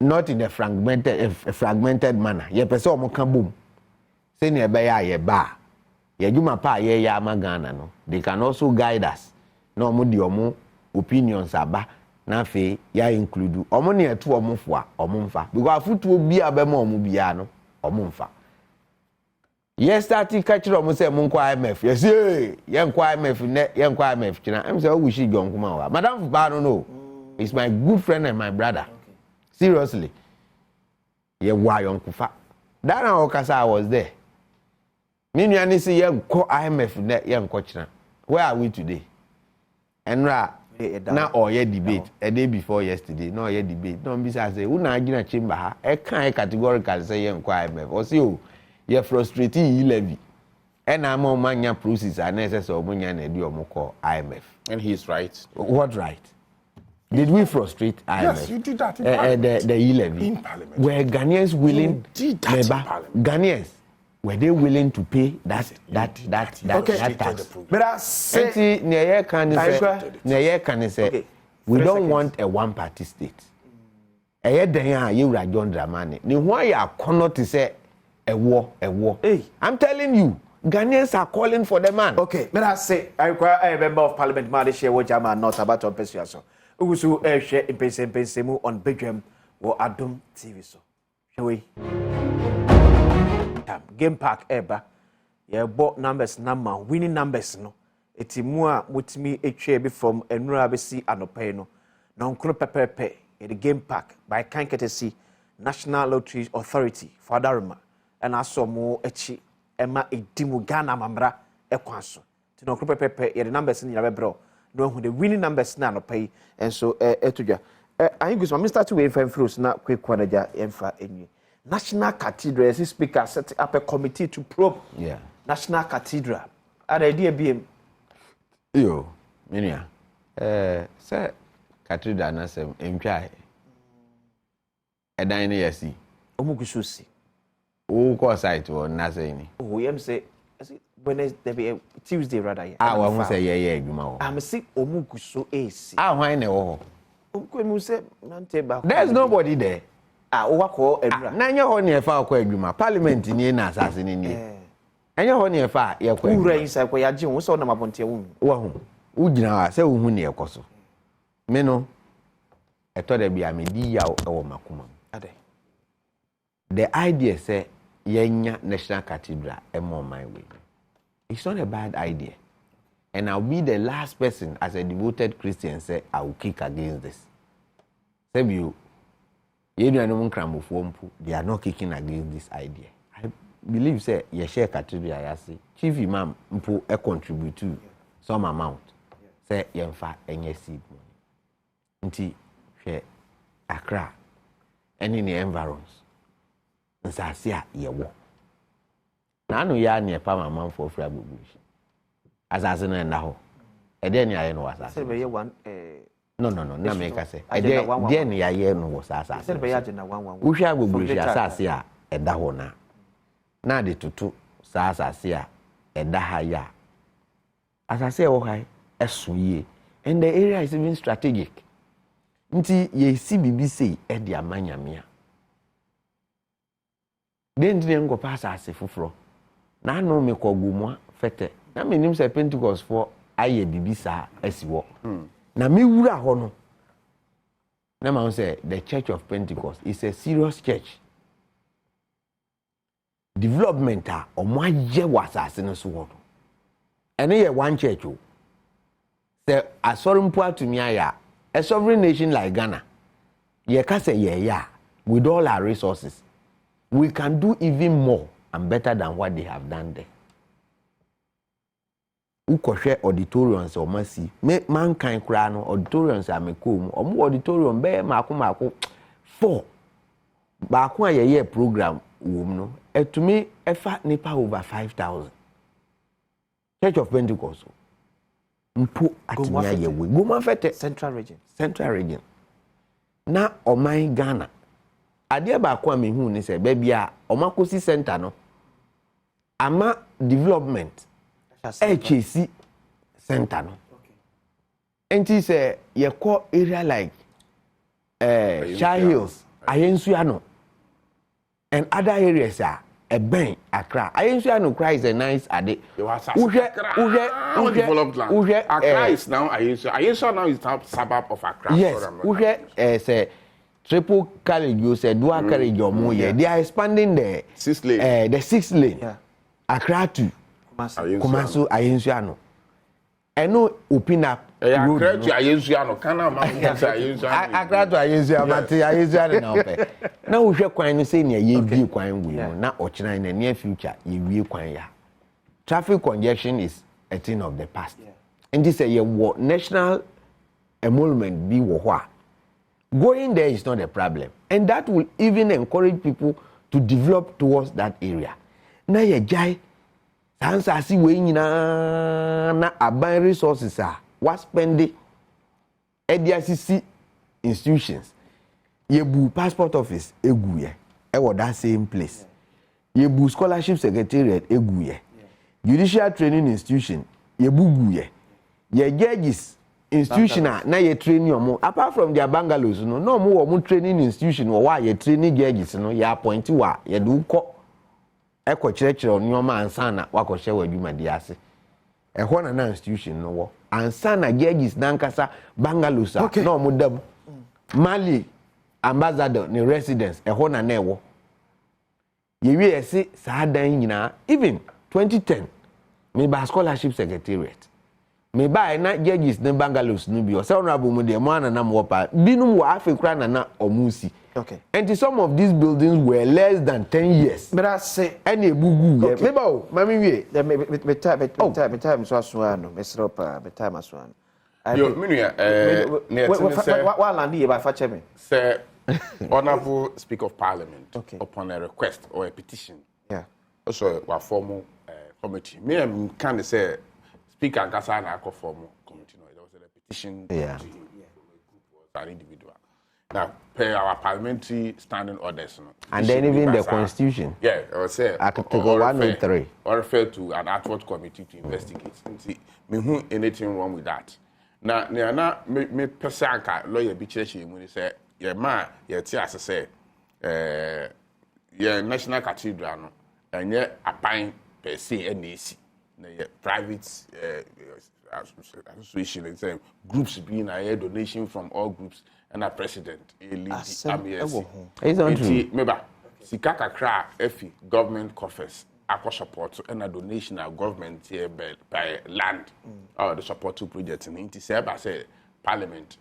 not in a fragmented manner. Ye person mo kan boom. Say ne be ya ba. Ye juma pa ye ya magana no. They can also guide us. No mo di omo opinions aba. Na fe ya include omo ne etu omo fo a omo mfa because afutuo bi abema omo bia no omo mfa yes start catch omo say mo nkwa IMF yes ye nkwa IMF ne ye nkwa IMF kina am say o wishi jon kuma wa madam ba no it's my good friend and my brother seriously ye wa yon kufa that na okasa I was there me nuani say ye nkwa IMF ne ye nkwa kina where are we today enra na oye debate a day before yesterday no oye debate no be say una agina chamber ha e kan categorical say ye nkwa IMF o say o ye frustrate yi levy e na ma manya process unnecessary omunya na di omukọ IMF and he is right. What right? Did we frustrate IMF? Yes, you did that in parliament. The levy in parliament. Were Ghanaians willing? You did that in parliament. Ghanaians were they willing to pay that tax? But I say, we don't want a one-party state. You Rajon Dramani. Ni why you cannot say a war? Hey, I'm telling you, Ghanaians are calling for the man. Okay, but I say, I require a member of parliament, Madisha, which I'm not about on Persuasion. Usu share in Pensemu on Badwam or Adom TV. So, shall we? Game Park eba ye bought numbers number winning numbers no etimua mutimi etwe from enura besi anope no na onkro pepepe the Game Park by Kanketesi National Lottery Authority Fadaruma and asomo echi ema edimu Ghana mamra ekwanso ti na onkro pepepe ye the numbers ni yabebro no hu the winning numbers na anope and so etudwa I think we start to wait for fruits na quick kwanaja emfa enyi National Cathedral, as speaker, set up a committee to probe National Cathedral. Are the idea being? Yo, Minia. Sir, Cathedral Nasem, MPI. A dining yasi. Omugususi. Oh, course I to Nazani. Oh, you say, Wednesday, Tuesday rather. I won't say, yeah, you I'm sick, Omuguso AC. Ah, why no? There's nobody there. Wako Nanya honey a far quaguma, Parliament in assassin in ye. And your honey a far, your rains, I quay a Jim, was on a Pontium. Well, Ujina, say, who near Cosso. Meno, I thought there be a media or Macumam. The idea say, Yenya National Cathedral, and more my way. It's not a bad idea. And I'll be the last person, as a devoted Christian, say, I will kick against this. Say, you they are not kicking against this idea. I believe, say, you share cathedral, I say, Chief Imam, mpo a contribute to some amount. Say, yenfa, enye seed money. Nti, share Accra, and in the environs. Nsasia, ye wo. Na no ya ne pa mama for free abubushi. Asase na na ho. E de ne aye no asase. Say be one No, na make say. E de ne aye no was asase. Say be ya na one. Wo hwa abubushi asase a e da ho na. Na de tutu sa asase a e da ha ya. Asase wo hai esu ye. And the area is even strategic. Nti ye si bibi sei e de amanyamia. Den di ngo pass asase foforo. Na no me kogumwa fete. Na me nim se Pentecost for aye bibi sa asiwo. Na me wura ho no. Na ma say the Church of Pentecost is a serious church. Development a omo aje wasase no so wo. Ene ye one church o. Say asorumpo atumi aya a sovereign nation like Ghana. Ye ka say ye ya with all our resources. We can do even more and better than what they have done there. Ukoshe auditoriums or mercy. Mankind crano auditoriums are mekum. Or auditorium be mako 4. Bakwa ye program no. To me, effort nipa over 5,000. Church of Pentecost. Mpo atimia ye we. Goma fete Central region. Na omai Ghana. Adia ba kwa me hu ni se baby a omakosi center no ama development HC center no enti se ye call area like Shire Hills Ayensua no and other areas are a ben Accra Ayensua no cry is a nice ade developed land Accra is now Ayensua now is the suburb of Accra. Yes say triple carriage, you said dual carriage or more. They are expanding the 6 lane. The 6 lane. Yeah. Accra to Kumasu Ayensuano. I know open up. Accra to Ayensuano. Accra to Ayensuano now. Now we shall quite say near ye be quite will not Ochina in the near future. Ye will quite. Traffic congestion is a thing of the past. And this is a national emolument be what. Going there is not a problem. And that will even encourage people to develop towards that area. Na ye jai, sansa si we na aban resources are what spending EDICC institutions. Ye bu passport office egu ye. Ewo that same place. Ye bu scholarship secretariat egu ye. Judicial training institution ye bu gu ye. Ye judges institution na ye training omo apart from their bungalows no mo wo training institution wo wa ye training judges no ya appoint wa ye do ko e ko kirekire onyoma ansa na wa ko hye wa adwuma di ase e ho na institution no wo ansa na judges na nkasa bungalows no mo dam Mali ambassador ni residence e ho na e wo ye wi ese sa dan nyina even 2010 me ba scholarship secretariat me buy na judges ne bungalows no bi o say honorable mu de mo anana mo pa binum wa afekura na omusi. Okay. And some of these buildings were less than 10 years. But I say any bugu ye me ba o mami wie me time so aso no me sropa me time aso no yo minu ya ne say wa land ye ba fa che me say Honorable Speaker of Parliament, upon a request or a petition, also a formal committee. Me and kind of say Speaker Gasana formal committee. No, there was a petition to him from an individual. Now, per our parliamentary standing orders, and then even the constitution. Yeah, I would say Article 103 or refer to an outward committee to investigate. See, me who anything wrong with that. Now, me personally, lawyer be churchy when he say, yeah, ma, yeah, as I say, yeah, national cathedral, no, and yet a pine per se and easy, private association and say groups being a donation from all groups. And a president, a lead army. It's not true. Remember, Sikaka Kra, Efi, government coffers, aqua support, and a donation of government here by land, or the support to projects in Inti I say Parliament,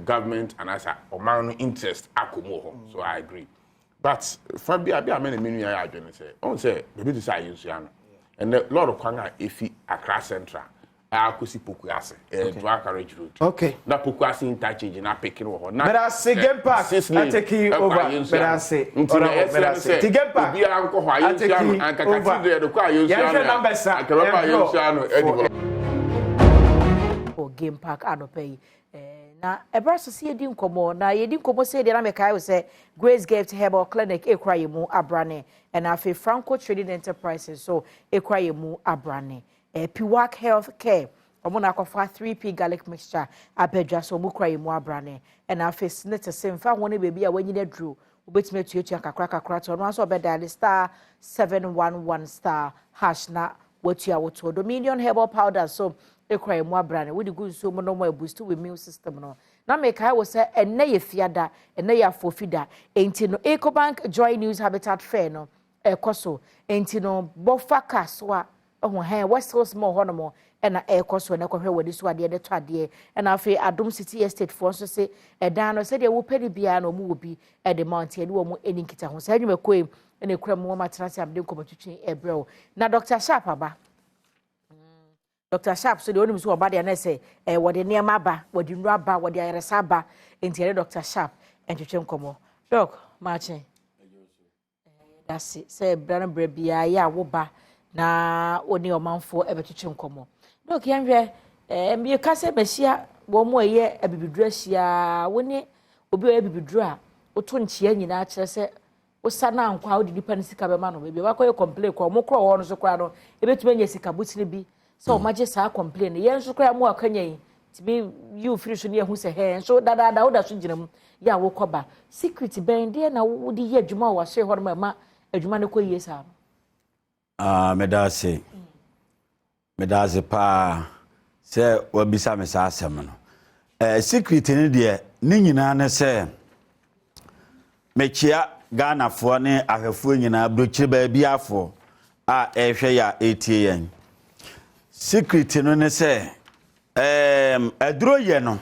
government, and as a Oman interest, Akumoho. So I agree. But for me, I many million I say, on say, maybe this I use Yano. And a lot of Kwanga, Efi, Accra Central. Akusi Pukuase, Dwakare Road. Okay. Na Pukuase interchange na picking over. But I say game pass. I take you over. But I say. But I say. Take game pass. I take you over. Game park anopay. Na ebra so se yedi nkomo na yedi nkomo se de na mekai we say Grace Gift Herbal Clinic ekwaye mu abrane and afi Franco Trading Enterprises so ekwaye mu abrane. Piwak Health Care, Omona Kofa 3P garlic mixture, Abedra so Mukra mu abrane, and our face net same fa one baby when you drew, which made you check a crack on one so bed star 711 star hash na what you are to Dominion Herbal Powder so ekra mu abrane with the good so no more boost to immune system no. Na make I was say and na ye fiada and na ya fofida enti no Ecobank Joy News Habitat Fair no ekoso enti no bofa kaswa oh hey West Coast more honomo and na ekoso na kohwe wadi so ade de to ade and afi Adom City Estate for so say e dan no say de wo pedi bia no mu obi e de mountain de wo mu eni kita ho say nyuma koim ene kura mu matrasi amde komotutwe ebrel na Dr. Sharp aba Dr. Sharp so the only so oba de na say wode niam aba wode nru aba wode ayeresa aba enti Dr. Sharp entwetwe nkomo doc mache that's it say brand bia ya wo ba na oni omanfo ebetwetwe nkomo doc yanhwe me ka se behia wo mo eye abibidru ahia woni obi o abibidru a oto nchia nyina akere se osa na nkwa odi nipa ne sika be ma no be wakoye complain ko mo kro ho no so kra no ebetuma nya sika butini bi so maje sa complain yen so kra mo akanya yi tibi you finish ne hu se he so dada wo da so ginam ya wo koba secret ben de na wo di ye adwuma wo hye ho no ma adwuma ne ko yie sa medase pa se wabisa me sa asem no secret ne de ni nyina ne se mechia Ghana fo ne ahwefo nyina brochire ba bia fo a ehwe ya etie yan secret no ne se aduro ye no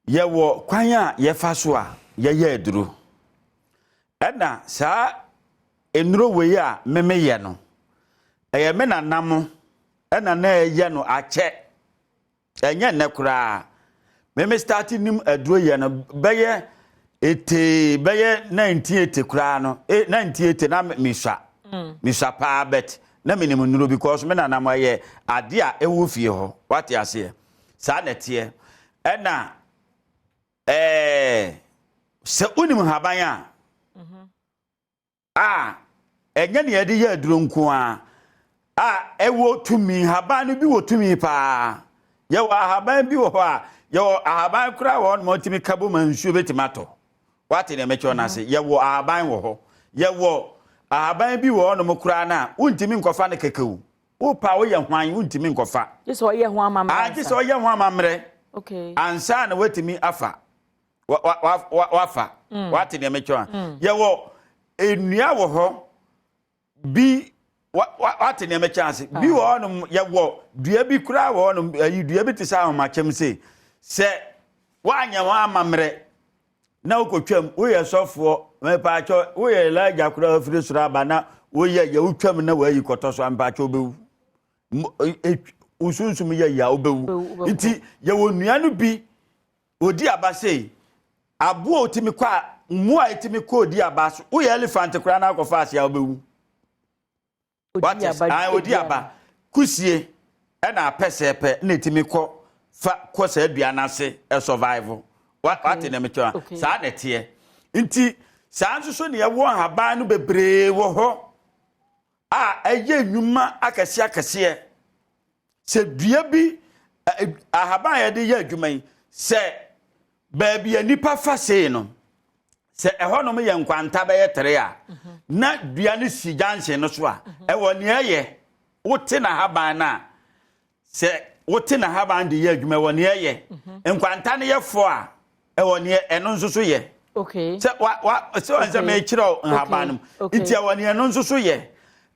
ye wo kwan a ye fa so a ye ye aduro ena sa enuro we a meme ye no eye me nanam ena na ye no ache enye ne kura meme start nim aduro ye no beye ete beye 98 kura no 98 na misha pa bet na minimum nuro because me nanam ye ade a ewu fie ho what ya say sa netie ena se unim haban a enye ne yede ye aduro nko a ewo tumi haban no bi wo tumi pa ye wa haban bi wo ho a ye haban kura wo no timi kabo mansuo betimato what in mecho na se ye wo haban wo ho ye wo haban bi wo no kura na untimi nkofa ne kekewu wo pa wo ye hwan untimi nkofa je so ye hwan amamre je so ye hwan amamre okay ansa na wetimi afa wafa what in mecho ye wo enua wo ho bi what in me chance bi wo no ye wo dua bi kura wo no ayi dua bi tisa ho machem se wanya wa amamre na ukotwam wo ye sofo me pa cho wo ye laja kura ofiri sura bana wo ye ye utwam na wa yi kotoso ampa cho bewu usunsum ye ya obewu nti ye wo nua no bi odi aba sei abo otimi kwa mu a etimi kwa odi aba so wo elephant kura na akọfa ase a obewu odi aba kusie e na pesepe na etimi kwa fa kwasa aduana ase e survive what in emecho sa na tie nti sa nso ne ye wo haban no bebree wo ho eye nnwuma akase se dua bi ahaban ye de ye adwuman se baabi anipa fa sei no se ehonom ye nkwanta be ye tere a na dua ne si janse no so a e wo ne ye wote na haban na se wote na haban de ye adwuma wo ne ye nkwanta ne ye fo a e wo ne eno nso so ye okay se se on se me kiro haban nti e wo ne eno nso so ye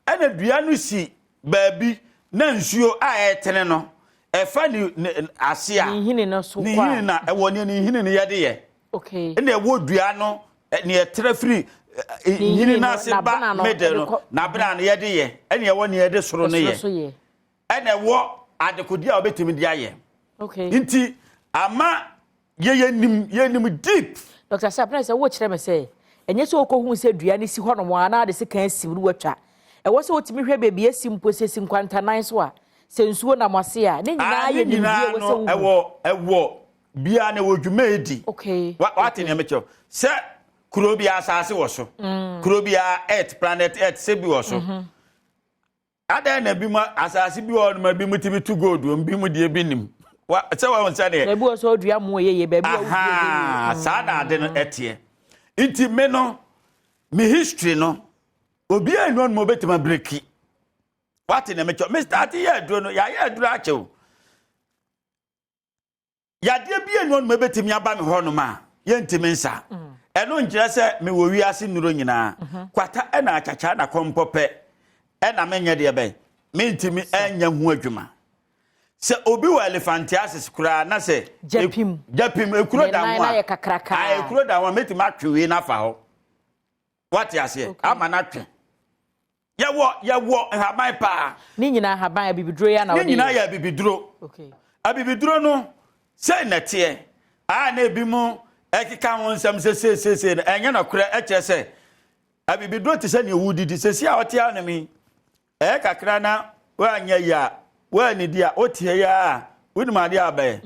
ena dua no si baabi na nsuo a etene no efa ni ase a ni hini na so kwa ni hini na ewo ni hini ne yede ye okay ena ewo dua no ne etre free hini na se ba mede no na bra na yede ye ena ewo ne yede soro no ye ena ewo adekodi a obetimi dia ye okay nti ama ye nim deep Dr. Sapna say wo kire me say enye so okohu se dua ne si ho no mo ana de se kan si ru watwa e wo se otimi hwe bebi esi mpo se 59 so a se nsuo na mwase a ne nyina ye ni bia wo se ewo bia na wodwuma edi okay what in emecho se kuro bia asase wo so kuro bia earth planet earth se bi wo so ada na bi ma asase bi wo no ma bi mutimi to gold wo bi mu de bi nim se wa wonsa ne bebi wo so odua mo ye bebi wo sa na ade no etie nti me no me history no obi anu no betima breki what in emecho me start here duro no ya duro achew ya de bi anu no betimi aba me ho no ma ye ntimi nsa eno nkire se me wo wi ase nuro nyina kwata e na achacha na kompope e na menye de be me ntimi anya hu adwuma se obi wa elephantiasis kura na se japim ekuro da ho a ekuro da ho metimi atwewe na fa ho what ya se ama na twe Yawo haban pa. Ni nyina haban abibiduro ya na wodi. Ni nyina ya abibiduro. Okay. Abibiduro no se nete. Na ebi mu ekika ho nsam se enye na kura eche se. Abibiduro ti se ne wudidi se si a ote a na mi. Kakra na wa anya ya. Wa ni dia ote ya. Wudi ma dia abai.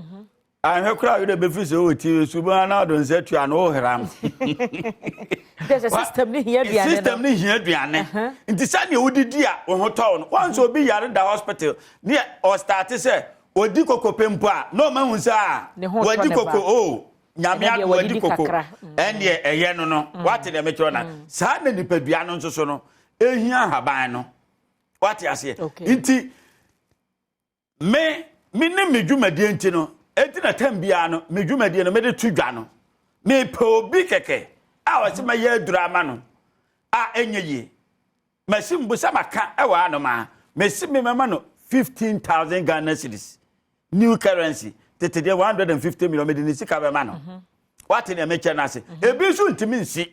Ahwe kura yo de befi se oti suba na do nse tua na o hram. There's a system ni here aduane. System ni here aduane. Nti sa ne odidi a wo hoto no. Once obi yare da hospital, ne o start say odi koko pempo a no ma hunsa a. Wadi koko nyame adu wadi koko. Ene eye no no. What dey make sure na sa na nipadua no nso so no. Ehia haban no. What you say? Nti me ne medwumadi enti no. Enti na tambia no medwumadi no me de tudwa no. Me pe obi keke. A wase ma ye drama no a enye yi masim busa maka e wa no ma mesim me mama no 15,000 Ghana cedis new currency tete de 150 million medini sika be ma no what in me chana se ebi so ntimi nsi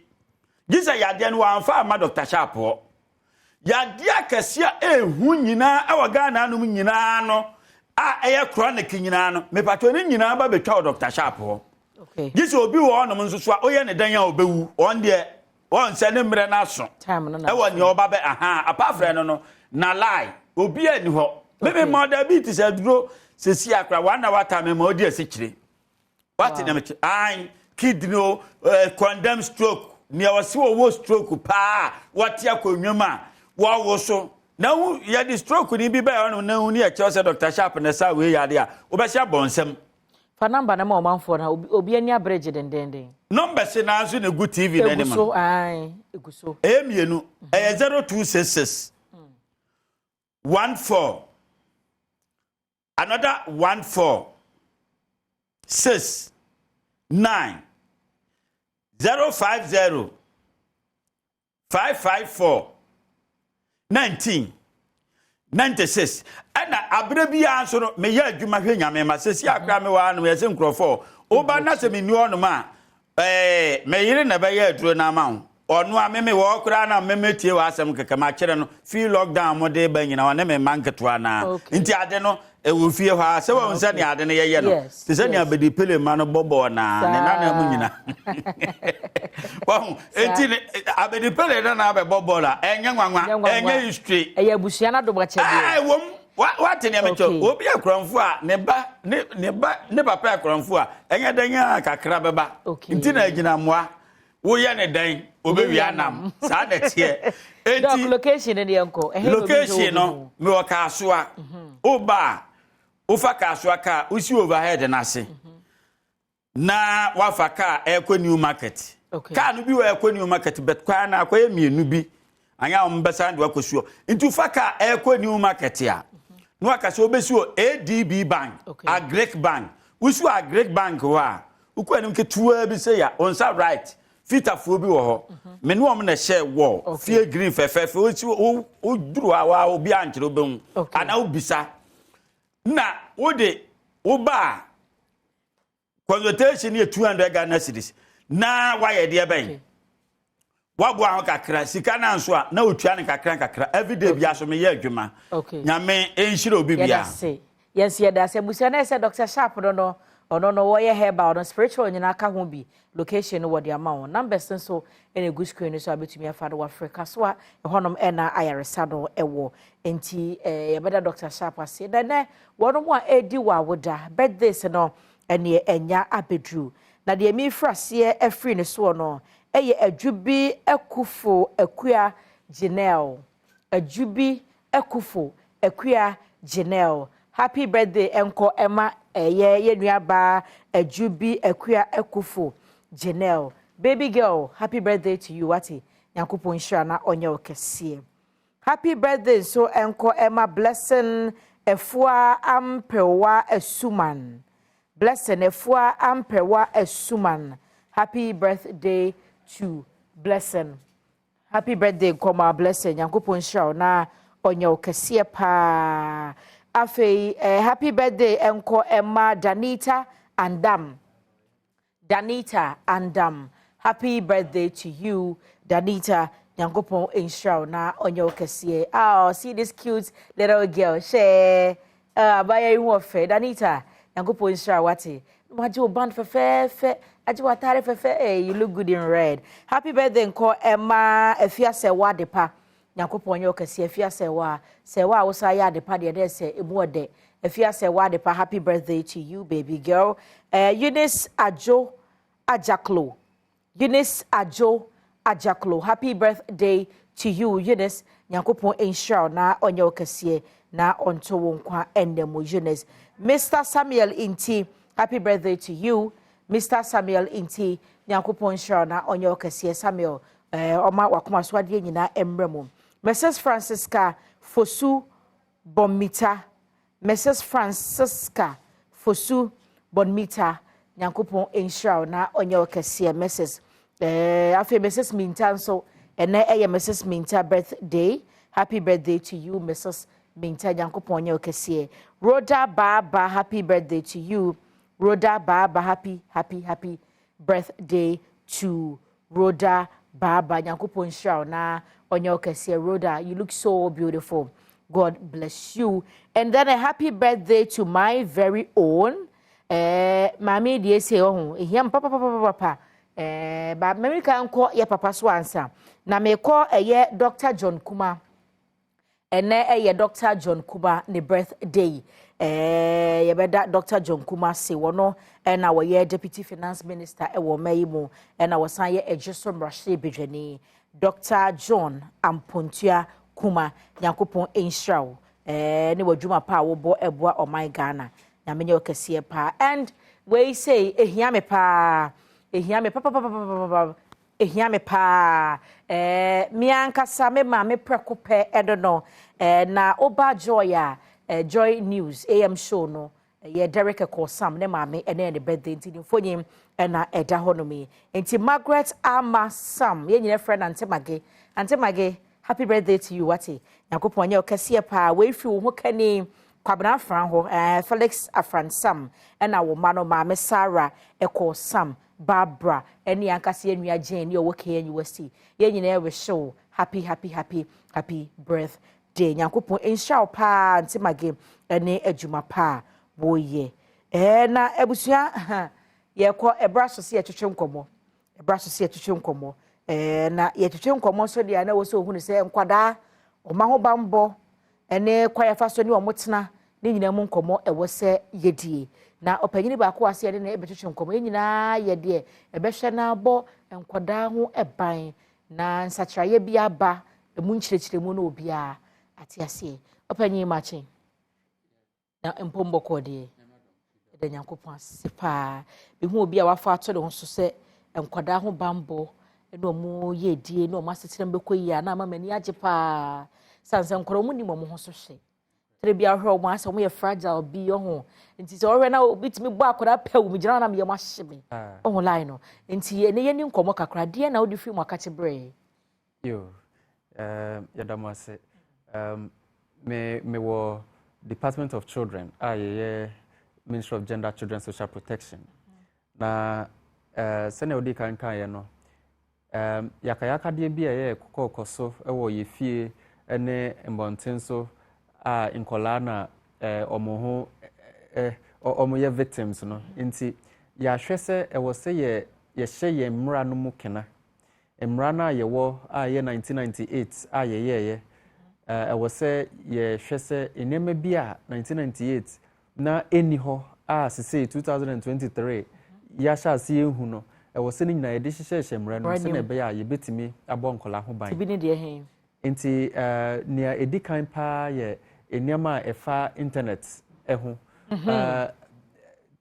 gisa yade no anfa ma Dr. Sharpo yade akasia ehu nyina e wa Ghana no nyina no a eye chronic nyina no me pato ni nyina ba betwa Dr. Sharpo okay. This will be one of them. So, oh, yeah, Daniel obewu on the one sending me na so. Time no. I want your baby. Apart from no, na lie. Obi any ho. Maybe mother beat is a draw. See, I cry 1 hour time. My dear secretary. What in the I kid no condemned stroke. Near was so stroke. Pa, what ya could your man? What was so? Now, you had the stroke could be better on no near Chelsea Dr. Sharp and the South way idea. Obasha Bonsem. For number na mo manfo na obi ani average den. Number se na so na good TV na dem. Eguso ai, eguso. Emienu 0266 14 another 14 6 9 050 554 19 96 ana abrebia so no me ya adwuma hwe nyame ma sesi akra me wa no me se nkrofo oba na se me ni onu ma me yire na ba ya aduro na ma onu a me wo kra na me tie wa asem keke ma kire no feel lockdown mo de ba nyina one me manketo na nti ade no will fear her. So I said, I didn't hear you. The senior Bedi Pele man of Bobo na well, Abedi Pele don't have a Bobola, and young one, and history. A Yabusiana do watch. I won't. What in amateur? Will be a cronfua, never pair cronfua, and yet then Kakrababa. Okay, Intina moi. We are a day, Obianam, Sadet here. Location in the uncle. Location, no, Kasua, Oba, Ufa Kasuaka, Usi overhead and I say. Na Wafaka, Equa New Market. Can't be Equa New Market, but Quana, Quami, Nubi, I am Bessan Wakusio. Into Faka, Equa New Market here. No, I can so be sure ADB Bank, a Greek bank. Which were a Greek bank, who are, who couldn't get 2 say, on some right. Fita fobi wo ho me no am na share wall fie green fefe o duru awa obi anchiro bem ana obisa na wo de wo ba consultation ye 200 Ghana cedis na wa ye de ben wa bo an kakra sika na nso a na otua ne kakra everyday bia so me ye adwuma nyame enhire obi bia yes ye da se busia na se Dr. Sharp no no wo ye heba no spiritual nyina ka ho bi location no wo de ama won numbers so ene good screen so abetumi afa do Africa so a honom ena ayaresa do ewo enti ye beda Dr. Sharp ase da ne wono mo a edi wa woda birthday se no ene enya abedru na de mi frase afri ne so no eye adwubi ekufo akua Janelle adwubi ekufo akua Janelle happy birthday enko Emma ye nuaba adwubi akua ekufo Janelle baby girl happy birthday to you wati yakupon hira na onye okese happy birthday so enko Emma blessing efua ampewa esuman blessing efua ampewa esuman happy birthday to blessing happy birthday koma blessing yakupon hira na onye okese pa Afe, happy birthday, Enko Emma Danita Andam. Happy birthday to you, Danita. Nyankopon inshallah na onyo kesiye. Oh, see this cute little girl. She, baya you wafe. Danita, Nyankopon inshallah wati. Majo band fe. Aji watare fe. You look good in red. Happy birthday, Enko Emma. Efia se wadepa. Nyankopon yo kese afia sewa wo sa ya de pa de se ebu ode afia sewa de pa happy birthday to you baby girl Eunice Ajo Ajaklo happy birthday to you Eunice Nyankopon inshallah na onye kese na onto wo nkwa enemo Eunice Mr. Samuel Inti happy birthday to you Mr. Samuel Inti Nyankopon inshallah na onye kese Samuel oma wakoma so ade nyina emremo Mrs. Francisca Fosu Bonmita Nyankopon inshallah na onye okese Mrs. Afi Mrs. Minta so ene Mrs. Minta birthday happy birthday to you Mrs. Minta Nyankopon onye okese Rhoda Baba happy birthday to you Rhoda Baba happy birthday to Rhoda Baba Nyankopon inshallah na onye okese Rhoda, you look so beautiful. God bless you. And then a happy birthday to my very own Mami die say oh ehia papa ba mami kan ko ye papa so ansa. Na me ko eye Dr. John Kuma. Ene eye Dr. John Kuma ne birthday. Ye beda Dr. John Kuma se wono na wo ye deputy finance minister e wo mayimu na wo san ye ejeso mrahye bedwani. Dr. John Ampontua Kuma Nyankopon inshallah ne wadwuma pa wo bo eboa o my Ghana na menye okese pa and we say ehia me pa mi ankasa me ma me prekope edono na oba joy joy news am show no ye Derek Ekosam ne ma me ene ne birthday ntini mfonyim na eda honomi enti Margaret Ama Sam ye nyine friend Auntie Mage happy birthday to you wati Yakopon ye okese pa we fi wo kani kwabena afran ho Felix Afran Sam na wo ma no ma me Sarah Ekosam Barbara eni ankase enua Jane ye wo KNUST ye nyine we show happy birthday de nyankopon enhya pa ntimage ene adwuma pa boye na ebusua ye ko ebra so se ye twetwe nkomo ebra so se ye twetwe nkomo na ye twetwe nkomo so de na wo so hunu se nkwada o ma ho bambo ene kwa ya fa so ni o motena ne nyina mu nkomo ewo se yedie na opanyini ba ko ase de na ebetwetwe nkomo ye nyina ye de ebehwe na abo nkwada ho eban na nsakyraye bia ba emu nkyerɛkyerɛ mu no obia ate ase opanyini machi na empombo ko de da nyankopon ase pa bi hu obi a wafa ato de ho so se nkwada ho bambo no mu ye die no ma setirem be koyi na ma mani age pa sanse nkoro mu ni mo ho so hwe tere bia hwe mo ase mo ye fragile bi ho nti so hwe na obi timi bo akoda pa wu mi gina na me ye mo hye me ho line no nti ye ne ye ni nkomo kakra de na odi fi mo akache bre yo yadamo ase me wo Department of Children Ministry of Gender, Children, Social Protection. Na sene odi kan ye no yakayaka de bia ye kokoso ewo ye fie ene mbonten so a nkola na omo ye victims no nti ya hwese ewo se ye hye ye mmra no mu kena mmra na ye wo a ye 1998 a ye ewo se ye hwese enema bia 1998 na eni ho a sese 2023 ya sha se ehu no ewo se ni nyina ye de hyehyɛ mra no se na be ya ye betimi abɔ nkola ho ban tibi ne de hen nti nia edi kan pa ye eniama efa internet ehu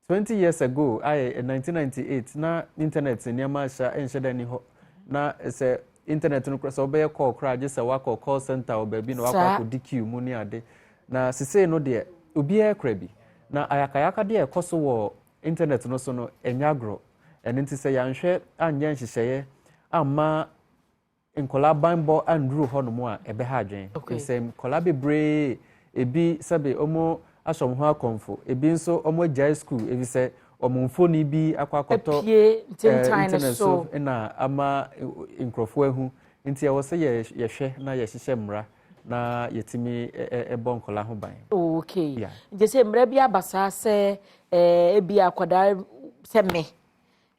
20 years ago 1998 na internet eniama sha enhyɛ ni ho na se internet no so be call cra je se wa call center obabi no wa ko DQ mu ni ade na sese no de obi e kra bi na ayakayaka de ekoso wo internet no so no enyagro ene nti se yanhwe anya nhyehyeye amma nkola banbo andru ho no mu a ebe ha adwen nsem kola bebre ebi sabe omo asom ho akonfo ebi nso omo agya school ebi se omo mfoni bi akwakoto internet so na ama nkrofo ahu nti e wo se ye hwe na ye hyehyɛ mra na yetimi ebon kola ho ban okay je se mra bi abasa se ebi akwada se me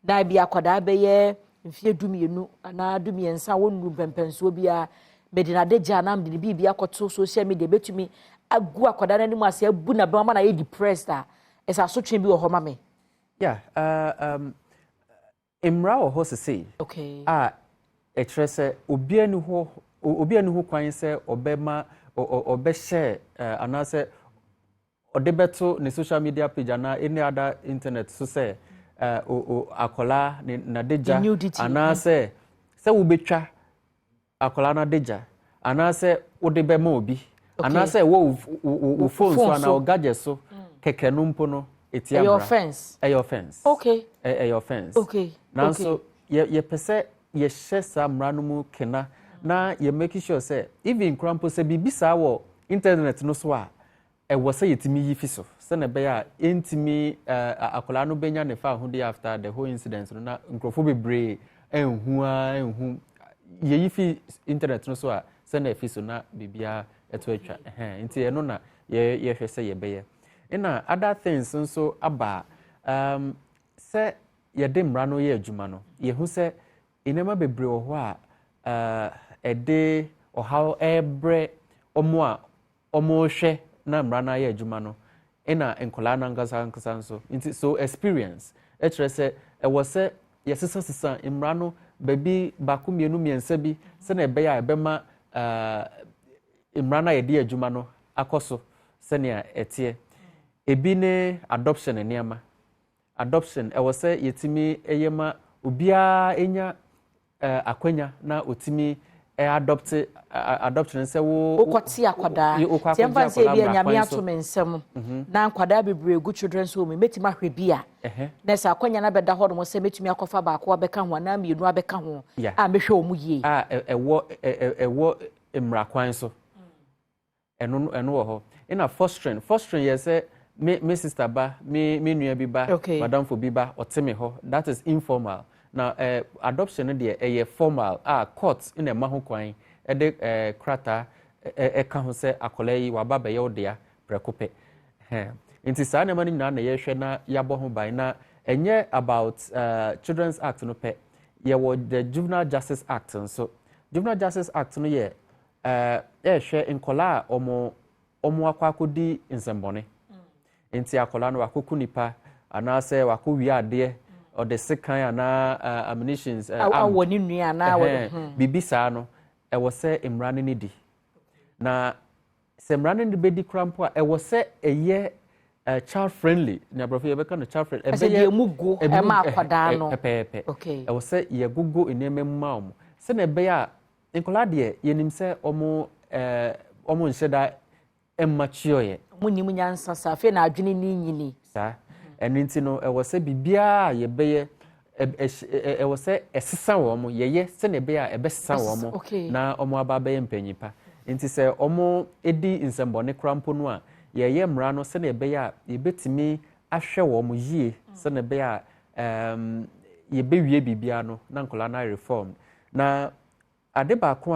da bi akwada be ye mfie dumienu ana dumiensa wonu pempenso bia medina deja na mde bi bia akoto social media betumi agu akwada na nimu ase abu na be ma na ye depressed a esa so twen bi wo ho ma me imra wo ho se okay etrese obi ani ho kwan se obema obehye anase odebeto ne social media page ana any other internet so say akola na deja anase se wo betwa akola na deja anase odebe ma obi anase wo phone so ana o gadget so keke no mpo no etia bra your offense okay your offense okay nanso ye pese ye shesa mra no mu kena na ye make sure say even crampo say bibisa wo internet no so a wo say yetimi yifi so se na be ya entimi akola no benya ne fa ho dey after the whole incident no na nkrofo bebre enhu ye yifi internet no so a se na efi so na bibia eto atwa nti ye no na ye hwe say ye be ye na other things nso aba se ye de mra no ye adwuma no ye hu se inema bebre wo ho a ede or how ebre omo hwe na mra na ye adwuma no ina enkola na nkasa nso nti so experience etrese e wo se yesesa mra no baby baku mienu miensa bi se na ebe ya ebe ma mra na ye de adwuma no akoso se ne etie ebi ne adoption eniama adoption e wo se yetimi eyema obia enya akwanya na otimi adoption se wo okoti akwada tiemfa se bia nyame ato mensem na akwada bebre gu children's home metima hwebia na se akwanya na beda ho no se metumi akofa ba ko abeka ho na mienu abeka ho a mehwe omu yie ewo emrakwan so eno wo ho ina fostering ye se me sister ba me nua bi ba madam fo bi ba oteme ho that is informal. Now, adoption de formal court in a mahu kwan de krata ɛka ho sɛ akɔla yi waba bɛyɛ wo dea prɛko pɛ nti saa nneɛma no nyinaa na yɛhwɛ na yɛabɔ ho ban na ɛnyɛ about Children's Act no pɛ yɛwɔ the Juvenile Justice Act nso Juvenile Justice Act no yɛ ɛhwɛ nkɔla a ɔmo akɔ akɔdi nsɛmbɔne nti akɔla no wakɔku nipa anaasɛ wakɔ wie adeɛ ɔde sekan anaa ammunitions awɔ ne nua anaa bibi saa no ɛwɔ sɛ mmara no di na sɛ mmara no bɛdi kora mpo a ɛwɔ sɛ ɛyɛ child friendly na abrɔfo yɛbɛka no child friendly ɛbɛyɛ mugu ɛma akwadaa no pɛpɛɛpɛ ɛwɔ sɛ yɛgogo nneɛma mu ma ɔmo sɛnea ɛbɛyɛ a nkɔlaa deɛ yɛnim sɛ ɔmo nhyɛ da ɛmma kyiɔyɛ ɔmo nim nyansa saa afei na adwene ne nyini saa ɛno nti no ɛwɔ sɛ biribiara a yɛbɛyɛ ɛwɔ sɛ ɛsesa wɔn mo yɛyɛ sɛnea ɛbɛyɛ a ɛbɛsesa wɔn mo na ɔmo aba abɛyɛ mpanyinpa nti sɛ ɔmo edi nsɛmbɔne kora mpo no a yɛyɛ mmara no sɛnea ɛbɛyɛ a yɛbɛtumi ahwɛ wɔn mo yie sɛnea ɛbɛyɛ a yɛbɛwie biribiara no na nkɔla no reform na ade baako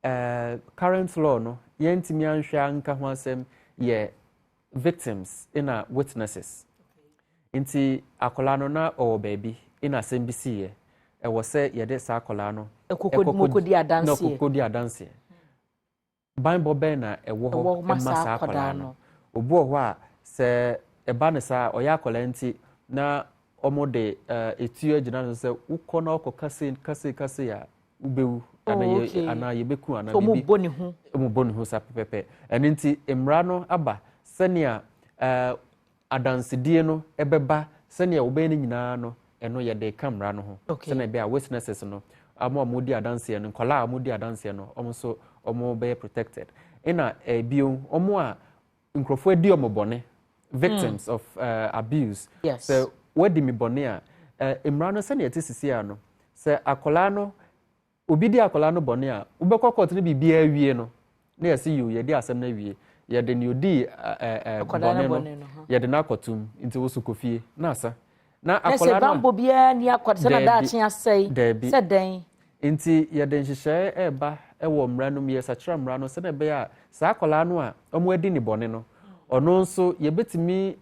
a current law no yɛntumi anhwɛ anka ho asɛm yɛ victims ina witnesses nti akɔla no na ɔwɔ baabi ina asɛm bi siiɛ ɛwɔ sɛ yɛde saa akɔla no ɛkɔkɔdi adanseɛ banbɔ bɛn na ɛwɔ hɔ ɛma saa akɔla no obi wɔ hɔ a sɛ ɛba ne saa ɔyɛ akɔla nti na ɔmo de etuo agyina no sɛ wokɔ na ɔkɔ kase a wobɛwu anaa yɛbɛku anaa bibi ɔmo bɔ ne ho saa pɛpɛpɛ ɛno nti mmara no aba sɛnea adansedie no ɛbɛba sɛnea wobɛyɛ no nyinaa no ɛno yɛde ka mmara no ho sɛnea ɛbɛyɛ a witnesses no ɔmo di adanseɛ no nkɔla a ɔmo di adanseɛ no ɔmo nso ɔmo bɛyɛ protected ɛna bio ɔmo a nkurɔfoɔ adi ɔmo bɔne victims of abuse sɛ wadi mi bɔne a mmara no sɛnea ɛte sisi a no sɛ akɔla no obi di akɔla no bɔne a wobɛkɔ kɔɔto no biribiara awie no na yɛsɛ yɛdi asɛm no awie yɛde ne odi bɔne no yɛde no akɔtom nti wo so kɔ fie na asa na akɔla no bambɔ biara ni akɔde sɛ na daakye asɛe sɛ dɛn nti yɛde nhyehyɛe ɛba ɛwɔ mmara no mu yɛsakyerɛ mmara no sɛnea ɛbɛyɛ a saa akɔla no a ɔmo adi ne bɔne no ɔno nso yɛbɛtumi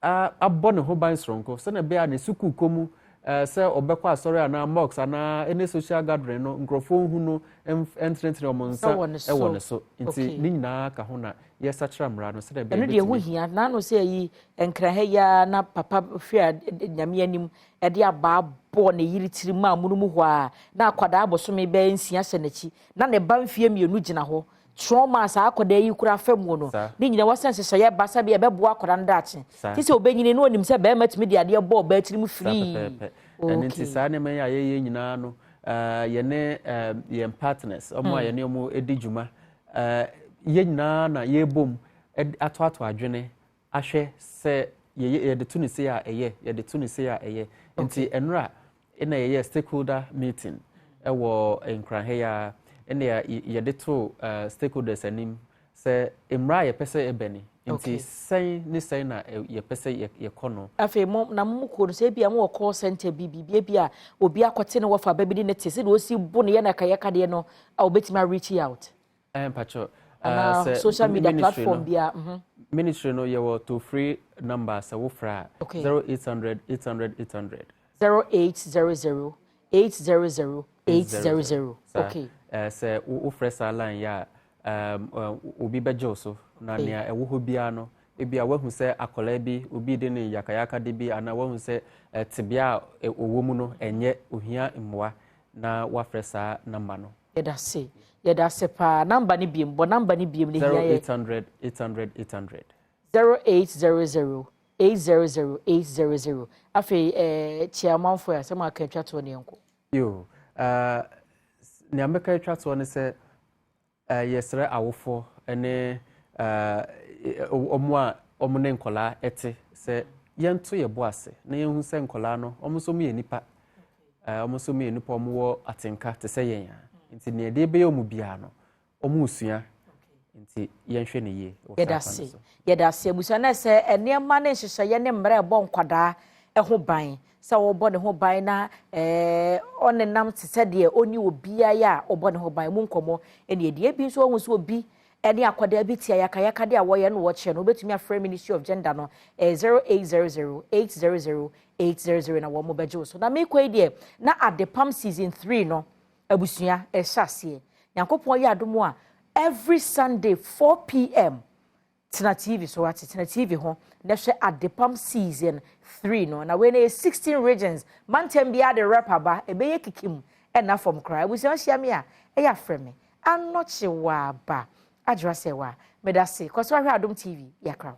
abɔ ne ho ban soronko sɛnea ɛbɛyɛ a ne sukuu kɔ mu sɛ ɔbɛkɔ asɔre anaa mosque anaa any social gathering no nkurɔfoɔ hu no ɛntenetene ɔmo nsa ɛwɔ ne so nti ne nyinaa ka ho na yɛsakyerɛ mmara no sɛdeɛ ɛno deɛ ho hia naano sɛ yi nkraha yi na papa hwɛ a nyame anim ɛde abaa bɔɔ ne yere tiri mu a muno mu hɔ a na akwadaa bɔsome bɛyɛ nsia hyɛ n'akyi na ne ba mfie mmienu gyina hɔ trauma saa akwadaa yi kura fam mu no ne nyina wɔsɛn hyehyɛ yɛ basa bi ɛbɛboa akwadaa no daakye ti sɛ obɛnyini no onim sɛ bɛrima tumi de adeɛ bɔɔ bɛɛ tiri mu firi ɛno nti saa nneɛma yi a yɛyɛ nyinaa no yɛne yɛn partners ɔmo a yɛne ɔmo edi dwuma yɛn nyinaa na yɛbom atoato adwene ahwɛ sɛ yɛde to ne se a ɛyɛ yɛde to ne se a ɛyɛ nti ɛnora ɛna yɛyɛ stakeholder meeting ɛwɔ nkranha ya ɛna yɛde to stakeholders anim sɛ mmara yɛpɛ sɛ ɛbɛni nti sɛn ne sɛn na yɛpɛ sɛ yɛkɔ no afei na mo kɔ no sɛ bia mo call center bi a obi akɔte ne wɔfa ba bi ne te sɛ de osi bo ne yɛ na kayɛka deɛ no a obɛtumi reach out mpacho social media platform bia ministry no yɛwɔ toll free number sɛ wofra 0800 800 800 0800 800 800 okay sɛ wofrɛ saa line yɛ obi bɛgye so na nea ɛwɔ hɔ biara no ebi a wahu sɛ akɔla bi obi de ne yakayaka de bi ana wahu sɛ tibia a ɔwɔ mu no ɛnyɛ ohia mmoa na wafrɛ saa number no yɛda se pa number ni biem bo number ni biem ne hia 0800 800 800 0800 800 800 afei chiamanfo ya sɛ ma ka twa to ne enko yo nea meka twa to ne sɛ yɛsrɛ awofo ne ɔmo ne nkɔlaa ɛte sɛ yɛnto yɛ bo ase na yɛhu sɛ nkɔlaa no ɔmo nso mu yɛ nipa ɔmo wɔ atenka te sɛ yɛn a nti nea ɛde bɛyɛ ɔmo biara no ɔmo usua nti yɛnhwɛ ne yie yɛda ase abusua na sɛ nneɛma ne nhyehyɛeɛ ne mmerɛ ɛbɔ nkwadaa ɛho ban sa obo ne ho ban na onenam te se de oni obia ya obo ne ho ban mu nkomo ene de bi so ohun so obi ene akoda bi tia yakayaka de awoye no wo che no obetumi afre Ministry of Gender no 0800800800 na wo mo beje so na me kwai de na Adepam season 3 no abusua ehase Yankopon ya adomo a every Sunday 4 p.m. Tina TV so at Tina TV ho na hwe Adepam season 3 no na we na 16 regions mantem bia the rapper ba ebeye kikim ena from cry we say hia me a eya frɛ me anoche wa ba adra se wa medase kwaswa hwe Adom TV yakra